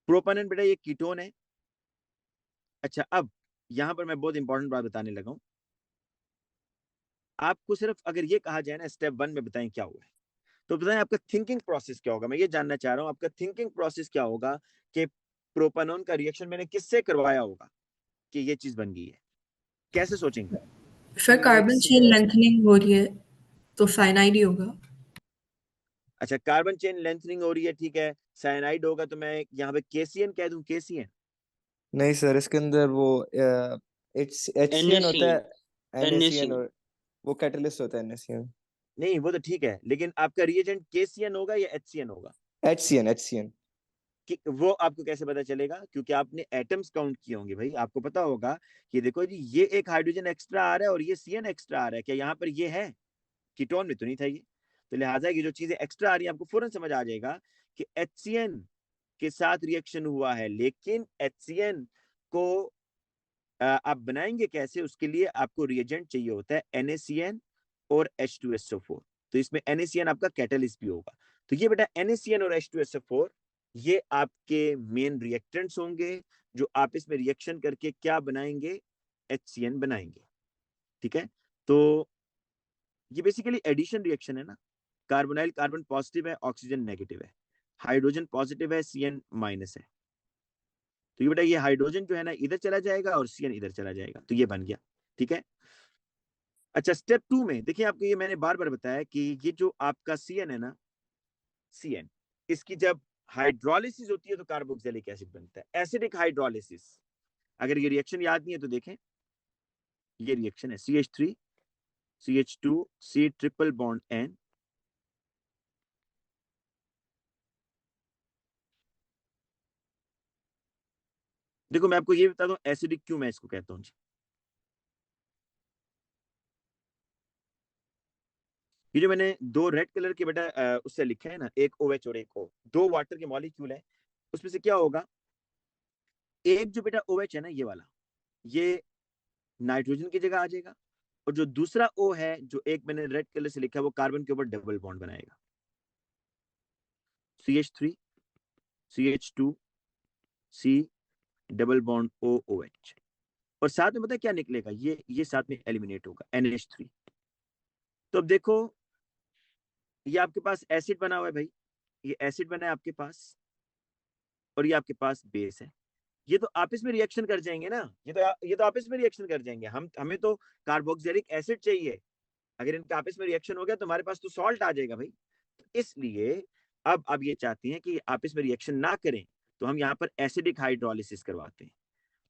प्रोपानन बेटा ये कीटोन है, अच्छा, अब यहाँ पर मैं बहुत इंपॉर्टेंट बात बताने लगा हूँ। आपको सिर्फ अगर ये कहा जाए ना स्टेप 1 में बताएं क्या हुआ है, तो बताएं आपका थिंकिंग प्रोसेस क्या होगा। मैं ये जानना चाह रहा हूँ आपका थिंकिंग प्रोसेस क्या होगा कि प्रोपानोन का रिएक्शन मैंने किससे करवाया होगा कि ये चीज बन गई है, कैसे सोचेंगे? सर कार्बन चेन लेंथनिंग हो रही है तो साइनाइड ही होगा। अच्छा, कार्बन चेन लेंथनिंग हो रही है, ठीक है, साइनाइड होगा, तो मैं यहाँ पे केसीएन कह दूं, केसीएन? नहीं सर, इसके अंदर वो HCN होता है, NaCN, और वो कैटलिस्ट होता है NaCN। नहीं वो तो ठीक है, लेकिन आपका रिएजेंट केसीएन होगा या एचसीएन होगा? HCN। कि वो आपको कैसे पता चलेगा? क्योंकि आपने एटम्स काउंट किए होंगे भाई, आपको पता होगा कि देखो जी ये एक हाइड्रोजन एक्स्ट्रा आ रहा है और ये सीएन एक्स्ट्रा आ रहा है, क्या यहाँ पर ये है? कीटोन में तो नहीं था ये। तो लिहाजा ये जो चीजें एक्स्ट्रा आ रही है आपको फौरन समझ आ जाएगा कि HCN के साथ रिएक्शन हुआ है। लेकिन HCN को आप बनाएंगे कैसे? उसके लिए आपको रिएजेंट चाहिए होता है NaCN और H2SO4। तो इसमें NaCN आपका कैटलिस्ट भी होगा। तो ये बेटा NaCN और H2SO4 ये आपके मेन रिएक्टेंट्स होंगे जो आप इसमें रिएक्शन करके क्या बनाएंगे? HCN बनाएंगे। ठीक है, तो ये बेसिकली एडिशन रिएक्शन है ना। कार्बोनाइल कार्बन पॉजिटिव है, ऑक्सीजन नेगेटिव है, हाइड्रोजन पॉजिटिव है, CN माइनस है। तो ये बेटा ये हाइड्रोजन जो है ना इधर चला जाएगा और CN इधर चला जाएगा, तो ये बन गया। ठीक है, अच्छा स्टेप 2 में देखिए, आपको ये मैंने बार बार बताया कि ये जो आपका CN है ना, CN, इसकी जब हाइड्रोलिसिस होती है तो कार्बोक्सिलिक एसिड बनता है, एसिडिक हाइड्रोलिसिस। अगर ये रिएक्शन याद नहीं है तो देखें, ये रिएक्शन है CH3 CH2 C triple bond N। देखो मैं आपको ये बता दूं एसिडिक क्यों मैं इसको कहता हूं जी। ये जो मैंने दो रेड कलर के बेटा उससे लिखे है ना, एक OH और एक O, दो वाटर के मॉलिक्यूल है, उसमें से क्या होगा, एक जो बेटा OH है ना ये वाला, ये नाइट्रोजन की जगह आ जाएगा, और जो दूसरा O है जो एक मैंने रेड कलर से लिखा है वो कार्बन के ऊपर डबल बॉन्ड बनाएगा, CH3 CH2 C double bond OOH, और साथ में पता है क्या निकलेगा, ये साथ में एलिमिनेट होगा NH3। तो अब देखो ये आपके पास एसिड बना हुआ है भाई, ये एसिड बना है आपके पास, और ये आपके पास बेस है। ये तो आपस में रिएक्शन कर जाएंगे ना, ये तो आपस में रिएक्शन कर जाएंगे। हमें तो कार्बोक्सिलिक एसिड चाहिए, अगर इनका आपस में रिएक्शन हो गया तो हमारे पास तो सॉल्ट आ जाएगा भाई। तो इसलिए अब आप ये चाहते हैं कि आपस में रिएक्शन ना करें, तो हम यहाँ पर एसिडिक हाइड्रोलिसिस करवाते हैं।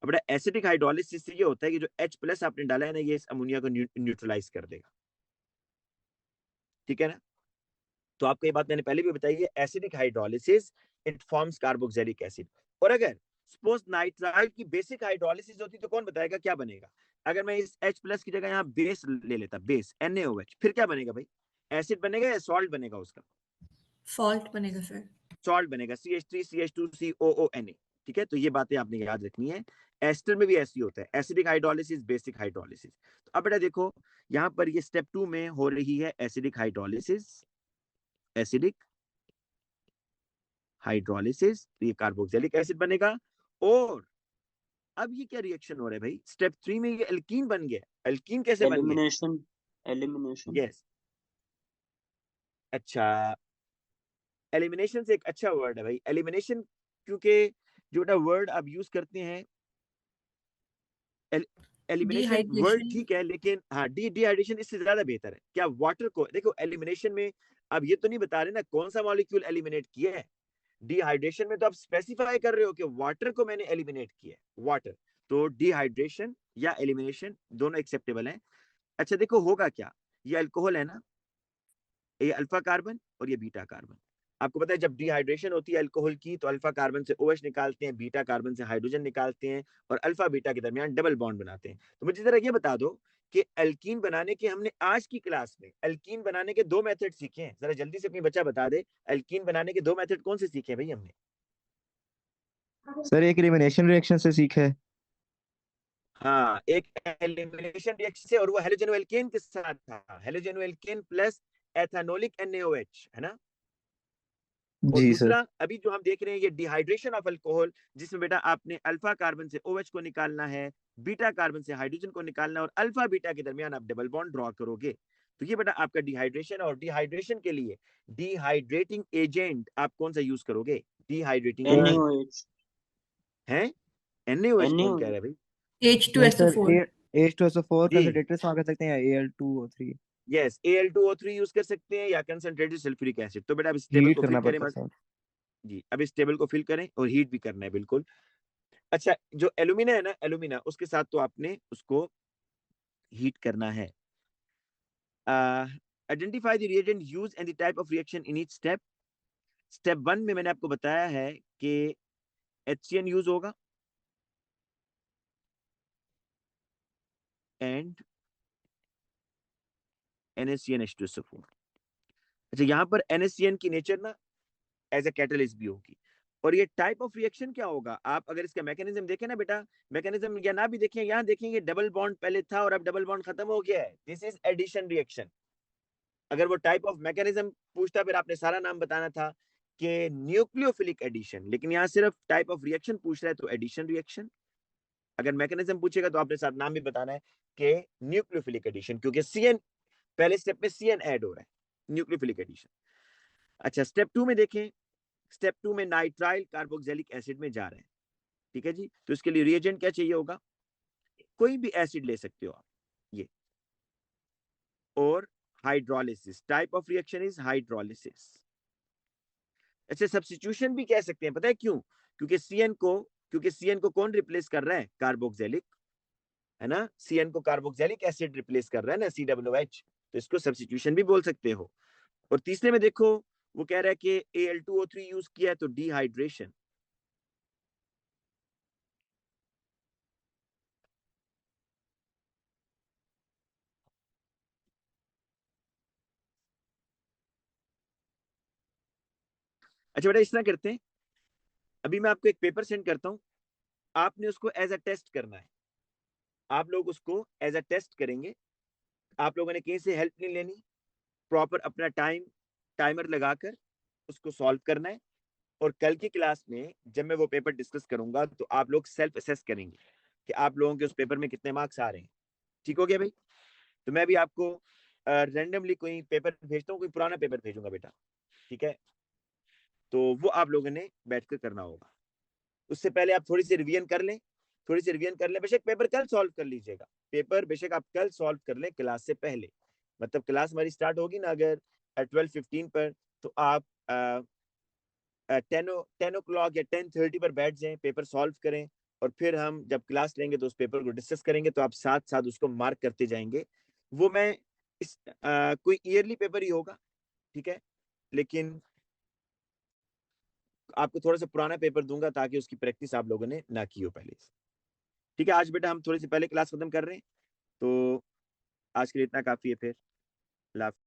अब बेटा एसिडिक हाइड्रोलिसिस से ये होता है कि जो H+ आपने डाला है ना, ये इस अमोनिया को न्यूट्रलाइज कर देगा। ठीक है ना, तो आपको ये बात मैंने पहले भी बताई है, acidic hydrolysis it forms carboxylic acid. और अगर सपोज नाइट्राइल की बेसिक हाइड्रोलिसिस होती तो कौन बताएगा क्या बनेगा? अगर मैं इस H+ की जगह यहाँ बेस ले लेता, बेस NaOH, फिर क्या बनेगा भाई? एसिड बनेगा या सॉल्ट बनेगा? उसका सॉल्ट बनेगा सर। सॉल्ट बनेगा, CH3 CH2 COONA। ठीक है, तो ये बातें आपने याद रखनी है। एस्टर में भी ऐसी होता है, एसिडिक हाइड्रोलिसिस बेसिक हाइड्रोलिसिस। तो अब बेटा देखो यहाँ पर ये स्टेप 2 में हो रही है एसिडिक हाइड्रोलिसिस, एसिडिक हाइड्रोलिसिस, तो ये कार्बोक्सिलिक एसिड बनेगा। और अब ये क्या रिएक्शन हो रहा है भाई, स्टेप 3 में ये एल्कीन बन गया। एल्कीन कैसे बन गया? एलिमिनेशन। यस, अच्छा, एलिमिनेशन से एक अच्छा वर्ड है भाई एलिमिनेशन, क्योंकि जो बेटा वर्ड आप यूज करते हैं एलिमिनेशन वर्ड डिहाइड्रेशन। ठीक है, लेकिन हाँ डिहाइड्रेशन इससे ज्यादा बेहतर है। क्या वाटर को देखो एलिमिनेशन में आप ये तो नहीं बता रहे ना कौन सा मॉलिक्यूल एलिमिनेट किया है, डिहाइड्रेशन में तो आप स्पेसिफाई कर रहे हो कि वाटर को मैंने एलिमिनेट किया है, वाटर। तो डिहाइड्रेशन या एलिमिनेशन दोनों एक्सेप्टेबल हैं। अच्छा देखो होगा क्या, ये अल्कोहल है ना, ये अल्फा कार्बन और ये बीटा कार्बन। आपको पता है जब डिहाइड्रेशन होती है अल्कोहल की तो अल्फा कार्बन से OH निकालते हैं, बीटा कार्बन से हाइड्रोजन निकालते हैं, और अल्फा बीटा के दरमियान डबल बॉन्ड बनाते हैं। तो मुझे जरा ये बता दो कि एल्कीन बनाने के, हमने आज की क्लास में एल्कीन बनाने के दो मेथड सीखे हैं, जरा जल्दी से अपनी बच्चा बता दे, एल्कीन बनाने के दो मेथड कौन से सीखे भाई हमने? सर एक एलिमिनेशन रिएक्शन से सीखा है। हाँ, एक एलिमिनेशन रिएक्शन से, और वो हेलोजेनो एल्केन के साथ था, halogeno alkane plus ethanolic NaOH, है ना। और जी सर। दूसरा अभी जो हम देख रहे हैं ये डिहाइड्रेशन ऑफ अल्कोहल, जिसमें बेटा आपने अल्फा कार्बन से OH को निकालना है, बीटा कार्बन से हाइड्रोजन को निकालना है, और अल्फा बीटा के दरमियान आप डबल बॉन्ड ड्रॉ करोगे। तो ये बेटा आपका डिहाइड्रेशन। और डिहाइड्रेशन के लिए डिहाइड्रेटिंग एजेंट आप कौन सा यूज करोगे? डिहाइड्रेटिंग एजेंट NaOH है NaOH। कौन कह रहा है NaOH भाई? नहीं सर, H2SO4 H2SO4 का जी सर डायरेक्ट इस्तेमाल कर सकते हैं, या Al2O3 यस, Al2O3 यूज कर सकते हैं या कंसंट्रेटेड सल्फ्यूरिक एसिड। तो बेटा अब इस टेबल हीट को फिल करना करें पड़ता है बस। सर। जी, अब इस टेबल को फिल करें और हीट भी करना है बिल्कुल। अच्छा, जो एल्यूमिना है ना, एल्यूमिना, उसके साथ तो आपने उसको हीट करना है। Identify the reagent use and the type of reaction in each step. Step 1 में मैंने आपको बताया है कि HCN यूज होगा एंड NaCN H2SO4। अच्छा, यहाँ पर NaCN की नेचर ना एज ए कैटलिस्ट भी होगी। और ये टाइप ऑफ रिएक्शन क्या होगा, आप अगर इसका मैकेनिज्म देखें ना बेटा, मैकेनिज्म या ना भी देखें, यहाँ देखेंगे डबल बॉन्ड पहले था और अब डबल बॉन्ड खत्म हो गया है। This is addition reaction. अगर वो टाइप ऑफ मैकेनिज्म पूछता फिर आपने सारा नाम बताना था कि न्यूक्लियोफिलिक एडिशन, लेकिन यहाँ सिर्फ टाइप ऑफ रिएक्शन पूछ रहा है तो एडिशन रिएक्शन। अगर मैकेनिज्म पूछेगा तो आपने साथ नाम भी बताना है कि न्यूक्लियोफिलिक एडिशन, क्योंकि CN पहले स्टेप में CN ऐड हो रहा है, न्यूक्लियोफिलिक एडिशन। अच्छा, स्टेप 2 में देखें, स्टेप 2 में नाइट्राइल कार्बोक्सिलिक एसिड में जा रहे हैं। ठीक है जी, तो इसके लिए रिएजेंट क्या चाहिए होगा? कोई भी एसिड ले सकते हो आप, ये। और hydrolysis, type of reaction is hydrolysis. अच्छा, सब्स्टिट्यूशन भी कह सकते हैं, पता है क्यों? क्योंकि CN को कौन रिप्लेस कर रहा है? कार्बोक्सिलिक, है ना? CN को कार्बोक्सिलिक एसिड रिप्लेस कर रहा है ना, COOH। तो इसको सब्स्टिट्यूशन भी बोल सकते हो। और तीसरे में देखो, वो कह रहा है कि Al2O3 यूज किया है तो डिहाइड्रेशन। अच्छा बेटा, इस तरह करते हैं, अभी मैं आपको एक पेपर सेंड करता हूं, आपने उसको एज अ टेस्ट करना है। आप लोग उसको एज अ टेस्ट करेंगे। आप लोगों ने कहीं से हेल्प नहीं लेनी, प्रॉपर अपना टाइमर लगाकर उसको सॉल्व करना है। और कल की क्लास में जब मैं वो पेपर डिस्कस करूंगा तो आप लोग सेल्फ असेस करेंगे कि आप लोगों के उस पेपर में कितने मार्क्स आ रहे हैं। ठीक हो गया भाई? तो मैं भी आपको रैंडमली कोई पेपर भेजता हूँ, कोई पुराना पेपर भेजूंगा बेटा, ठीक है? तो वो आप लोगों ने बैठकर करना होगा। उससे पहले आप थोड़ी सी रिवीजन कर लें, बेशक पेपर कल सॉल्व कर लीजिएगा, पेपर बेशक आप कल सॉल्व कर लें क्लास से पहले। मतलब क्लास हमारी स्टार्ट होगी ना अगर 12:15 पर, तो आप 10 o'clock या 10:30 पर बैठ जाएं, पेपर सॉल्व करें। और फिर हम जब क्लास लेंगे तो उस पेपर को डिस्कस करेंगे, तो आप साथ साथ उसको मार्क करते जाएंगे। वो मैं कोई ईयरली पेपर ही होगा, ठीक है? लेकिन आपको थोड़ा सा पुराना पेपर दूंगा ताकि उसकी प्रैक्टिस आप लोगों ने ना की हो पहले से। ठीक है, आज बेटा हम थोड़ी सी पहले क्लास खत्म कर रहे हैं, तो आज के लिए इतना काफी है। फिर